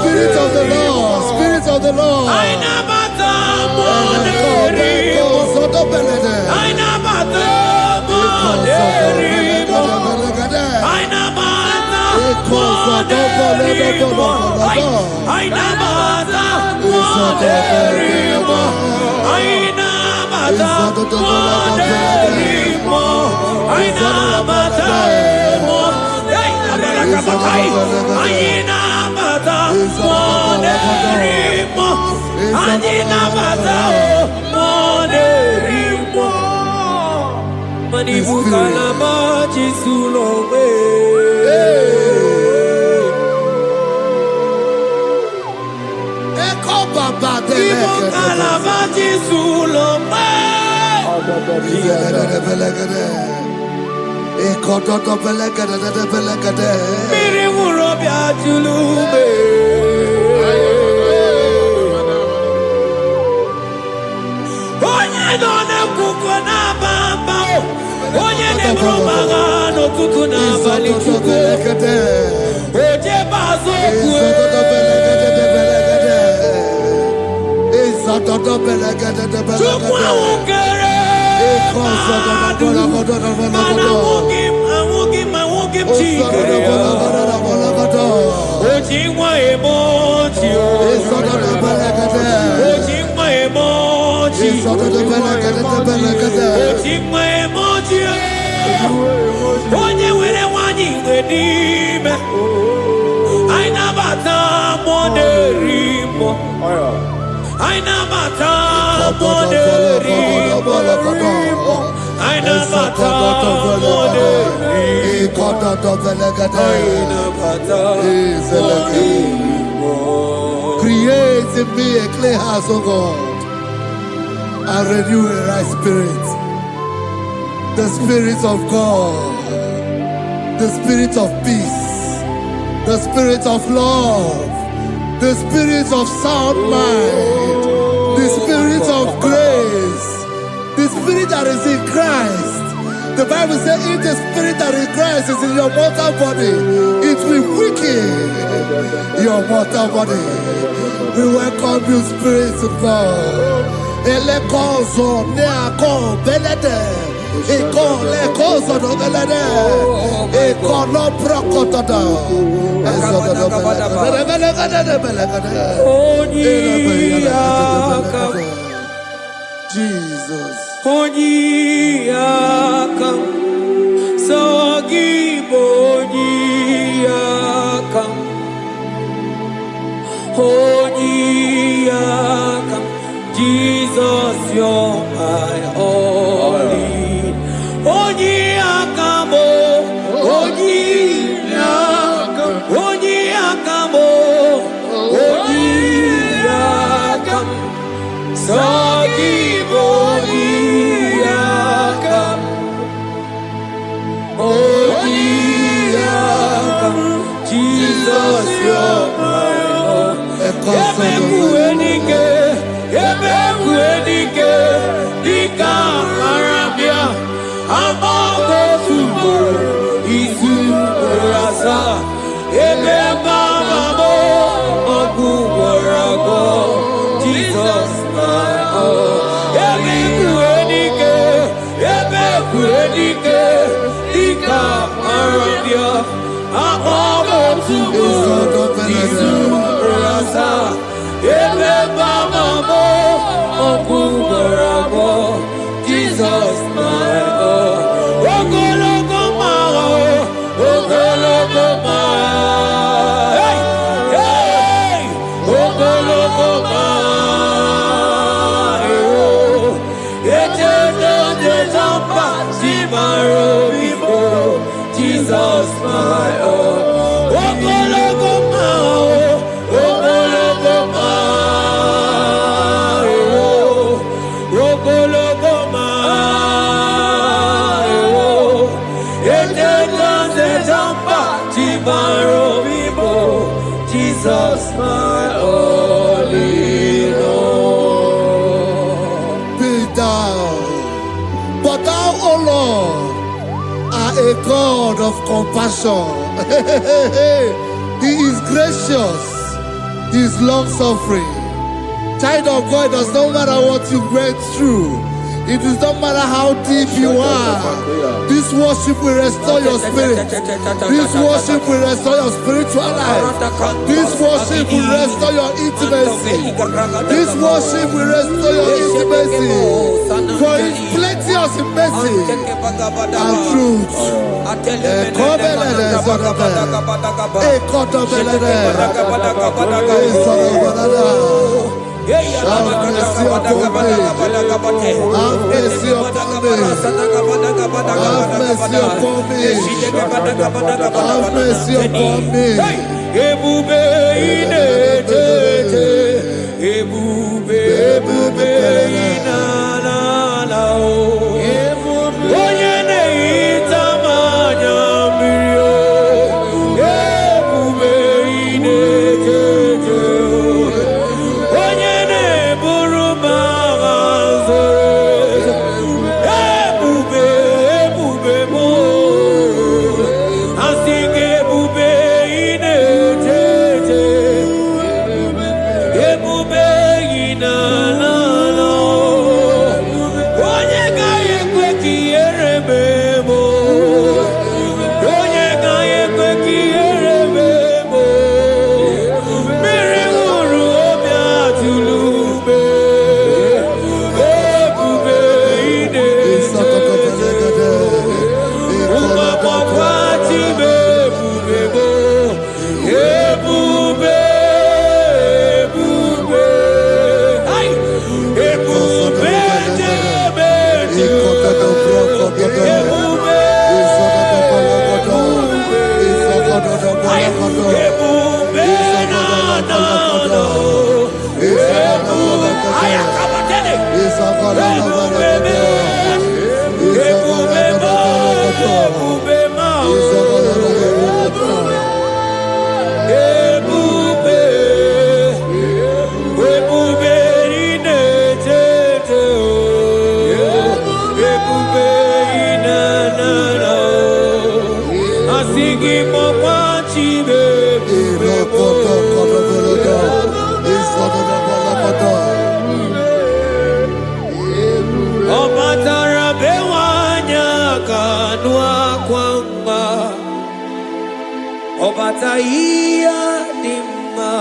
Spirit of the Lord, Spirit of the Lord. Create in me a clean house, O God, and renew a right spirit. The Spirit of God, the Spirit of peace, the Spirit of love, the Spirit of sound mind, the Spirit of grace, the Spirit that is in Christ. The Bible says if the Spirit that is in Christ is in your mortal body, it will weaken your mortal body. We welcome you, Spirit of God. Elekozo neako belede, eko lekozo no belede, eko no prokotoda, ezo no belede. Jesus. Onyiyakam, Sagibo Onyiyakam, Onyiyakam, Jesus, you're my only. Onyiyakam, Onyiyakam, Onyiyakam, Onyiyakam, Sagibo Onyiyakam, Onyiyakam, Jesus, you're my Lord. Ebekuenike, Dika Arabia, Amago Tubo, Isu Rasa, Ebebamo, Ogu Warago, Jesus, my Lord. Ebekuenike, Dika Arabia, Amago Tubo, Isu Rasa, Ebebamo, Ogu Warago, Jesus, my Lord. Ogologo Maro, Ogologo Maro, hey, hey, Ogologo Maro, Ejedo Jejamba, Simaro Bibo, Jesus, my Lord. Ogologo Maro, a God of compassion. He is gracious. He is long-suffering. Child of God, it does not matter what you went through. It does not matter how deep you are. This worship will restore your spirit. This worship will restore your spiritual life. This worship will restore your intimacy. This worship will restore your intimacy. For His plenteous in mercy and truth. Have mercy upon me. Have mercy upon me. Have mercy upon me. Have mercy upon me. Ebube inetete, ebube inanala o. Onye na-ehita mmanya mmiri o. Ebube inetete o. Onye na-eburu m agha nzere. Ebube m o. Asị gị ebube inetete. Ebube inanala o. Onye gaghị ekwe ka ihere mee m o. Onye gaghị ekwe ka ihere mee m o. Mmiri ṅụrụ obi atụrụ ume. Ebube inetete. Ụmụagbọghọ atịbe ebube m o. Ebube. Ai! Ebube jebe ebube. Ai! Ebube na-ana ebube. Ai! Akabatele. Ebube me. Ebube mo. Ebube ma. Ebube. Ebube inetete o. Ebube inanana o. Asị gị kpọkwa Chibe ebube mo. Ọ batara be nwanyị aka nụ akwa mma. Ọ bata ihe dị mma.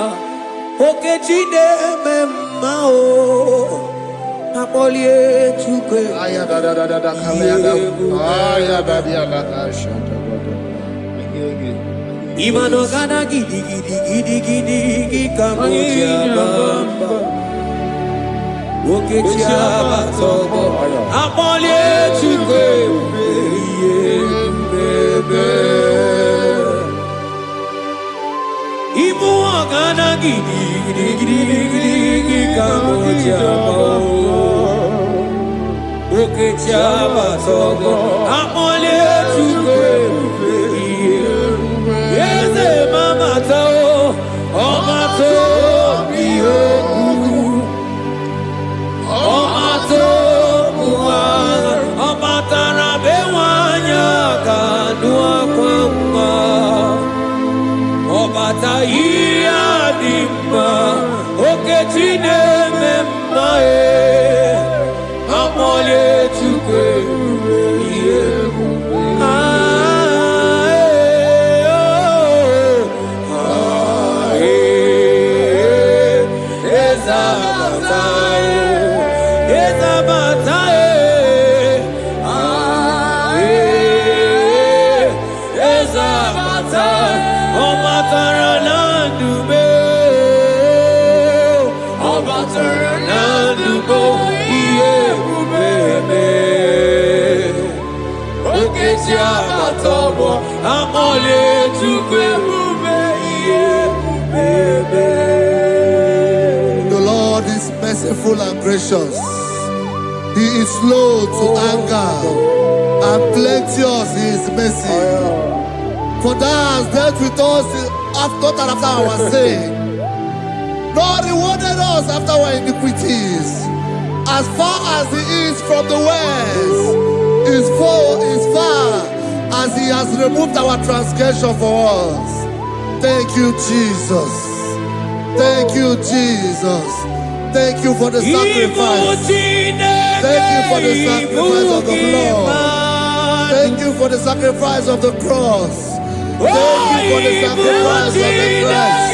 Okechi na-eme mma o. Akpọlie Chukwu. Imano gana gidi gidi ka mochi abamba. Okechi abatogo. Akpọlie Chukwu ebube. Ibu ọgana gidi ka mochi abamba. Okechi abatogo. Akpọlie Chukwu ebube. Eze mama tao, ọma to bihoku, ọma to buwa, ọma tara be nwanyị aka nụ akwa mma, ọba ta ihe dị mma, Okechi na-eme mma akpọlie Chukwu ebube ihe ebube. The Lord is merciful and gracious. He is slow to anger and plenteous in His mercy. For thou hast dealt with us after our sin, nor rewarded us after our iniquities. As far as the east from the west is far as removed our transgression for us. Thank you, Jesus. Thank you, Jesus. Thank you for the sacrifice. Thank you for the sacrifice of the blood. Thank you for the sacrifice of the cross. Thank you for the sacrifice of the cross.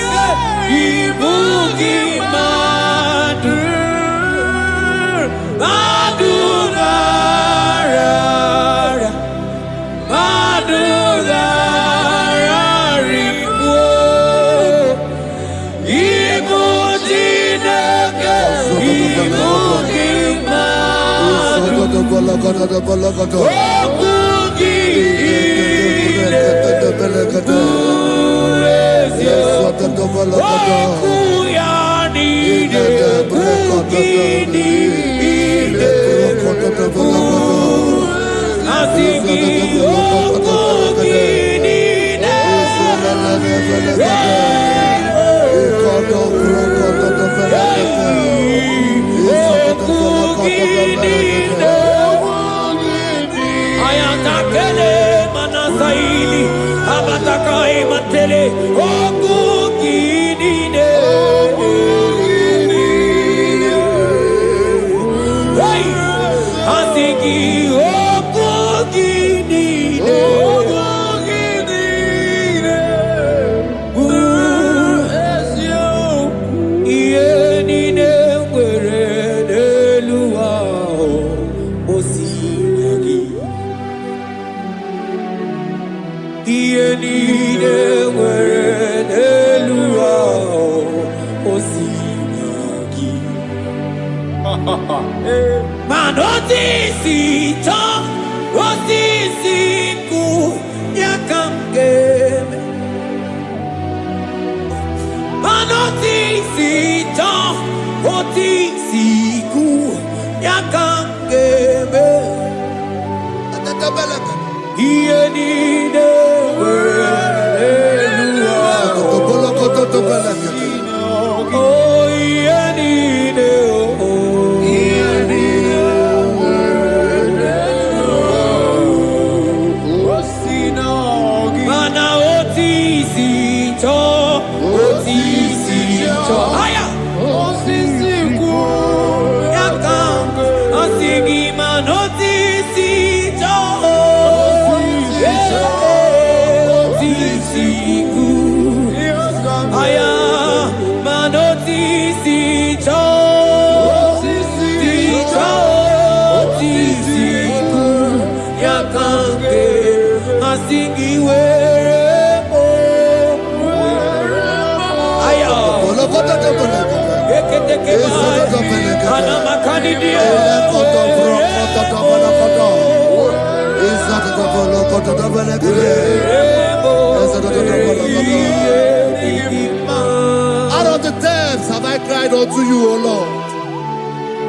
Out of the depths have I cried unto you, O Lord.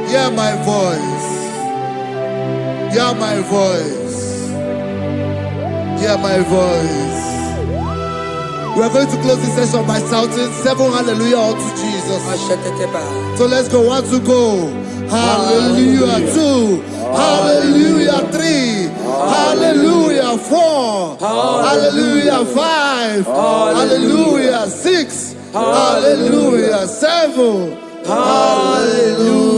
Hear my voice. Hear my voice. Hear my voice. We are going to close this session by shouting 7 hallelujah unto Jesus. So let's go. 1, 2, go. Hallelujah. 2. Hallelujah. 3. Hallelujah. 4. Hallelujah. 5. Hallelujah. 6. Hallelujah. 7. Hallelujah.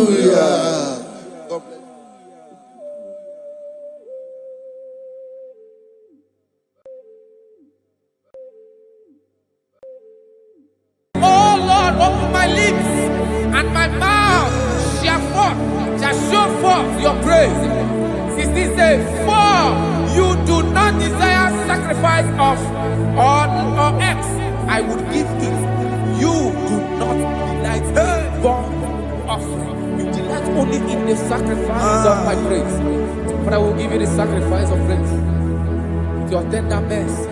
Open my lips, and my mouth shall show forth your praise. 16 says, for you do not desire sacrifice of or X, I would give it. You do not delight in burnt offering. You delight only in the sacrifice of my praise. But I will give you the sacrifice of praise with your tender mercy.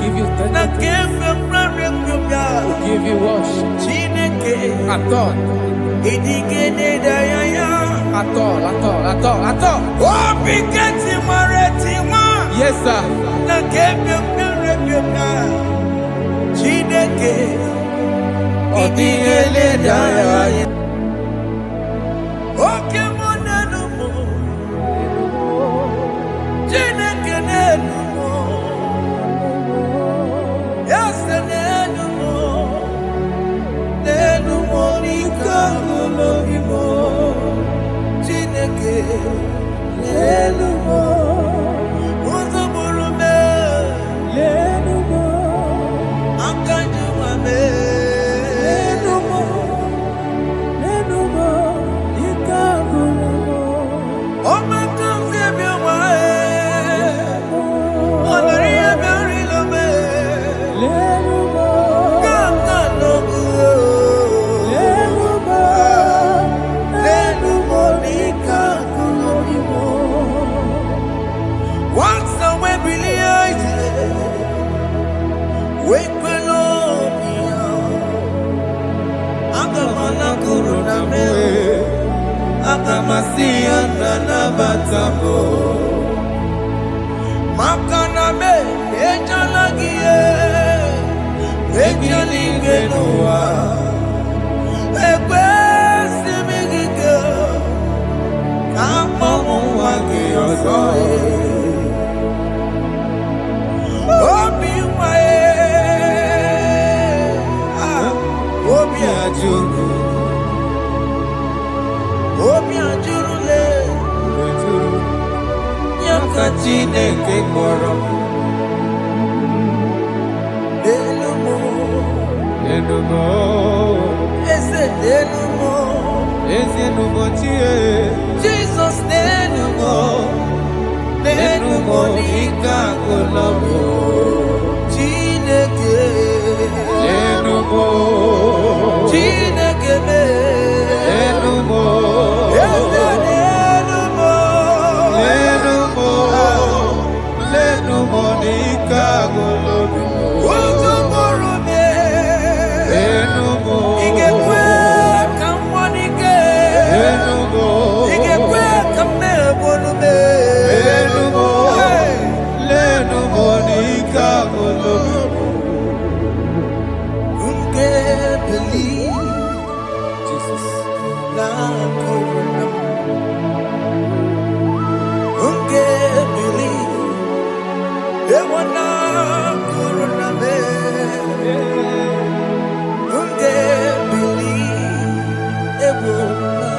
Give you tender will give you worship. At all. Yes, sir. Lenumo, Uzuburume, Lenumo, Akanjumame, Lenumo, Lenumo, Ikaburumo, Omakamse Biawae, Onaria Biarilome, Lenumo, Kakanobu, Lenumo, Lenumo, Ikaburumo. Once I went brilliant, wake below me. Agamana kuruna me, agamasiya nana batamo. Makana me, ejalagiye, ejaligenua. Egbe simigike, kamomu wagi ozoe. Obi wae, obi ajuru, obi ajuru le, nyakachi neke koro. Lenumo, Lenumo, ese lenumo, Lenumo chie, Jesus lenumo, lenumo nikakulomo, Chineke, Lenumo, Chineke me, Lenumo, ese lenumo, Lenumo, Lenumo nikagolobi, Uzuburume, Lenumo, Igekwe kamwanike, Lenumo, Igekwe kamebolume, Lenumo, Hey. Lenumo nikagolobi. Unge believe Jesus. na korona. Unge believe ewa na korona me. Unge believe ewa na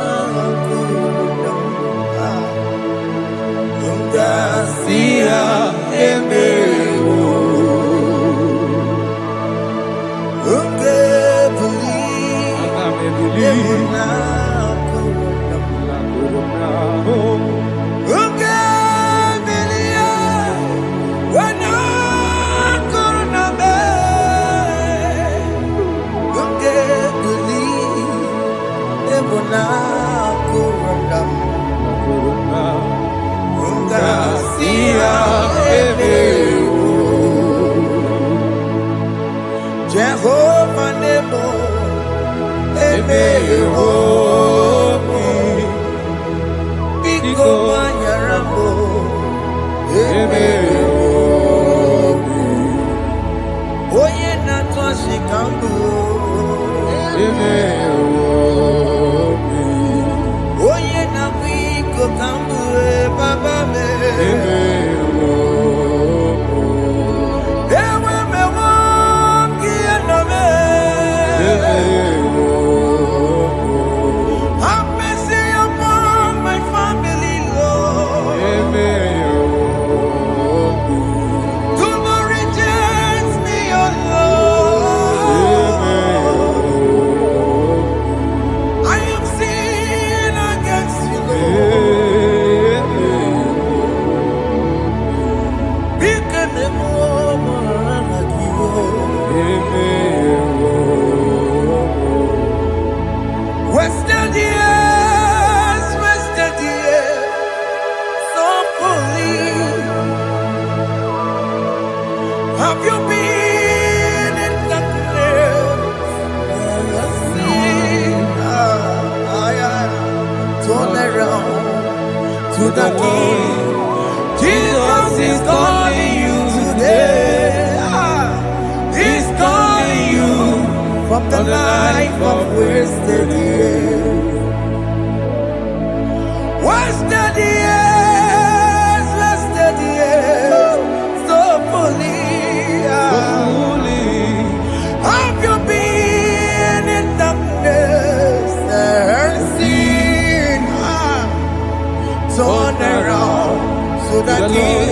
korona. Unga Sia emewo, unge believe Agame ewa believe. na korona. La corona, oh, Unge believe wana korona me. Unge believe ewa na korona. la corona, Unga Sia emewo, Jehovah Nebo emewo, Biko Banyarambo emewo, Oye Natwa Shikambu emewo, Oye Nabiko Kambu Baba me emewo, Ewe me wangi enome emewo, Have mercy upon my family, Lord. Do not reject me, oh Lord. I am sin against you, Lord. Become a woman like you. Wasted years, so fully. Have you been in darkness? Seen, turn around to the King. Jesus is calling you today. He's calling you from the life of wasted years. Wasted years, so fully. Have you been in darkness and seen? the King.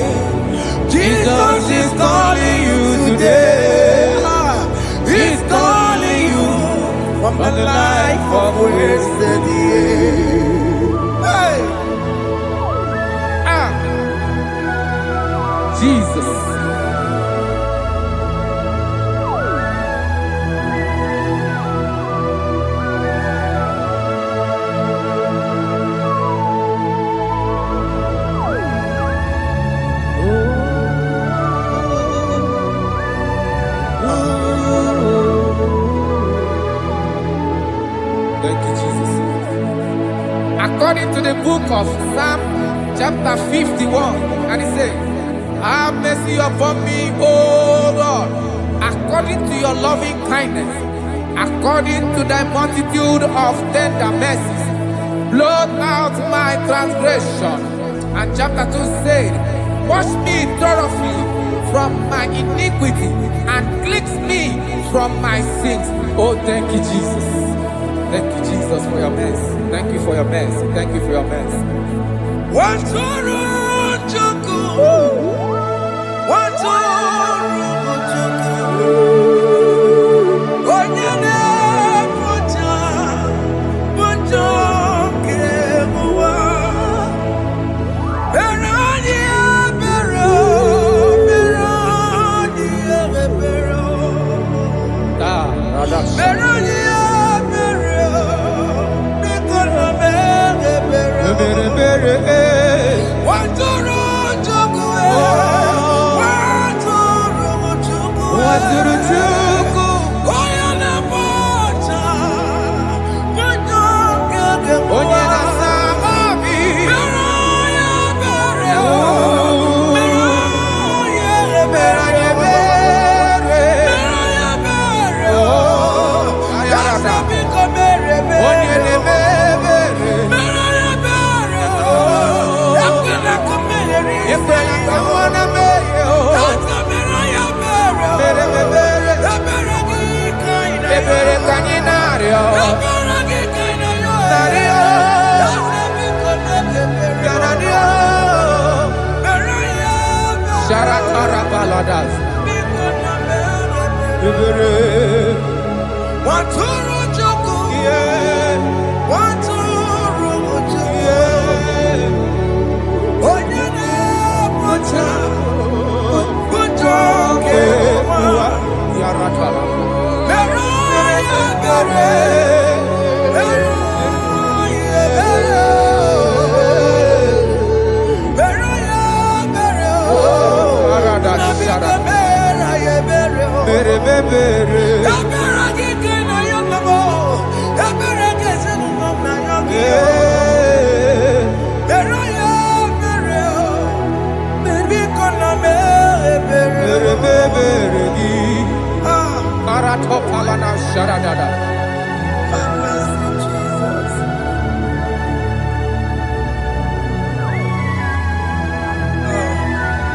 Jesus is calling you today. He's calling you from the life of wasted years. Hey! Jesus. Thank you, Jesus. According to the book of Psalm chapter 51, and it says, have mercy upon me, O Lord, according to your loving kindness, according to thy multitude of tender mercies, blot out my transgression. And chapter 2 said, wash me thoroughly from my iniquity and cleanse me from my sins. Oh, thank you, Jesus. Thank you, Jesus, for your mercy. Thank you for your mercy. Thank you for your mercy.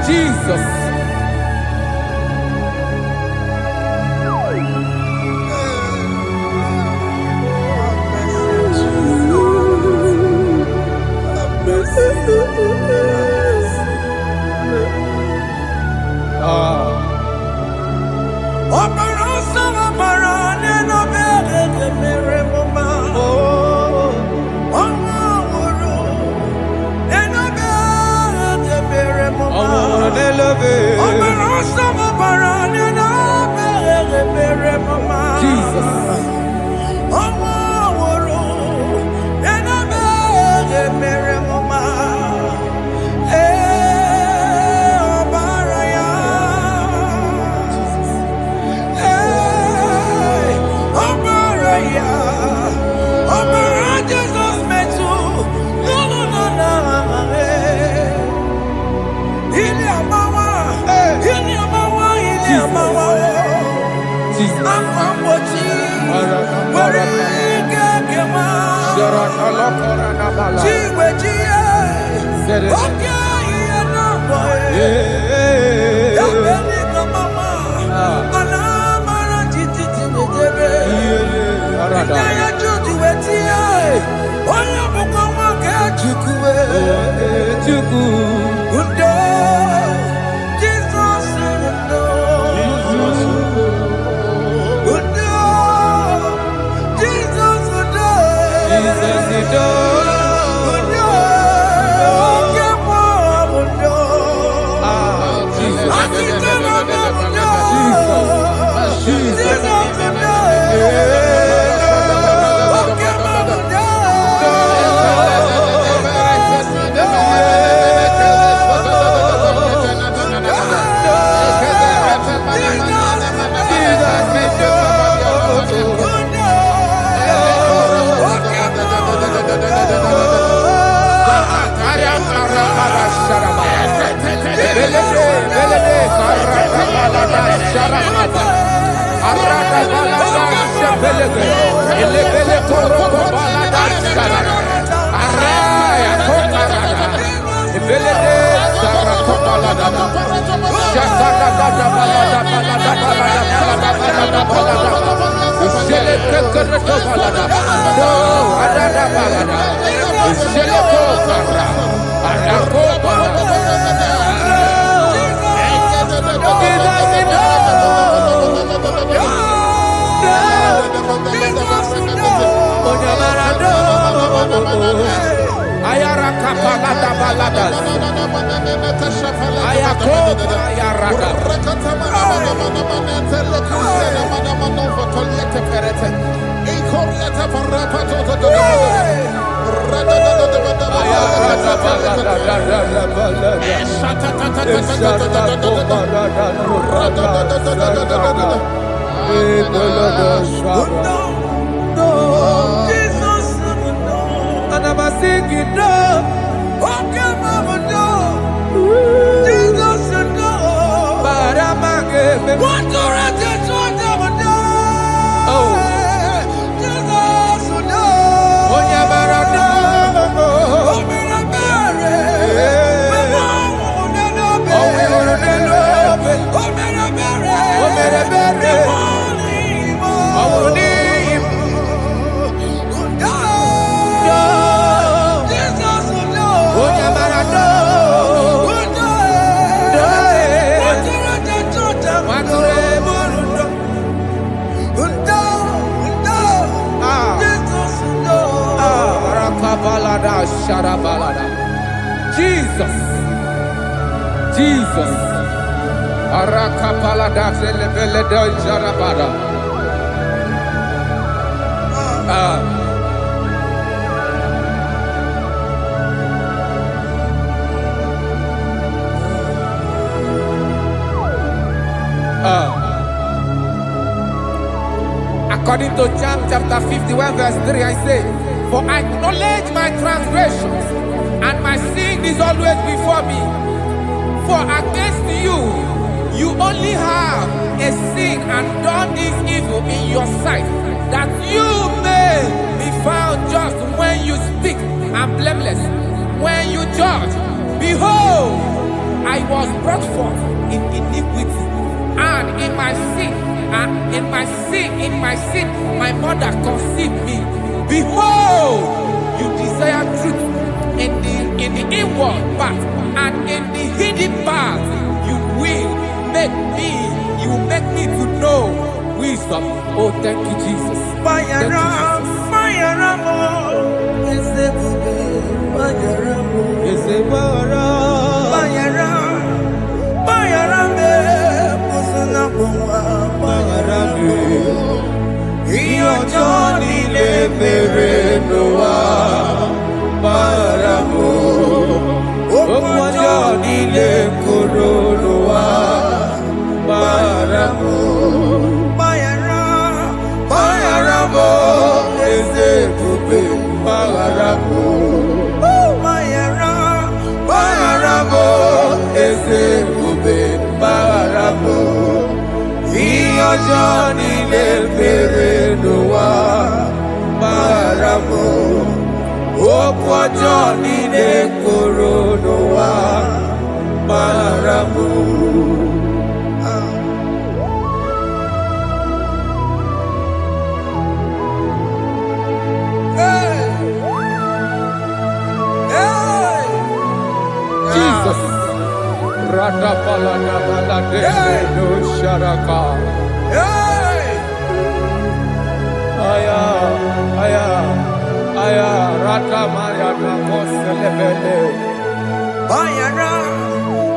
Jesus. Chukwu Sharamata. Arada balada shepelege. Elebele koroko balada sharada. Araya kokarada. Ebelede sarako balada. Shakada balada balada balada balada balada. Shele kekereto balada. No, arada balada. Shele kokara. Arako balada. Ayara kapalada balada. Ayako ayaraka. And I'm singing no. Okay, mama, no. Jesus, no. But I'm again. What to rest is what I'm no. Oh, Jesus, no. Oh, yeah, but I'm no. Oh, me a berry. Oh, me a berry. Oh, me a berry. Oh, me a berry. Oh, me Jesus, Jesus, Arakapalada zelebeledo jarabada. According to John chapter 51 verse 3, I say, for I acknowledge my transgressions, and my sin is always before me. For against you, you only have a sin and done this evil in your sight, that you may be found just when you speak and blameless when you judge. Behold, I was brought forth in iniquity, and in my sin, my mother conceived me. Behold, you desire truth in the inward part, and in the hidden part you will make me to know wisdom. Oh, thank you, Jesus. Thank you, Johnny le perenoa paramu, Johnny le koronoa paramu, Bayaramo eze kupe paramu, Bayaramo eze kupe paramu. Johnny le perenoa paramu, Johnny le koronoa paramu. Jesus. Radapalada balade no sharaka. Aya, rata maya na koselebele.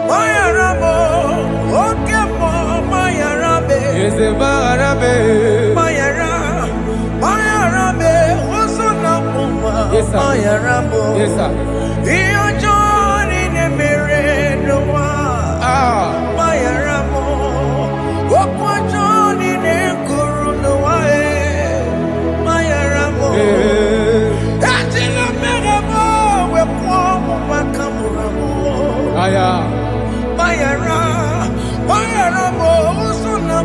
Bayara mo, oke mo, bayara be. Eze bayara be, osuna puma. Yes, sir. Bayara mo. Yes, sir. Iyo Johnny ne mere noa. Bayara mo, okwa Johnny ne kuru noa. Bayara mo. Tatila mere mo, we kwa mo makamura mo. Aya. Bayara mo, usuna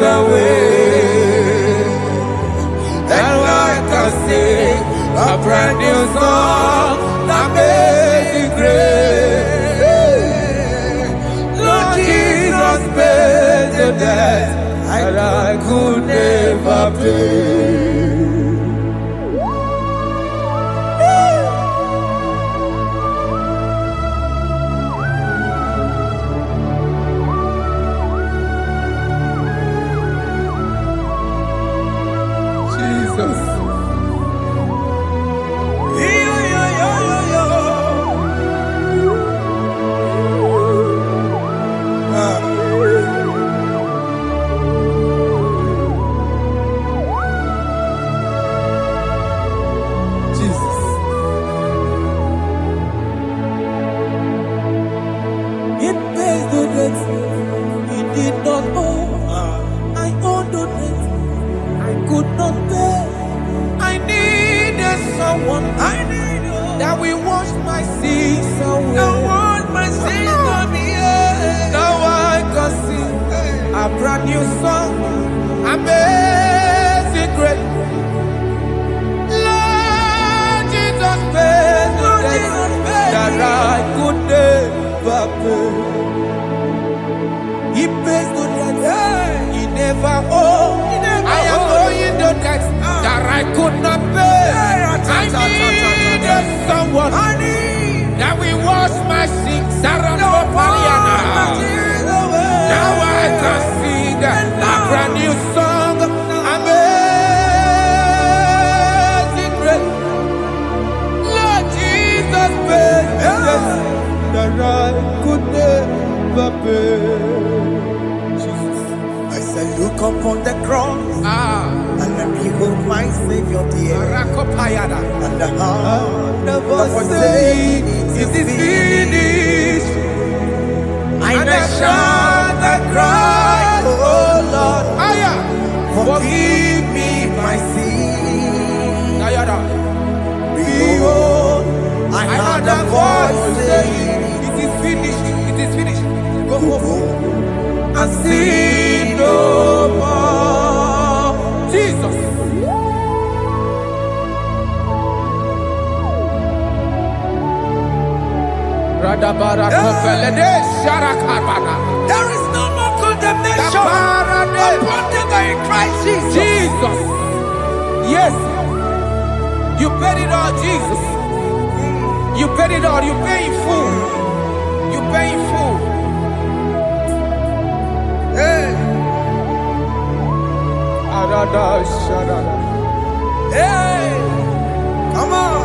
away. And I can sing a brand new song, Amazing Grace. Lord Jesus paid the debt that I could never pay. That we wash my sins away. Now I can sing A brand new song, Amazing Grace. Lord Jesus paid the debt that I could never pay. He pays the debt he never owed. I am owing the debt that I could not pay. I needed someone that will wash my sins. Now I can sing a brand new song, Amazing Grace. Lord Jesus paid the debt that I could never pay. I said, look upon the cross, and then behold my Savior dear. And the heart of us saying, it is finished. And I shout and cry, oh Lord, forgive me my sin. Behold, I heard a voice saying, it is finished, it is finished. go And sin no more. Jesus. There is no more condemnation upon them that in Christ Jesus. Jesus. Yes. You paid it all, Jesus. You paid it all. You pay in full. You pay in full. Hey. Hey. Come on.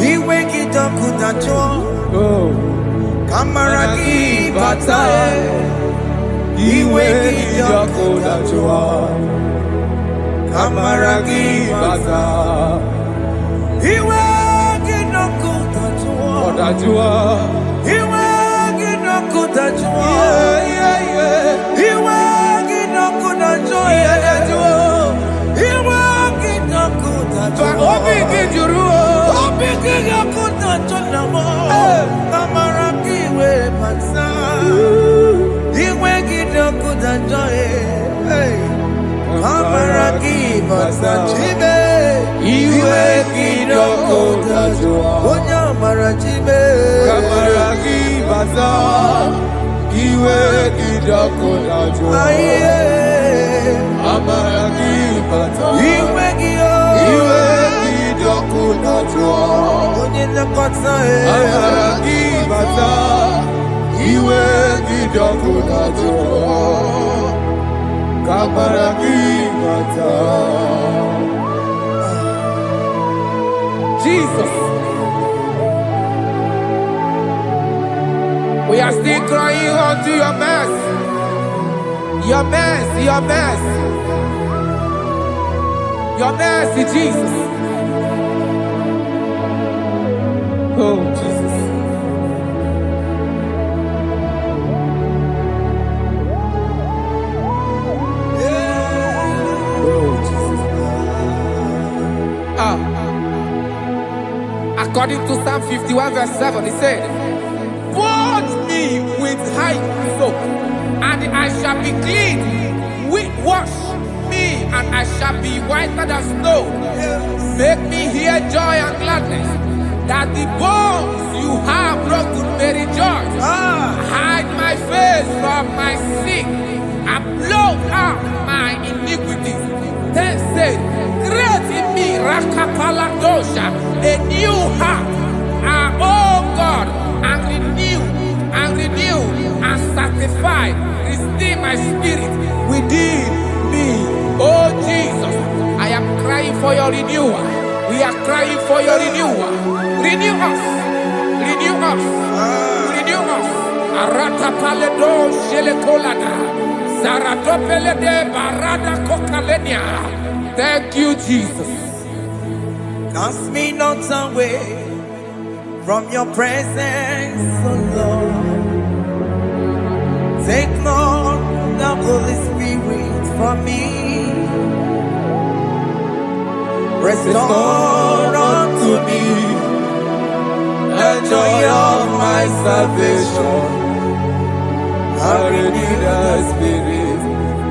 Iwe kitakunacho kamaragi batae. Iwe kitakunacho kamaragi batae. Iwe kitakunacho iwe kitakunacho iwe kitakunacho iwe kitakunacho Obi kijuru. Obi kitakunacho namo kamaragi we bata. Iwe kitakunacho kamaragi bata chibe. Iwe kijuru. Onya marachibe Kamaragi Baza, Iwe Kidakonajo, aye Amaragi Baza, iwe giyo Iwe Kidakonajo, onye nakota Amaragi Baza, Iwe Kidakonajo, Kamaragi Baza. Jesus. We are still crying unto your mercy. Your mercy, your mercy. Your mercy, Jesus. Oh, Jesus. Oh, Jesus. According to Psalm 51 verse 7, he said, "Watch me with white soap, and I shall be clean. Wash me, and I shall be whiter than snow. Make me hear joy and gladness, that the bones you have broken may rejoice. Hide my face from my sin, and blot out my iniquities. Then said, create in me Rakapaladosha, a new heart, oh God, and renew, and sanctify, restore my spirit within me. Oh Jesus, I am crying for your renewal. We are crying for your renewal. Renew us, renew us, renew us. Arata paledo shelekolada, zaratopele de barada kokalenia. Thank you, Jesus. Cast me not away from your presence, oh Lord. Take not the Holy Spirit from me. Restore unto me the joy of my salvation. I renew the spirit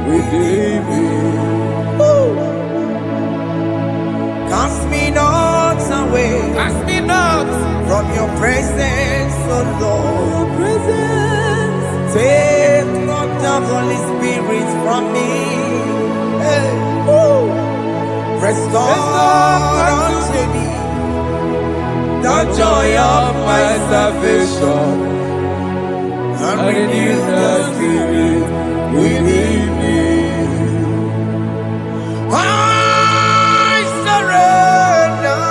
within me. Cast me not away, Cast me not from your presence, oh Lord. Take not the Holy Spirit from me. Hey. Restore unto me the joy of my salvation, and renew the spirit within me. I surrender.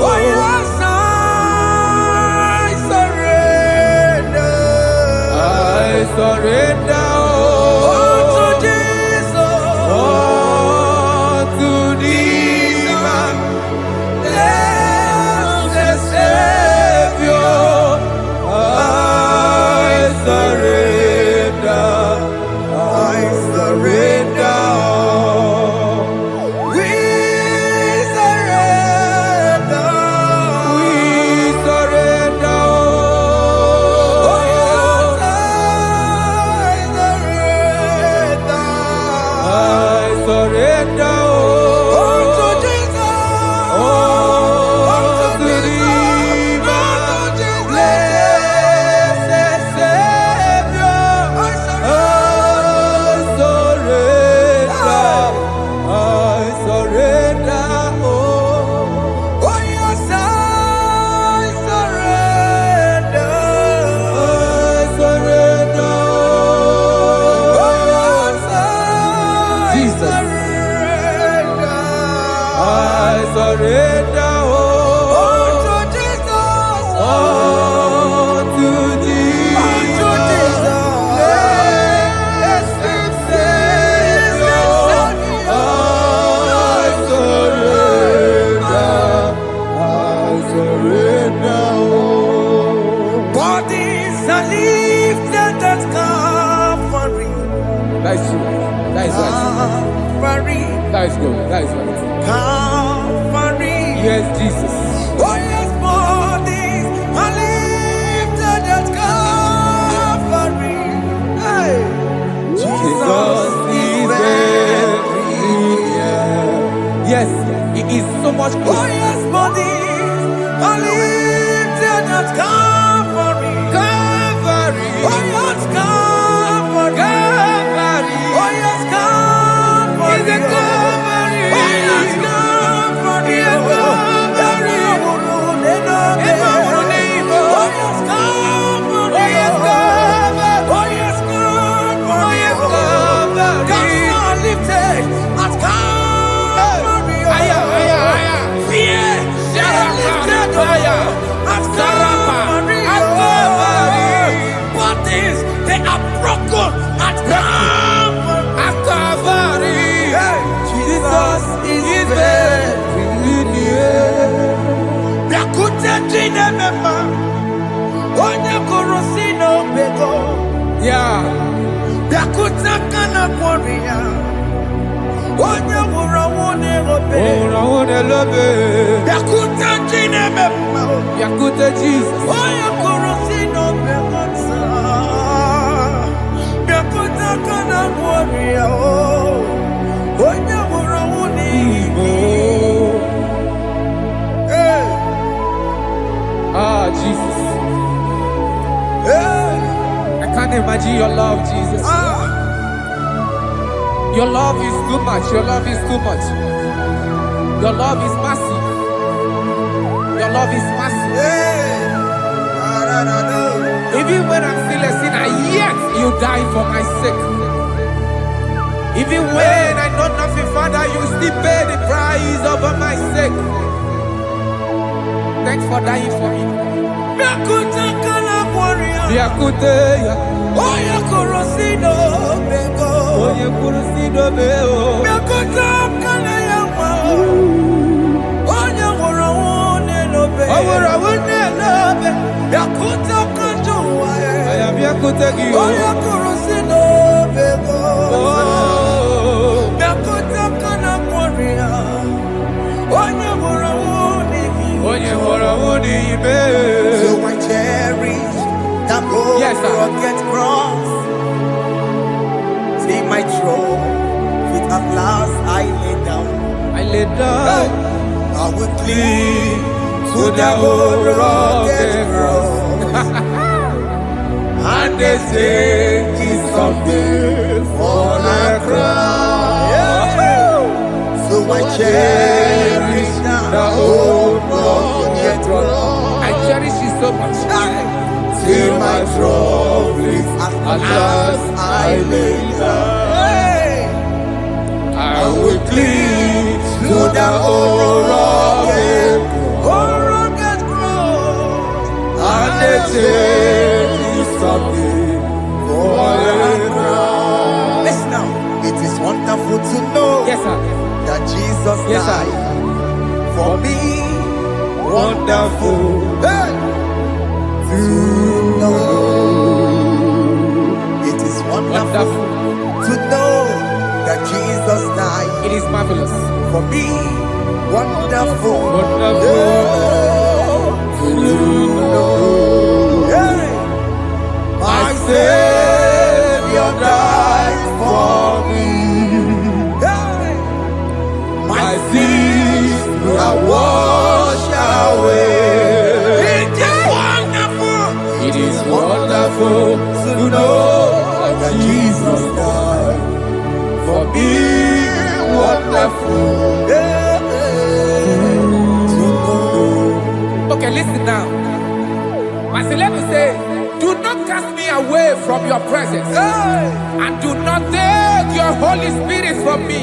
Oh yes, I surrender. That is good. That is right. Calvary. Yes, Jesus. Oh yes, bodies are lifted at Calvary. Hey. Jesus is everywhere. Yes, it is so much good. Oh yes, bodies are lifted at Calvary. Calvary. Oh yes, Calvary. Calvary. Oh yes, Calvary. Is it Calvary? Oh yes, Calvary. Is it Calvary? Yeah. Yakute Jesus. Oya korosino begonza. Yakuta kana warrior. Oya wurawuni Igbo. Hey. Ah, Jesus. Hey. I can't imagine your love, Jesus. Your love is too much. Your love is too much. Your love is massive. Your love is massive. Hey. Even when I'm still a sinner, yet you die for my sake. Even when I know nothing, Father, you still pay the price over my sake. Thanks for dying for me. Yakuta kana warrior. Yakute, Oya korosino bego. Oye kurusino beo. Yakuta kana yawa. Oya wurawuni lobe. Awura wune lobe. Yakuta kanjuwa. I am Yakute Gio. Oya korosino bego. Oh, Yakuta kana warrior. Oya wurawuni. Oye wura wune ibe. So I cherish that road Yes, sir. rugged cross. See my throne, with at last I lay down. I lay down I will cling to the old rugged cross. and they say it's something for a crown. So I cherish The old rugged cross. I cherish you so much. Till my troubles at last I lay down. I will cling To the old rugged cross, and they the take chain something for a crown. Listen now, it is wonderful to know Yes, sir. that Jesus Yes, sir. died for me. Wonderful. Hey! To know. It is wonderful to know that Jesus died It is marvelous. for me. Wonderful. Wonderful. To know. Hey! My Savior died for me. Hey! My sins are washed away. It is wonderful. It is wonderful To know that Jesus died for me. Wonderful. To know. Okay, listen now. My Celeb say, do not cast me away from your presence, Hey! and do not take your Holy Spirit from me.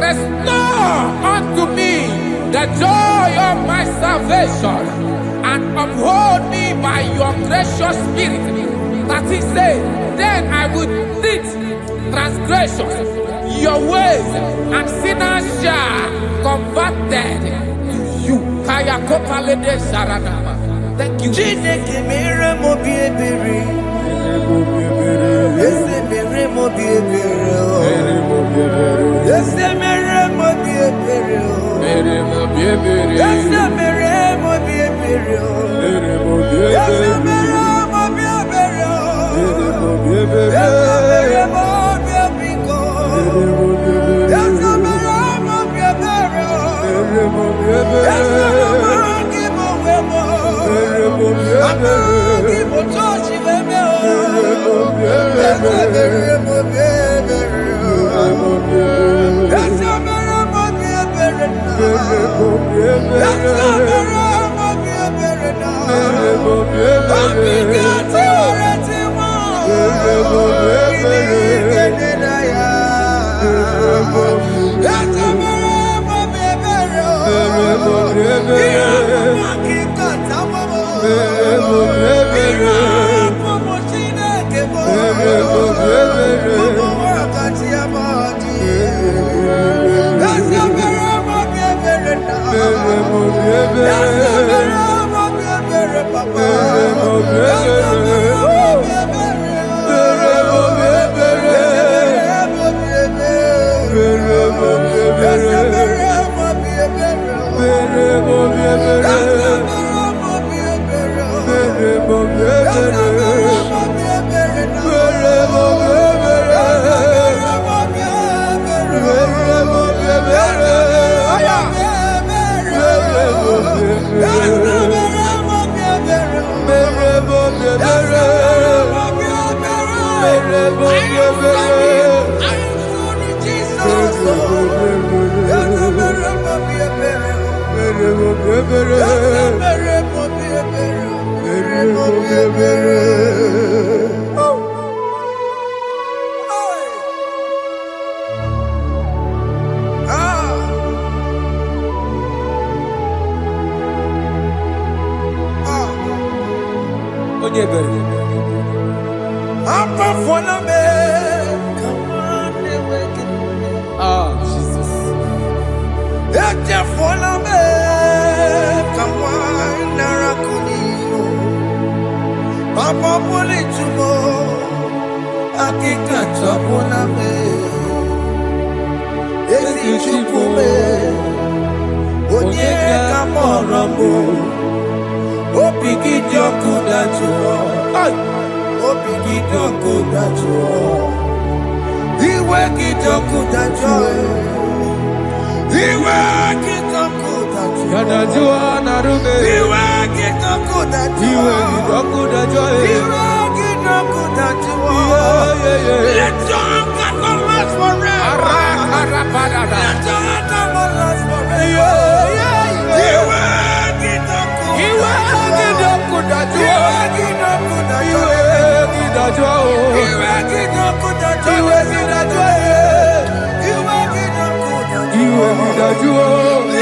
Restore unto me the joy of my salvation, and uphold me by your gracious spirit. That he said, then I would teach transgressions your ways, and sinners shall converted to you. Kaya kopalede sharanama. Thank you. Chineke mere mo bi ebere. Ese mere mo bi ebere. Ese mere mo bi ebere. Ese mere mo bi ebere. Ese mere mo bi ebere. Ese mere mo bi ebiko. Ese mere mo bi ebere. Ese mere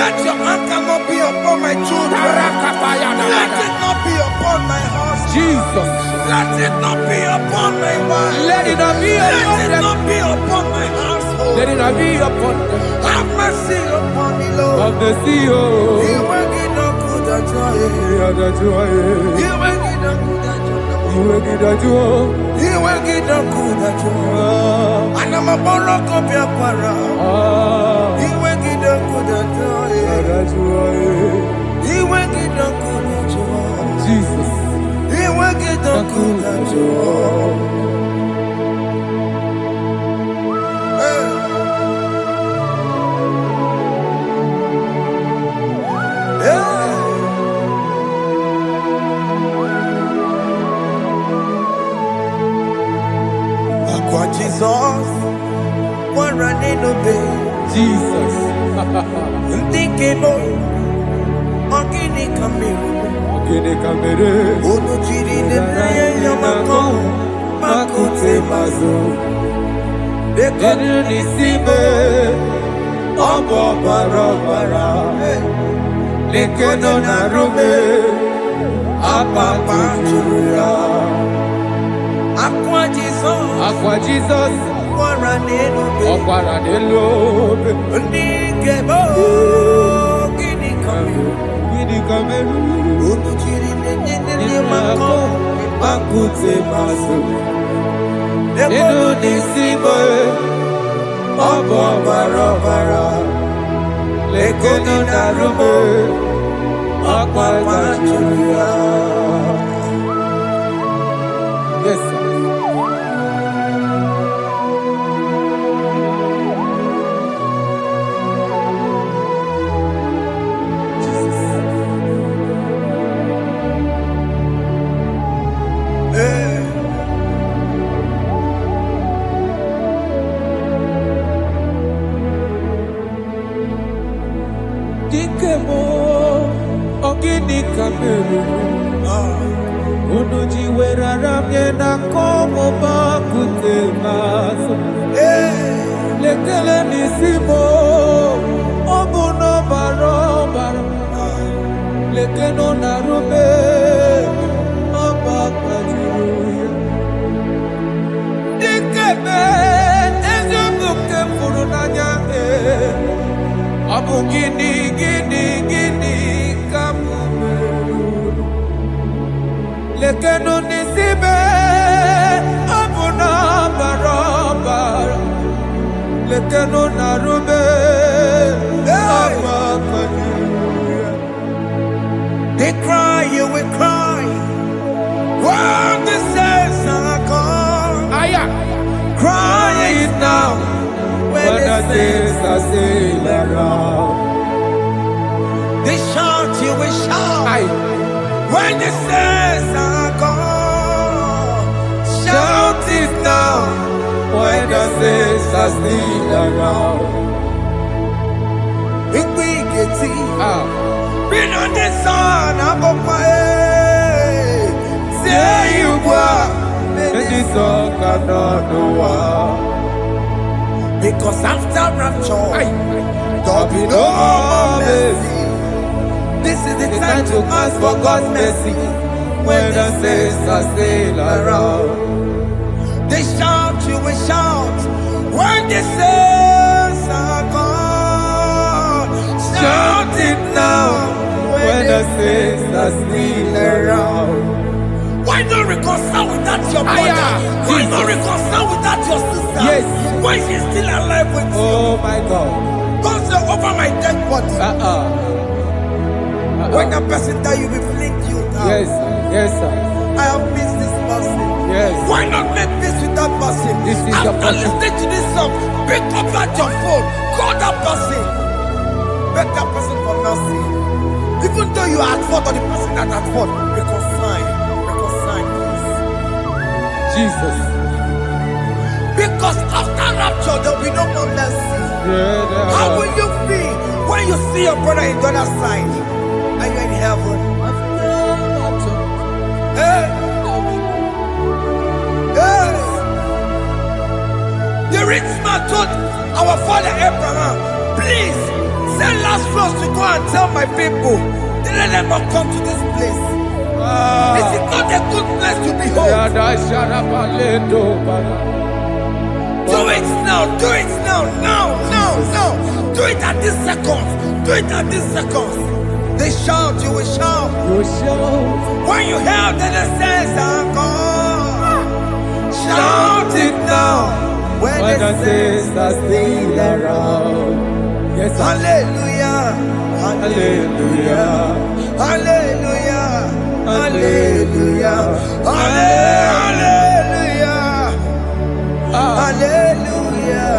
Let your anger not be upon my children. Let it not be upon my house. Jesus. Let it not be upon my wife. Let it not be upon Let it them. not be upon my household. Let it not be upon them. Have mercy upon me, Lord. Of the sea, You oh. will get no good at joy. You are the joy. You will get no good at joy. You will get the joy. You will get no good at joy. And I'm a borrow copy of para. You will get no good at joy. You will get no good at joy. Jesus. You will get no good at joy. Jesus, one running obey. Jesus. Thinking Ogini Kamiru. Ogini Kamiru. Odo Chiri de Prayer Yamako. Makute Mazo. De Konu Nisibe. Obo Barabara. Lekono Narube. Apapa Churia. Aqua Jesus. Aqua Jesus. Okwara de lobe. Ndikebo. Gini Kamiru. Gini Kamiru. Odo Chiri de Mako. Makute Mazo. Lekono Nisibe. Obo Barabara. Lekono Narube. Apapa Churia. Yes, sir. Dikemo, Ogini Kamiru. Unuji weraramye na komo bakute maso. Lekele nisimo, obuno barobara. Lekeno narube, abakajiruya. Dikeme, ezobuke furunanya. Abu gini kamumeru. Lekeno nisibe abu na barabara. Lekeno narube abakajiruya. They cry, you will cry. When the saints are gone, cry it now. When the saints are still around, they shout, you will shout. Aye. When the saints are gone, shout it now. When the saints are still around. Igbo Igeti. Ah. Been on the sun, I'm on my head. Say you go, And the song cannot do what. because after rapture, Aye. there'll be no more mercy. This is the time to ask for God's mercy. When the saints are still around. They shout, you will shout. When the saints are gone, shout it now. When the saints are still around. Why not reconcile without your brother? Aya, Why Jesus. not reconcile without your sister? Yes. Why she's still alive with you? Oh my God. Don't say over my dead body. When that person die, you will fling you down. Yes, yes, sir. I have missed this person. Yes. Why not make peace with that person? This is the After person. listening to this song, pick up that your phone, call that person, beg that person for mercy. Even though you are at fault or the person that at fault, reconcile, please. Jesus. Because after rapture, there will be no more mercy. Yeah, How will you feel when you see your brother in the other side and you're in heaven? Hey. Hey. The rich man told our father Abraham, please send Lazarus to go and tell my people to let them not come to this place. This is not a good place to behold. Do it now, do it now, now. Do it at this second. Do it at this second. They shout, you will shout. When you hear that the saints are gone, shout it now. When the saints are still around. Yes, sir. Hallelujah. Hallelujah. Hallelujah. Hallelujah. Hallelujah. Hallelujah.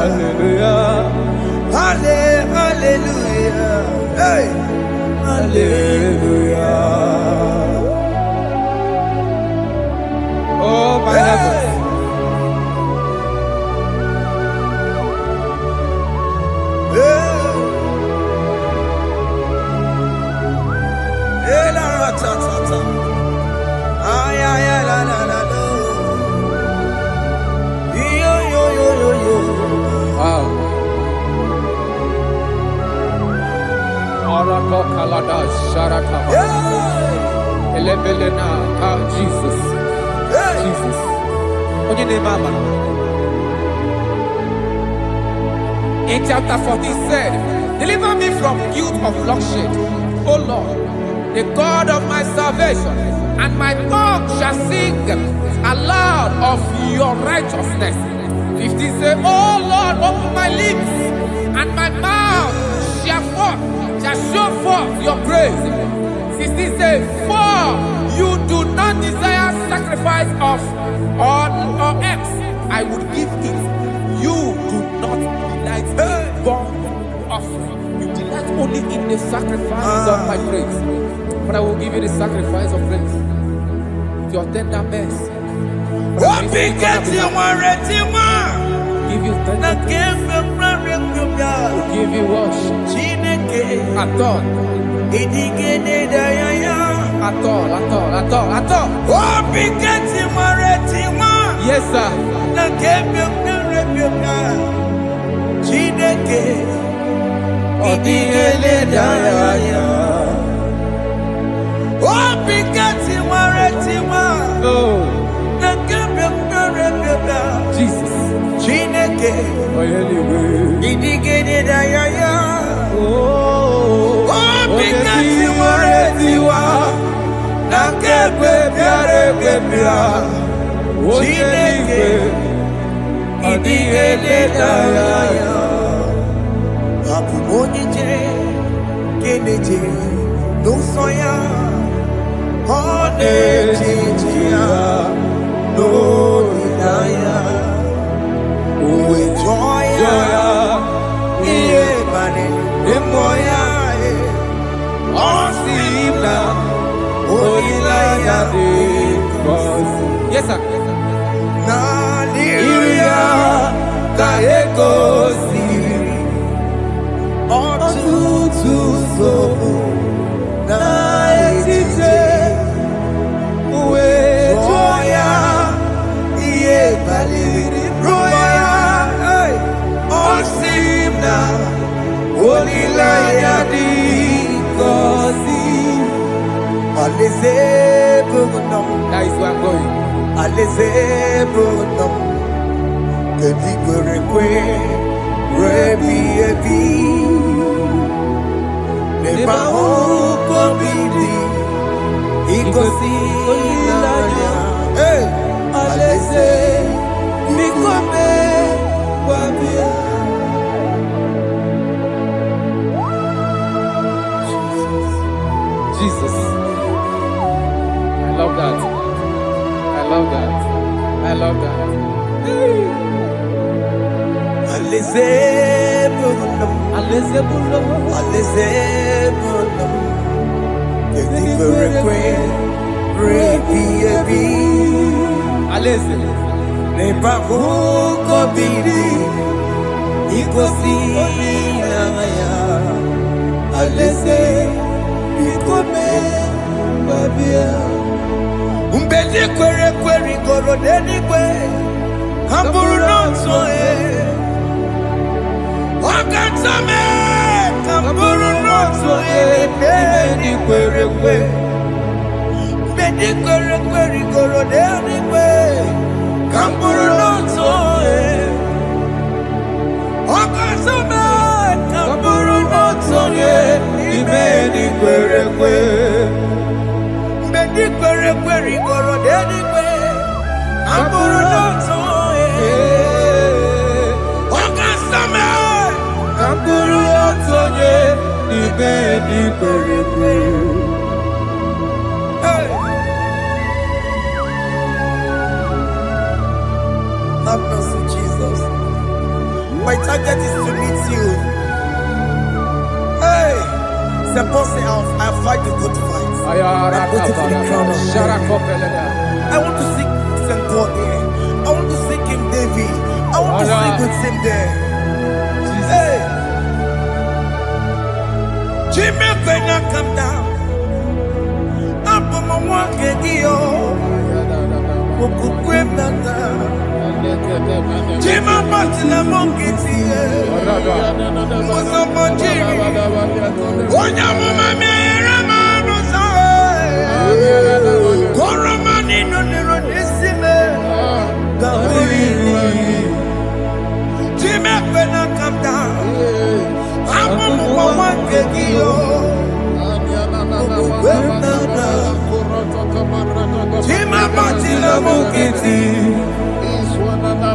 Hallelujah. Hallelujah. Hey. Hallelujah. Oh my heavens. Wow. Arako kalada sharaka. Elebelena ka Jesus. Jesus. Onye name mama. In chapter 14 said, deliver me from guilt of bloodshed, O Lord, the God of my salvation, and my tongue shall sing aloud of your righteousness. 15 say, oh Lord, open my lips, and my mouth shall show forth your praise. 16 say, for you do not desire sacrifice of or eggs, I would give it. You do not delight in burnt offering. You delight only in the sacrifice of my praise. But I will give you the sacrifice of praise. Your tender mercy. Give you tender give you worship. At all. Yes, sir. Jesus. Aleze Bogunam. That is where I'm going. Aleze Bogunam. Kedigwerekwe. Rebi ebi. Neba hoko bidi. Ikosi ilanya. Hey. Aleze. Mikome. Wabia. Jesus. I love that. I love that. I love that. Aleze Bogunam. Aleze Bogunam. Aleze Bogunam. Kedigwerekwe. Rebi ebi. Aleze. Neba hoko bidi. Ikosi ilanya. Aleze. Ikome babia umbedi kwere kwere goro dedi kwe hamburu nonso wakatame hamburu nonso umbedi kwere kwe umbedi kwere kwere goro dedi kwe hamburu nonso wakatame hamburu nonso Ibedi kwere kwe, mbedi kwere kwere goro dedi kwe, amburu noto wakasame, amburu noto ibedi kwere kwe. Have mercy, Jesus. My target is to meet you. Hey. Suppose I fight the good fight. I'm waiting for the crown of life. I want to seek St. Paul there. I want to seek King David. I want to seek with him there. Hey! Jimmy Bena come down. Up on my one kegio. Okukwem nata. Jimmy Martin among it here. Mozambo Jimmy. Onya mama mera marusa. Koromani no nero nisime. Jimmy Bena come down. Amu mama kegio. Jimmy Martin among it here.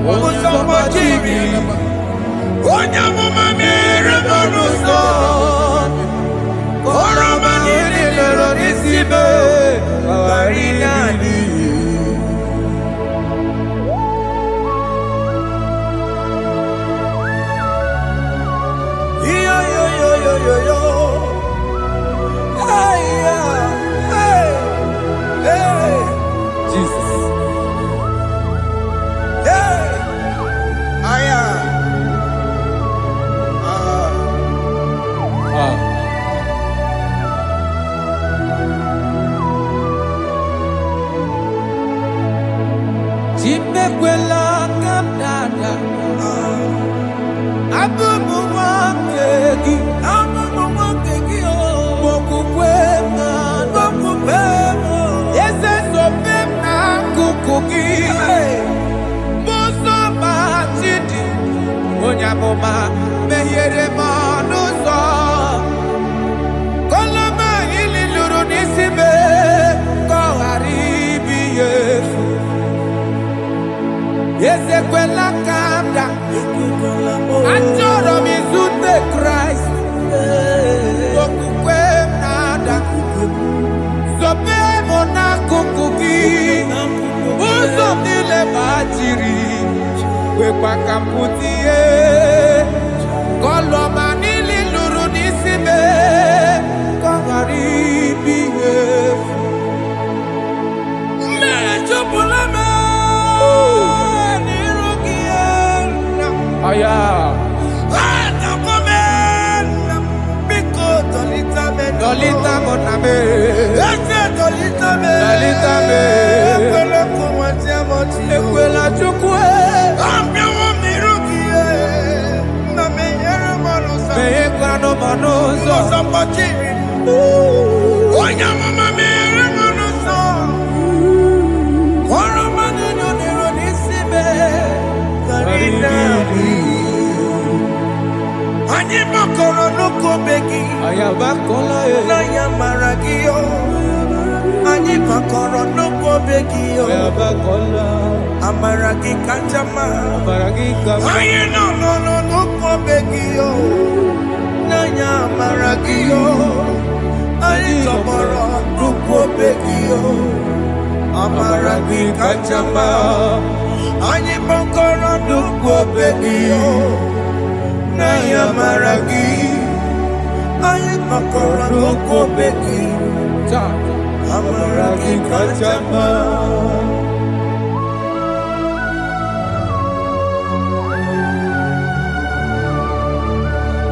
Mozambo Jimmy. Onya mama mera marusa. Koromani nero nisime. Barinani. Yo yo yo yo yo yo. Hey hey hey. Jesus. Hey. Aya. Chimekwela kamdada. Abubu wakegi. Abubu wakegi o. Mokukwema. Mokukwema. Yese sopema kukugi. Muso matidi. Onyamoma mehiere manuso. Koloma ili luru nisime. Koharibi yefu. Yesekwela kamda. Anjoro mizute Christ. Okukwe nada. Sobe mona kukuki. Uzo nile bajiri. Wekwa kamputie. Koloma nili luru nisime. Kongaribi yefu. Mechopulame. Aya. Dolita moname. Dolita me. Ekwela chukwe. Meye kwano monozo. Onya mama mere n'okobegi Ayabakola na ya maragio anyị bakọrọ n'okobegi Ayabakola amaragi kachama Amaragi kachama anyị nọ n'okobegi na ya maragio anyị tọgbọrọ n'okobegi amaragi kachama anyị bakọrọ n'okobegi na ya maragi anyị bakọrọ n'okobegi amaragi kachama.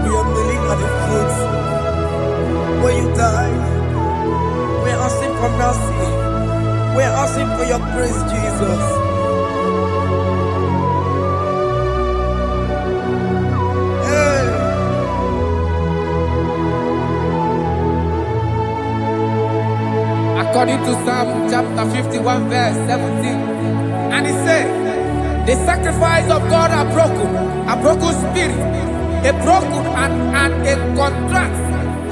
We are kneeling at the foot where you died. We are asking for mercy. We are asking for your grace, Jesus. According to Psalm chapter 51 verse 17. And it says, the sacrifice of God are broken spirit, a broken and a contrite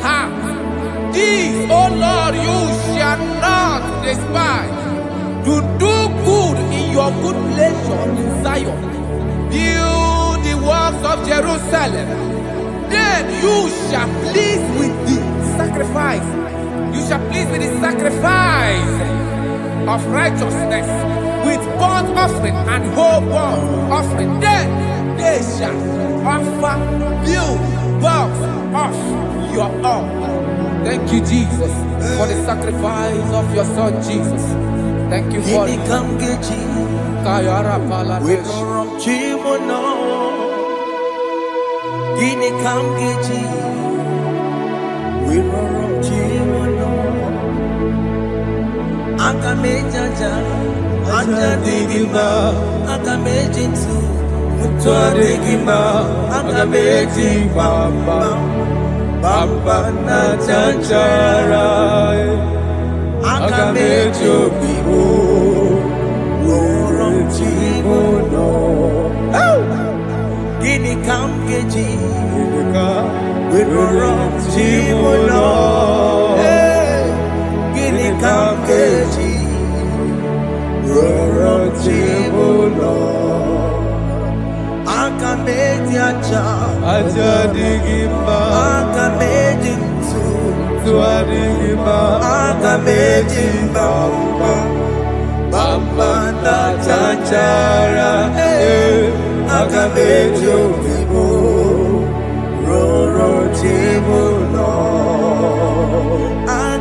heart. These, O Lord, you shall not despise. To do good in your good pleasure in Zion. Build the walls of Jerusalem. Then you shall please with the sacrifice. You shall please with the sacrifice of righteousness, with burnt offering and whole burnt offering. Then they shall offer you bulk of your own. Thank you, Jesus, for the sacrifice of your Son, Jesus. Thank you for it. Agamejaja, Ajadigima, Agamejinsu, Mutuadigima, Agameji Bamba, Bamba na Chanchara, Agamejo Bibo, Worom Chimono, Gini Kamgeji, Worom Chimono. Kamkeji, Roro Chibulo, Akameji Acha, Ajadigima Akameji Tuadigima Akameji Bamba, Bamba na Chanchara, Akameji Obibo, Roro Chibulo.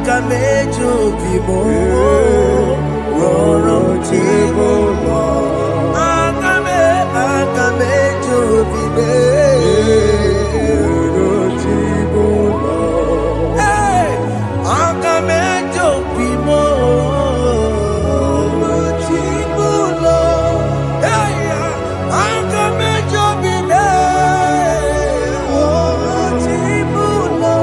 Akamejo bibo, roro chibulo. Akamejo bibe, roro chibulo. Hey, akamejo bibo, roro chibulo. Hey, akamejo bibe, roro chibulo.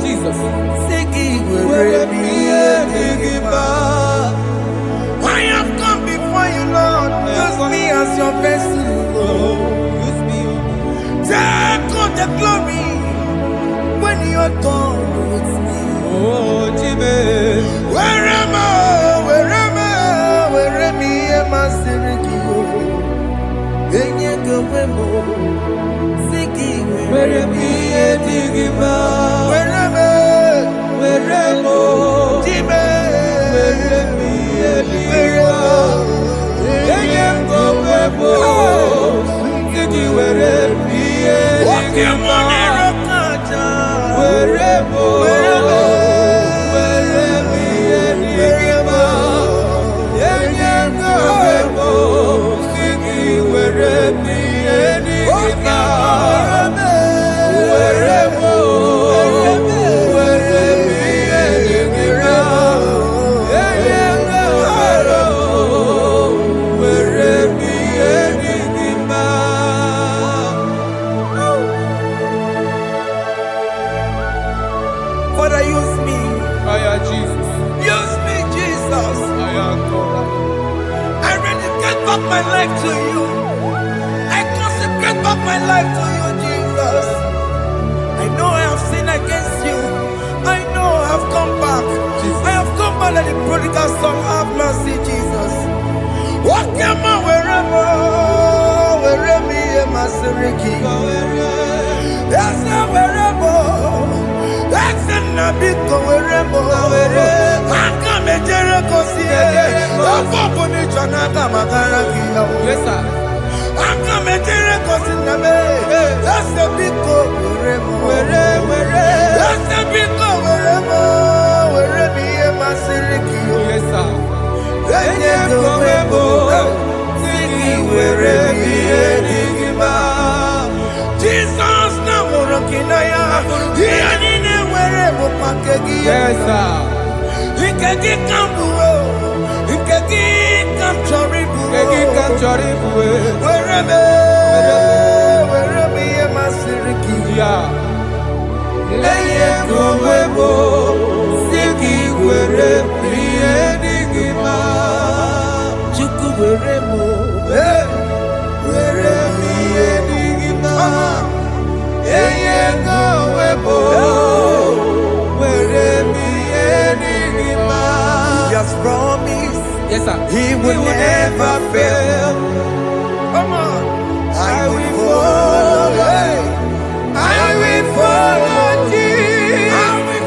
Jesus. I have come before you, Lord. Use me as your vessel, Lord. Use me. Take all the glory when you're done with me. Oh, Jimmy. Where am I? Am I Sirikio? Enyegowemo, Siki, Where am I? Digima. where am I? Where am I? Jime, Where am I? Digima. Eyengo webo. Sigi where am I? Digima. Where am I? Where am I? Digima. Eyengo webo. Sigi where am I? Digima. Father, use me. Jesus. Use me, Jesus. I am God. I dedicate back my life to you. I consecrate back my life to you, Jesus. I know I have sinned against you. I know I have come back. I have come back like the prodigal son. Have mercy, Jesus. Walk your man wherever me am I Siriki. Yes, wherever. That's a nabiko wherever. I come a Jericho see. I'm going to Chanaka Magaraki. Yes, sir. I come a Jericho see. That's a big go wherever. That's a big go wherever me am I Siriki. Yes, sir. Jesus na morokinaya. Yanine wherever pakegi. Yes, sir. Ikegi kambuo. Ikegi kamchoribu. Egi kamchoribu. Wherever me am I Siriki. Yeah. Eye kumebo. Siki were priyedigima. Chuku wherever. Were priyedigima. Eye kumebo. Were priyedigima. He has promised. Yes, sir. He will never fail. Come on. I will follow. I will follow Jesus. I will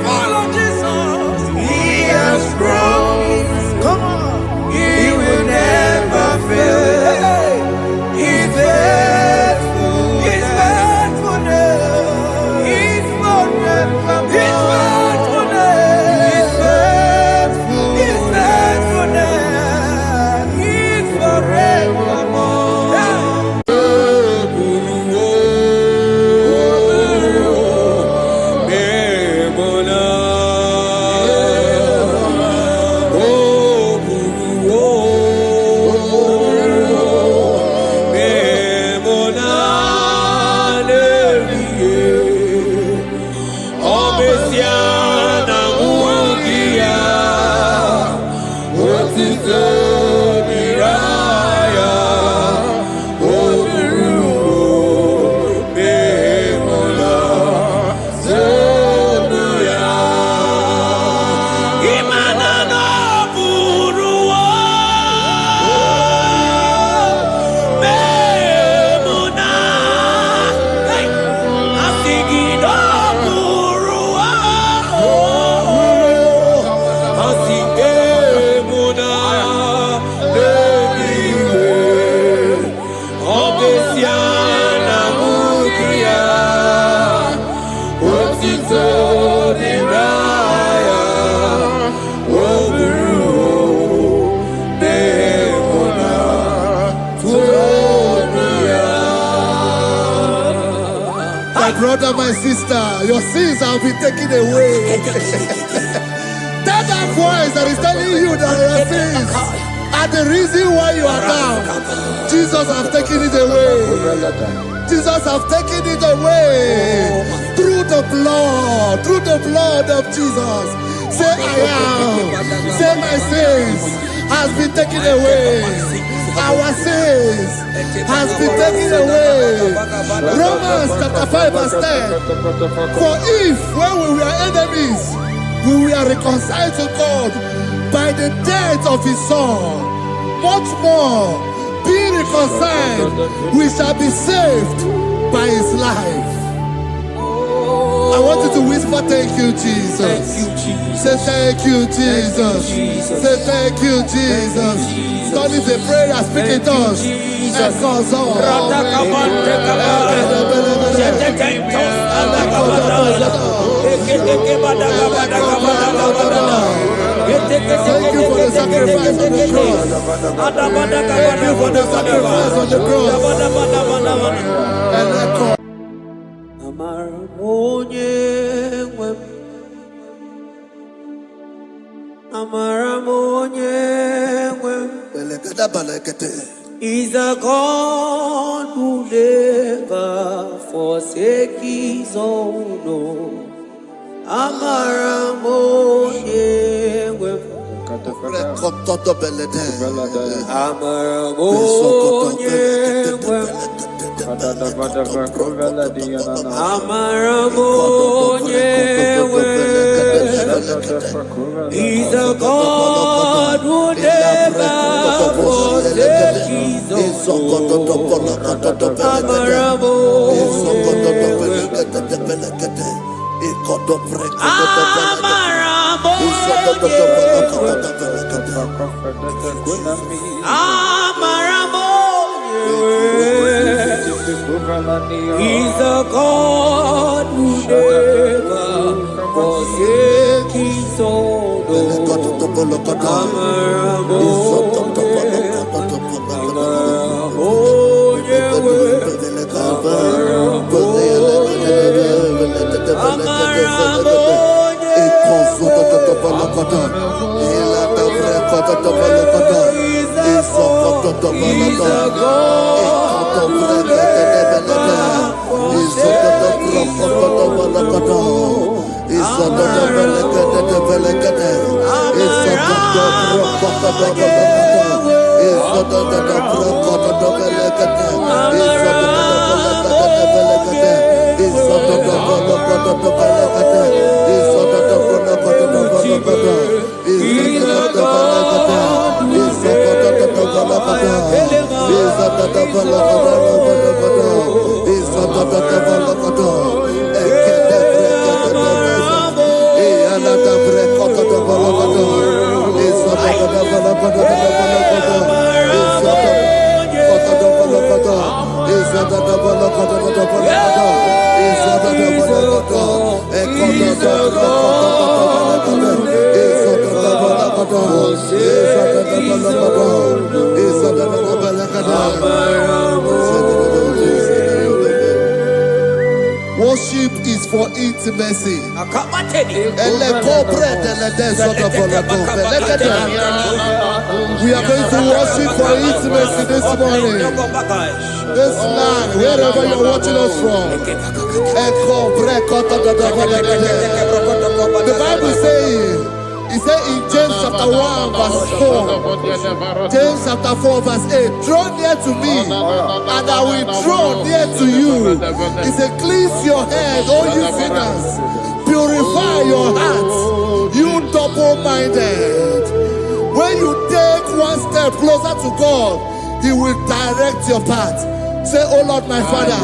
My brother, my sister, your sins have been taken away. Tell that voice that is telling you that your sins are the reason why you are down. Jesus has taken it away. Jesus has taken it away. Through the blood of Jesus. Say I am. Say my sins has been taken away. Our sins has been taken away. Romans chapter 5 verse 10. For if when we were enemies, we were reconciled to God by the death of his son, much more, being reconciled, we shall be saved by his life. I want you to whisper, thank you, Jesus. Thank you, Jesus. Say thank you, Jesus. Thank you, Jesus. Say thank you, Jesus. God is a prayer, speak it us. Echoes all. Thank you for the sacrifice on the cross. Thank you for the sacrifice on the cross. And echo. He's a God who never forsake his own. He's a God who never forsake his He's a God who never forsake his own. Worship is for intimacy. We are going to worship for intimacy this morning. This land, wherever you're watching us from. The Bible says, it said in James chapter 1 verse 4, James chapter 4 verse 8, draw near to me and I will draw near to you. It said, cleanse your head, all you sinners, purify your hearts, you double-minded. When you take one step closer to God, he will direct your path. Say, oh Lord, my Father,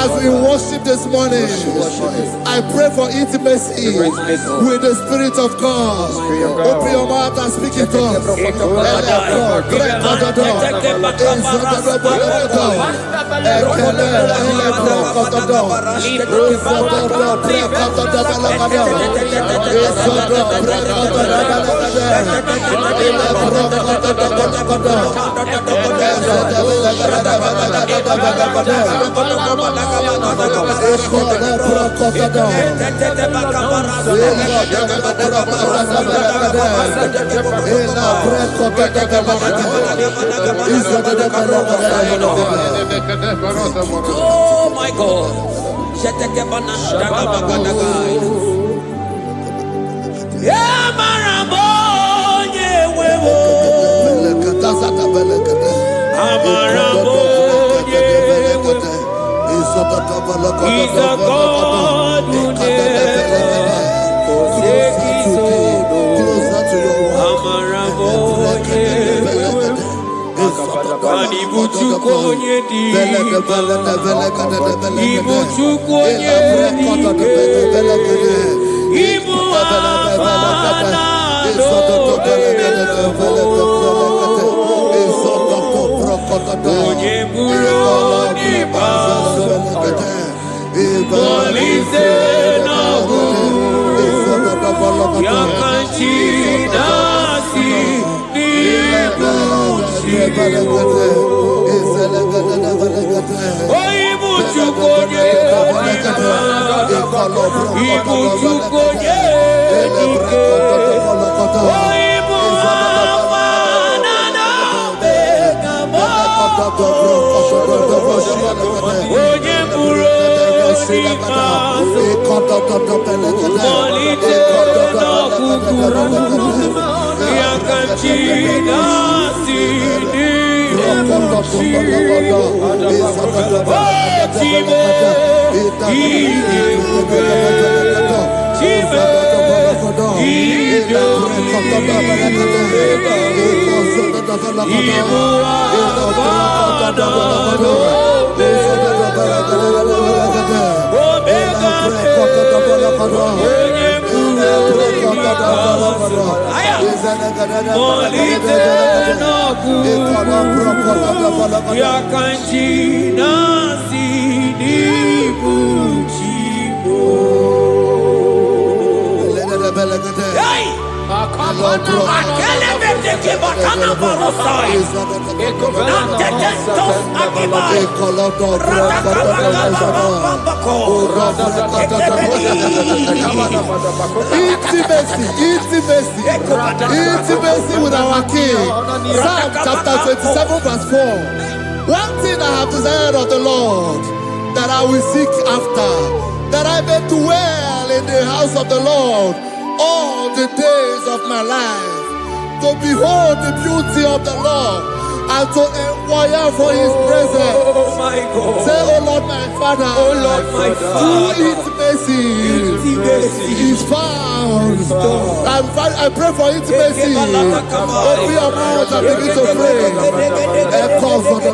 as we worship this morning, I pray for intimacy with the Spirit of God. Open your mouth and speak it to us. Oh my God. Yeah, He's a God who never forsakes his own. Intimacy with our King. Psalm chapter 27 verse 4. One thing I have desired of the Lord, that I will seek after, that I may dwell in the house of the Lord all the days of my life, to behold the beauty of the Lord and to inquire for his presence. Oh my God. Say, oh Lord my Father, oh Lord my Father, intimacy is found. I pray for intimacy. Open your mouth and begin to pray. Echo for the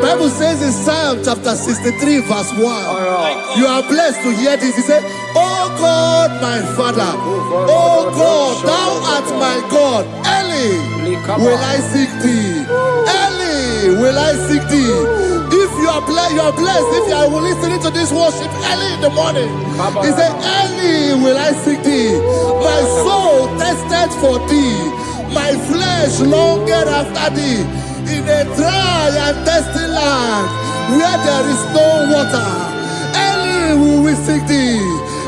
Bible says in Psalm chapter 63 verse 1, you are blessed to hear this. He said, oh God, my Father, oh God, thou art my God. Early will I seek thee. Early will I seek thee. If you are blessed, if you are listening to this worship early in the morning, he said, early will I seek thee. My soul tested for thee, my flesh longed after thee, in a dry and thirsty land where there is no water. Early will we seek thee.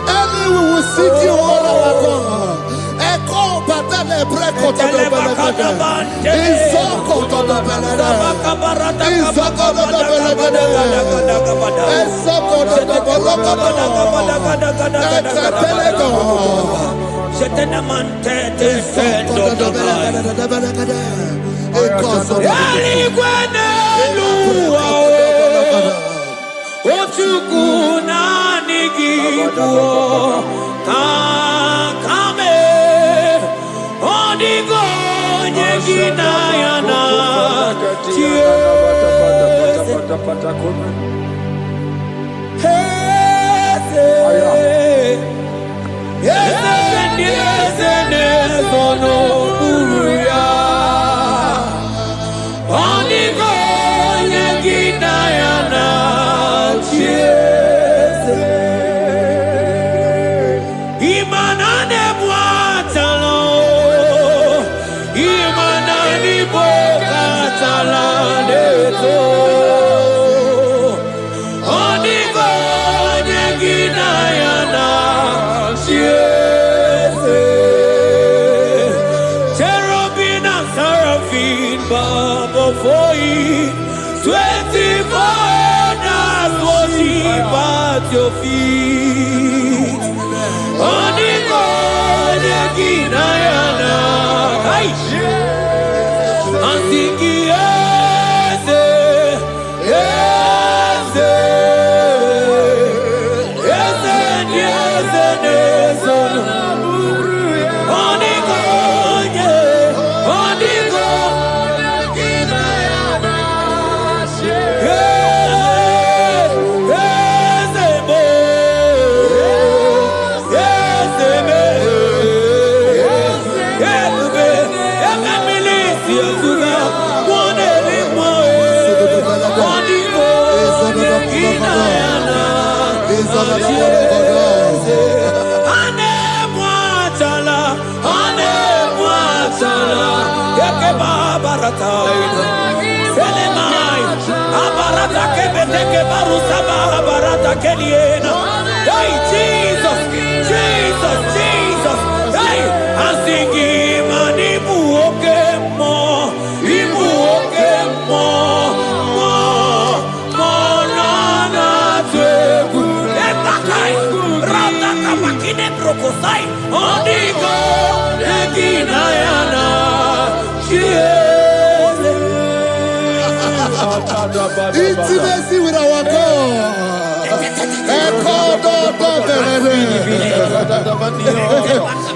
Early we will seek you, all our God. Echo batele breko to the belekade. Izoko to the belekade. Izoko to the belekade. Izoko to the belekade. Ekapelego. Shetenamante te fendo belekade. Ochukuna nigibu kakame odigo nyegina yana for you, 24 hours worship at your feet. Onigo Neginayana, Antiki Eze, Eze, Eze, Eze, Eze, Onigo, Onigo. Hey, Jesus, Jesus, Jesus. Hey, I'm singing, man, Ibu okemo, na teku. Ebakai, rata kapakine brokosai, onigo, neginayana, intimacy with our God.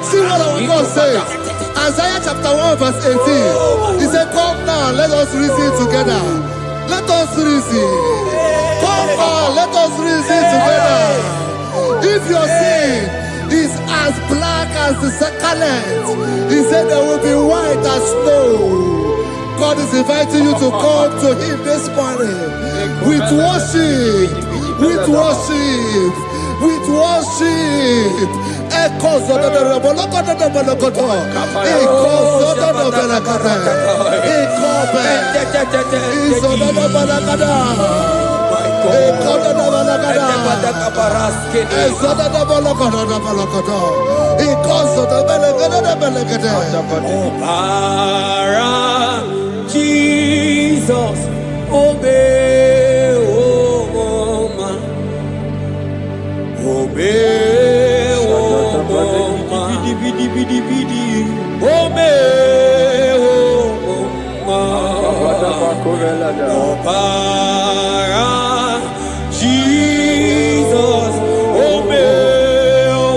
See what our God says. Isaiah chapter 1 verse 18. He said, come now, let us reason together. Let us reason. Come now, let us reason together. If your sin is as black as the scarlet, he said there will be white as snow. God is inviting you to come to him this morning with worship, with worship, with worship. Echoes of the Jesus, obey, oh man, obey, oh man, obey, oh man, Jesus, obey, oh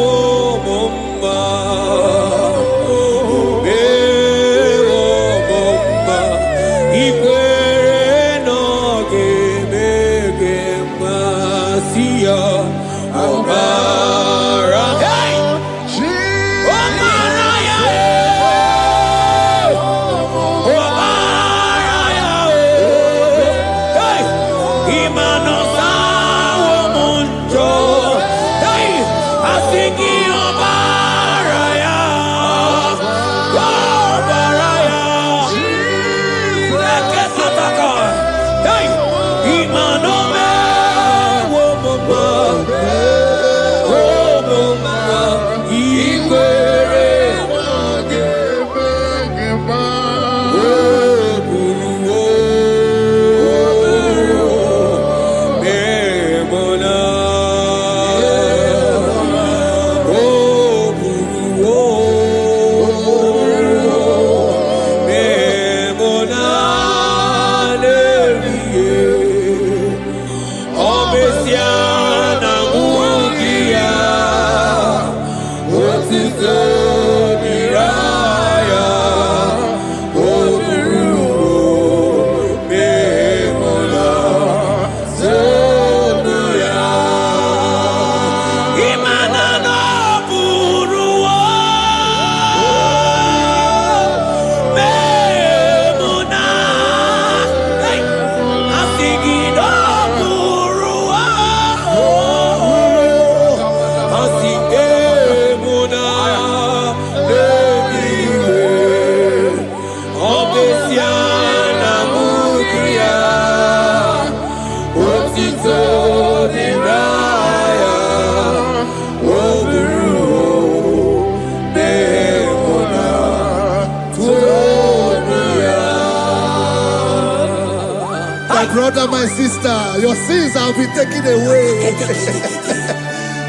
brother, my sister, your sins have been taken away.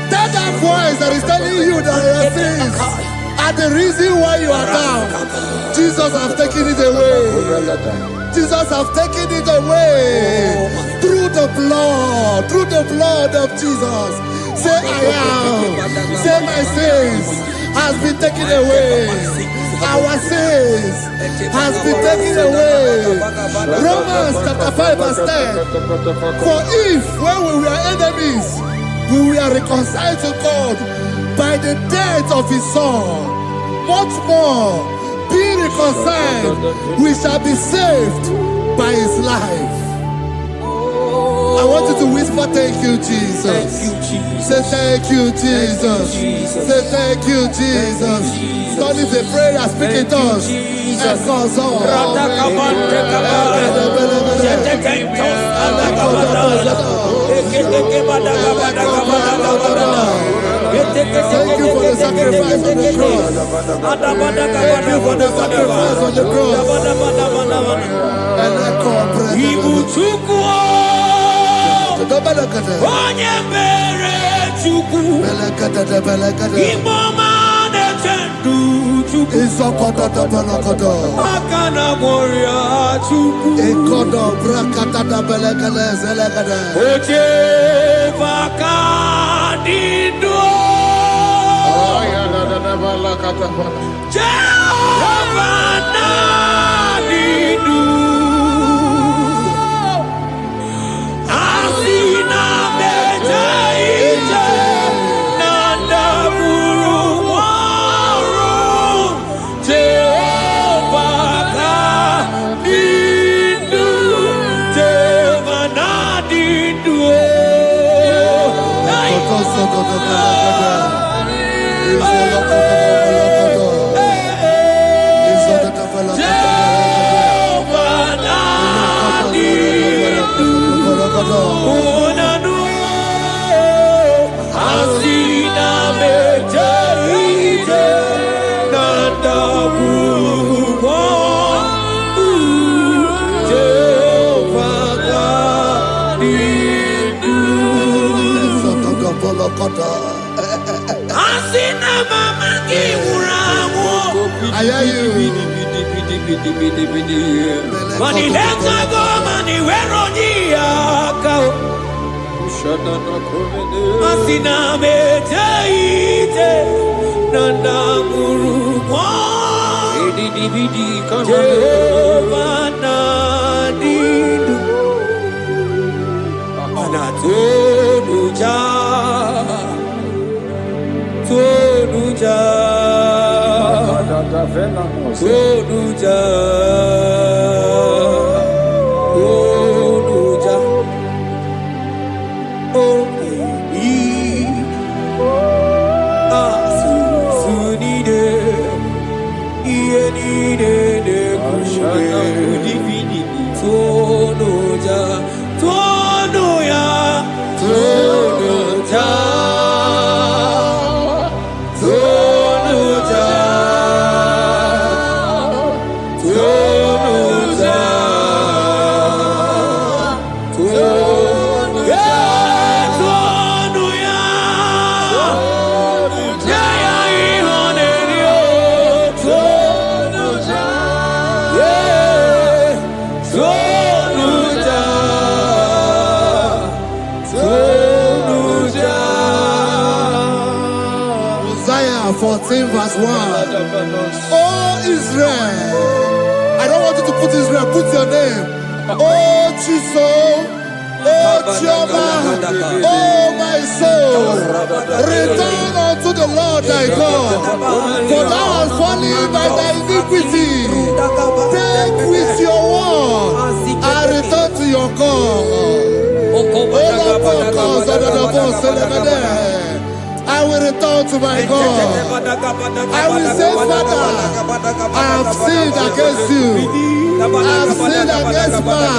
That voice that is telling you that your sins are the reason why you are down. Jesus has taken it away. Jesus has taken it away. Through the blood of Jesus. Say I am. Say my sins has been taken away. Our sins has been taken away. Romans chapter 5 verse 10. For if when we were enemies, we were reconciled to God by the death of his son, much more, being reconciled, we shall be saved by his life. I want you to whisper, thank you, Jesus. Thank you, Jesus. Say thank you, Jesus. Say thank you, Jesus. Don't need a prayer, speak in tongues. Echoes on. Thank you for the sacrifice on the cross. Thank you for the sacrifice on the cross. Onye mere Chukwu Imoma na-echendu Chukwu Aka na moria Chukwu Oche Vaka Dido Jehovah Nadidu Asina Bejaije Nandaburu Waru Jehovah Nadidu Jehovah Nadidu Mani leta go mani weronia kao Asina meteite nanda murumo Jehovah Nadidu Anatonuja Tonuja Tonuja Tonuja Oh baby Asunide Ienide de Tonuja Tonuya Tonuja Isaiah 14 verse 1. Oh Israel, I don't want you to put Israel, put your name. Oh Chiso, oh Chioma, oh my soul, return unto the Lord thy God, for thou hast fallen by thy iniquity. Take with your word and return to your God. I will return to my God. I will say, Father, I have sinned against you. I have sinned against man.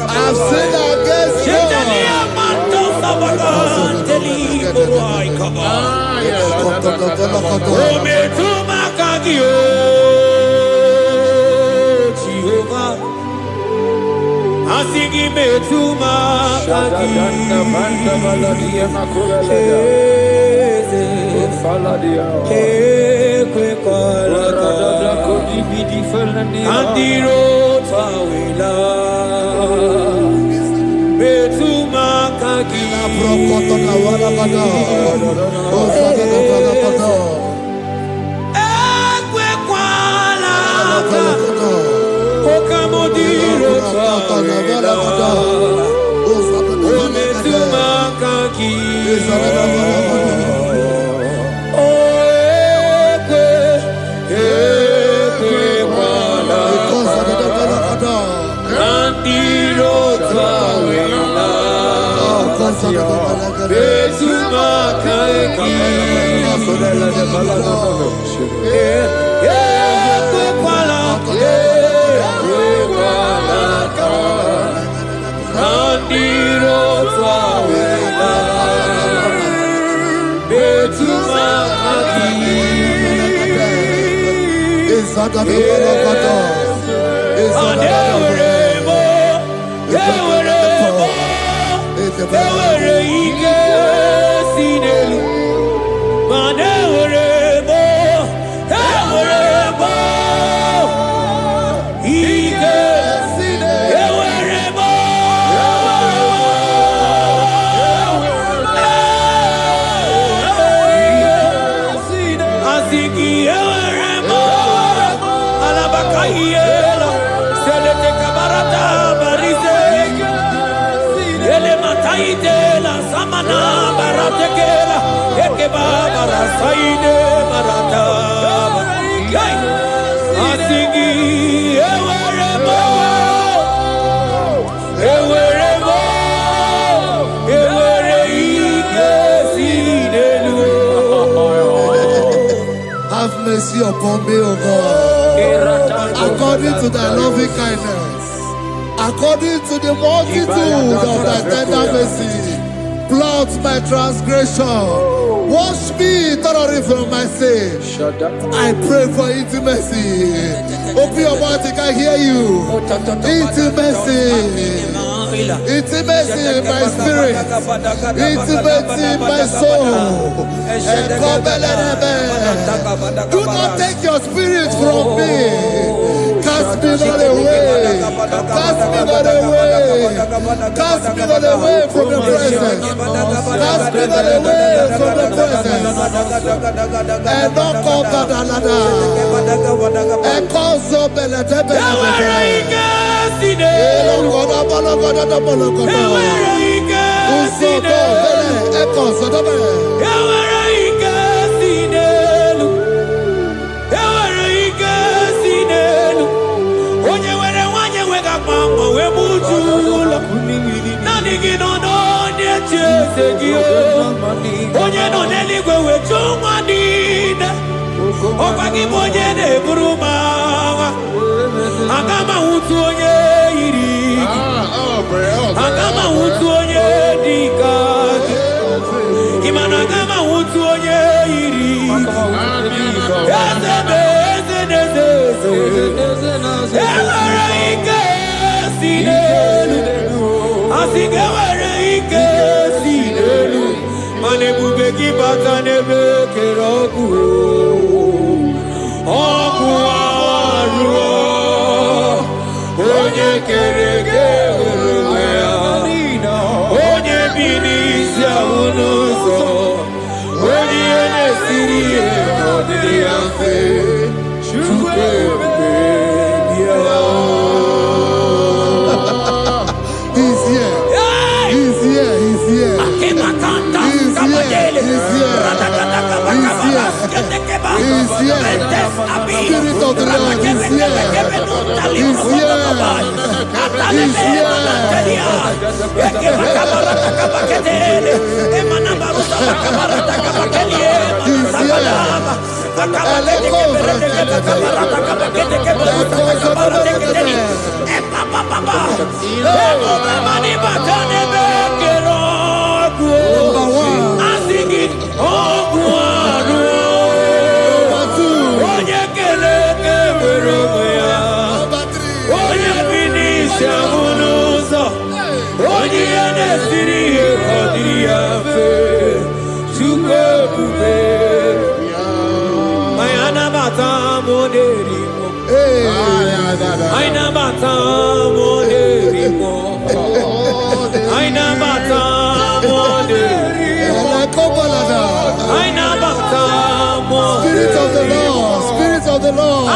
I have sinned against God. Asigi metuma kagi kwe kwalaka andiro tawila metuma kagi ekwe kwalaka okamodiro tawila metuma kagi saidela samana baratekela ekeba barasaide barata asingi eweremo ewere ike sinelu. Have mercy upon me, O God, according to thy loving kindness, according to the multitude of thy tender mercy. Blot my transgression, wash me thoroughly from my sin. I pray for intimacy. Open your mouth, I can hear you. Intimacy. Intimacy in my spirit, intimacy in my soul. Do not take your spirit from me. Cast me not away. Cast me not away. Cast me not away from the presence. Cast me not away from the presence. And not cover the ladder. And cause up the ladder. Spirit of the Lord is here. He's here. He's here. Spirit of the Lord, Spirit of the Lord.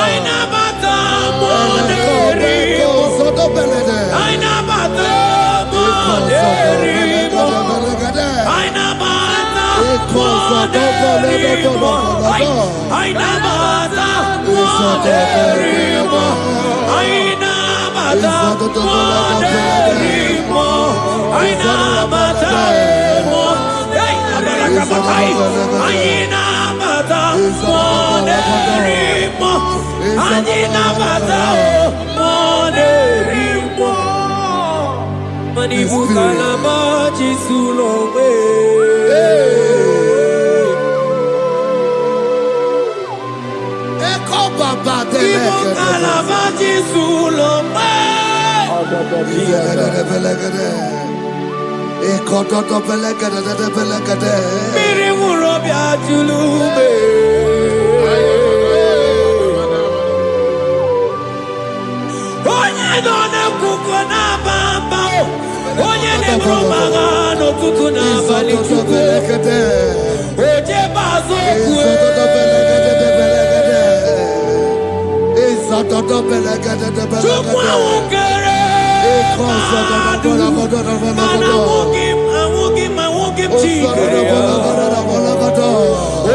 won't give chicken.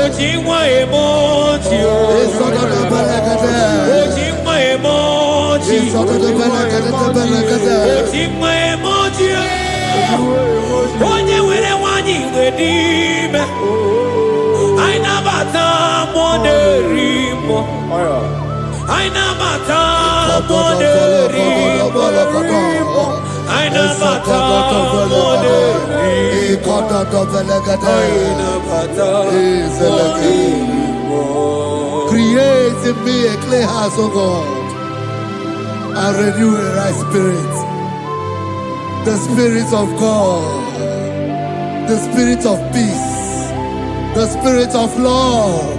Ojingwa emoji. Ojingwa emoji. Ojingwa emoji. Onye were wanyi wedime. Aina bata moderimo. Aina bata moderimo. Aina bata moderimo. Create in me a clear house, O God, and renew a right spirit. The spirit of God, the spirit of peace, the spirit of love,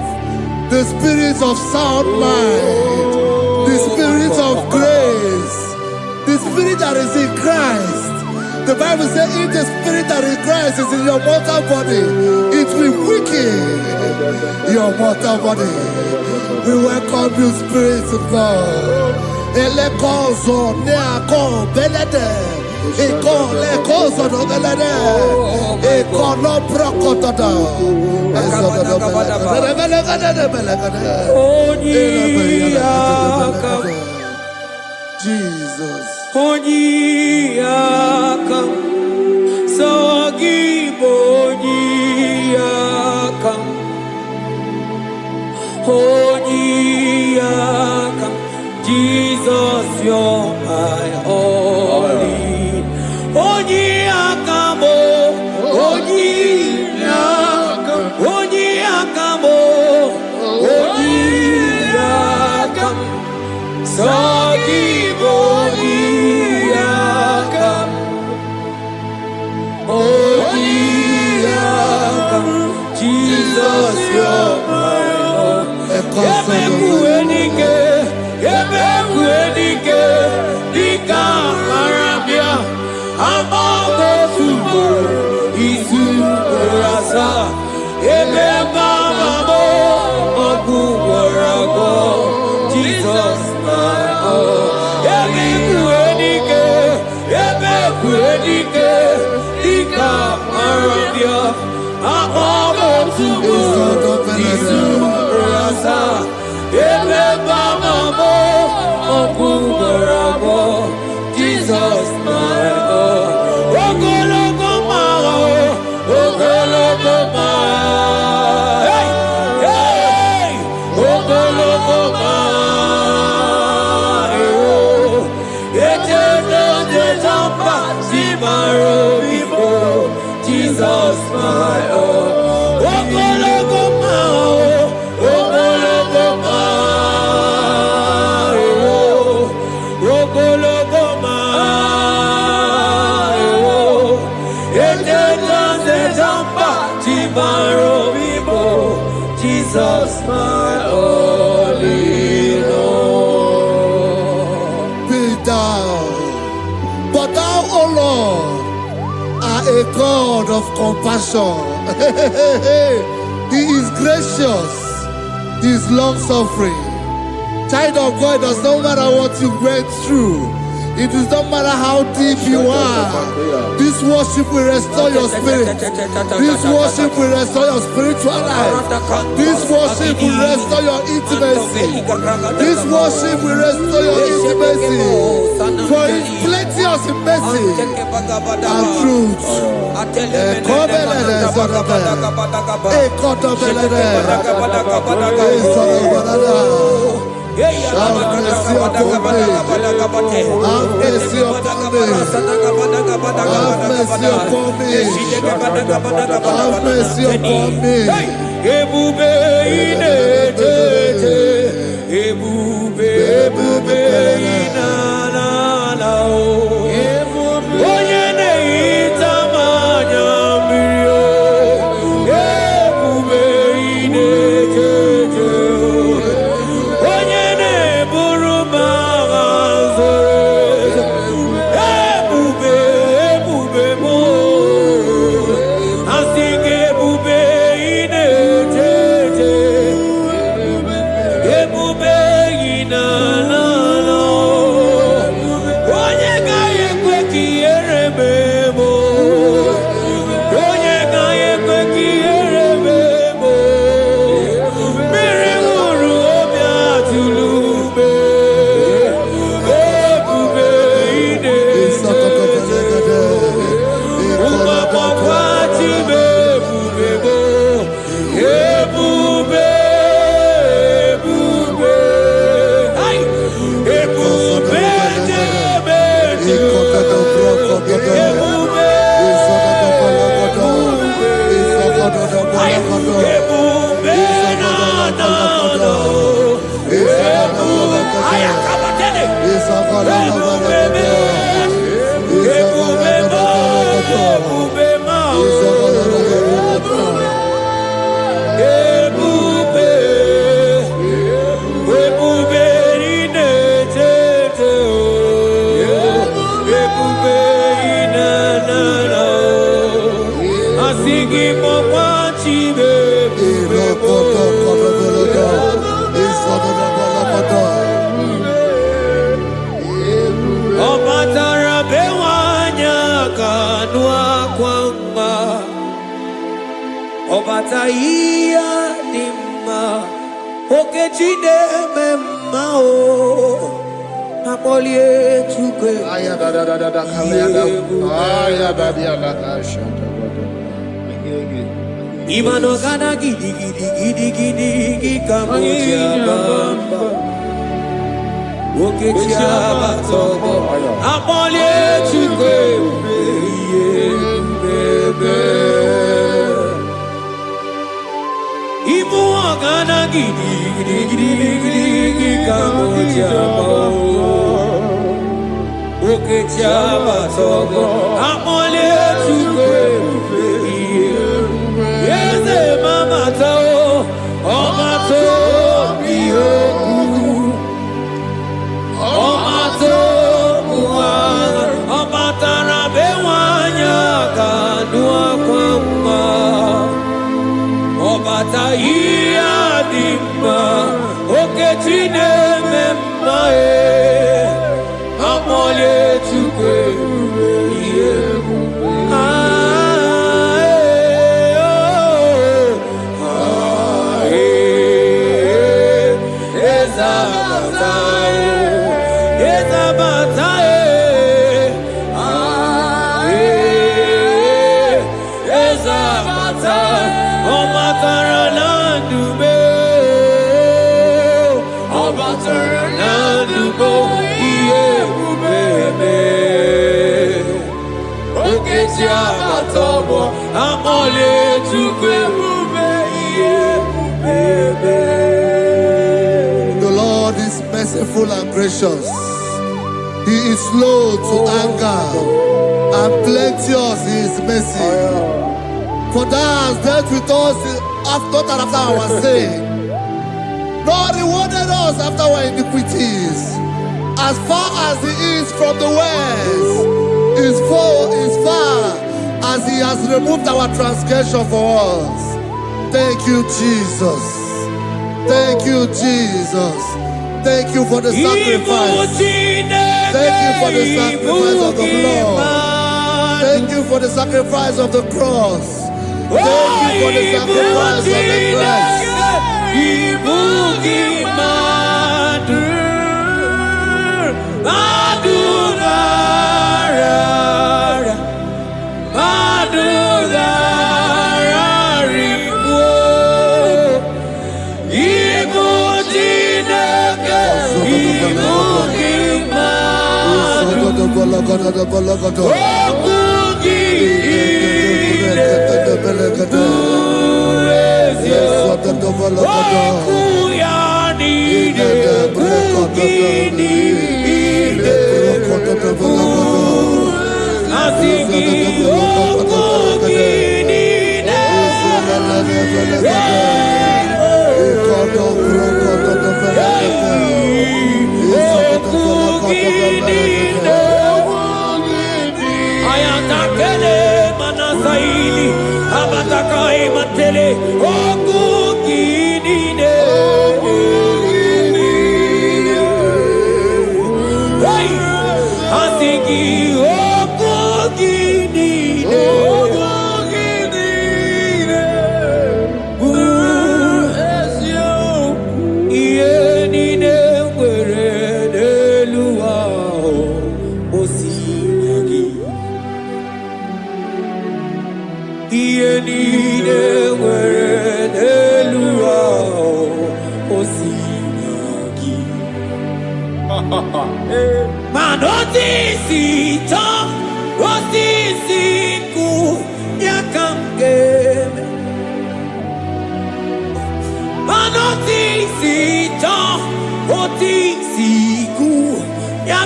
the spirit of sound mind, the spirit of grace, the spirit that is in Christ. The Bible says if the spirit that is in Christ is in your mortal body, it will weaken your mortal body. We welcome you, Spirit of God. Elekozo neako belede. Eko lekozo no belede. Eko no prokotada. Jesus. Onyiyakam, Sagibo Onyiyakam, Onyiyakam, Jesus, you're my only. Onyiyakam, Onyiyakam, Onyiyakam, Onyiyakam, Sagibo Onyiyakam, Onyiyakam, Jesus, you're my own. Yebekuenike, Dika Arabia, Amago Tubo, Isu Rasa, Ebebamo, Ogu Warago, Jesus, my own. Yebekuenike, Dika Arabia, Amago Tubo, Isu Rasa, Ebebamo, Ogu Warago, Jesus, my own. Ogologo Mao, Ogologo Mao, hey, hey, Ogologo Mao, Eternal Jamba, Simaro Bibo, Jesus, my own. Ogologo Mao, Ogologo Mao, Ogologo Mao, Eternal Jamba, Simaro Bibo, Jesus, my only Lord. Be thou, but thou, O Lord, are a God of compassion. He is gracious, He is long suffering. Child of God, it does not matter what you went through. It does not matter how deep you are. This worship will restore your spirit. This worship will restore your spiritual life. This worship will restore your intimacy. This worship will restore your intimacy. For His plenteous in mercy and truth. Have mercy upon me. Have mercy upon me. Have mercy upon me. Have mercy upon me. Ebube inetete, ebube inanana o. Onye na-ehita mmanya mmiri o. Ebube inetete o. Onye na-eburu m agha zoro ezo. Ebube m o. Asị gị ebube inetete. Ebube inanana o. Obataia dimma okechide memma o apolie chuke aya da kalenda aya da dia da shata imano kana gidi kamoja bamba okechia batobo apolie chuke bebe Ibu agana gidi kamoja bamba okechia batobo apolie chuke Yeze mama tao, omato biyoku, omato kuwa, omatara bewanya kadua kwamba, obata iya dimba, okechine memae, amole chukwe yeku. The Lord is merciful and gracious. He is slow to anger and plenteous in his mercy. For thou hast dealt with us not after our sin, nor rewarded us after our iniquities. As far as the east from the west is far as he has removed our transgression for us. Thank you, Jesus. Thank you, Jesus. Thank you for the sacrifice. Thank you for the sacrifice of the blood. Thank you for the sacrifice of the cross. Thank you for the sacrifice of the Christ.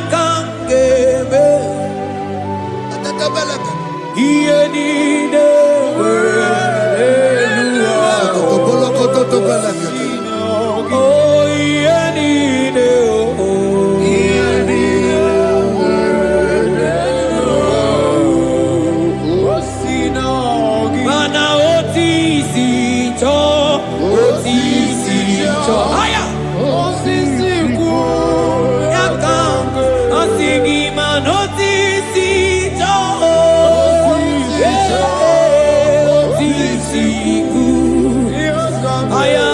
yakangebe iyenine oh iyenine mana otisi cho aya osisi ku yakang asigi manotisi cho osisi ku aya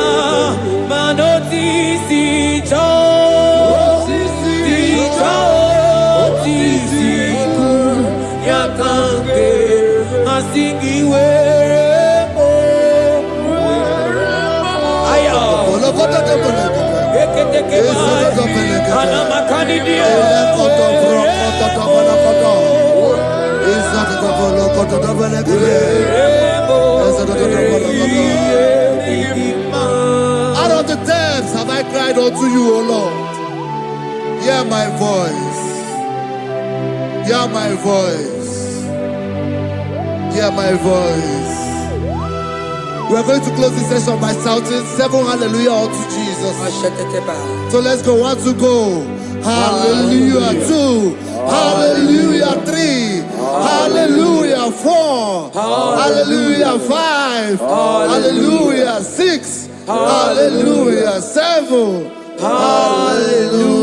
manotisi cho osisi ku yakang asigi out of the depths have I cried unto you, O Lord. Hear my voice. Hear my voice. Hear my voice. We are going to close this session by shouting 7 hallelujah unto Jesus. So let's go. 1 to go. Hallelujah. 2. Hallelujah. 3. Hallelujah. 4. Hallelujah. 5. Hallelujah. 6. Hallelujah. 7. Hallelujah.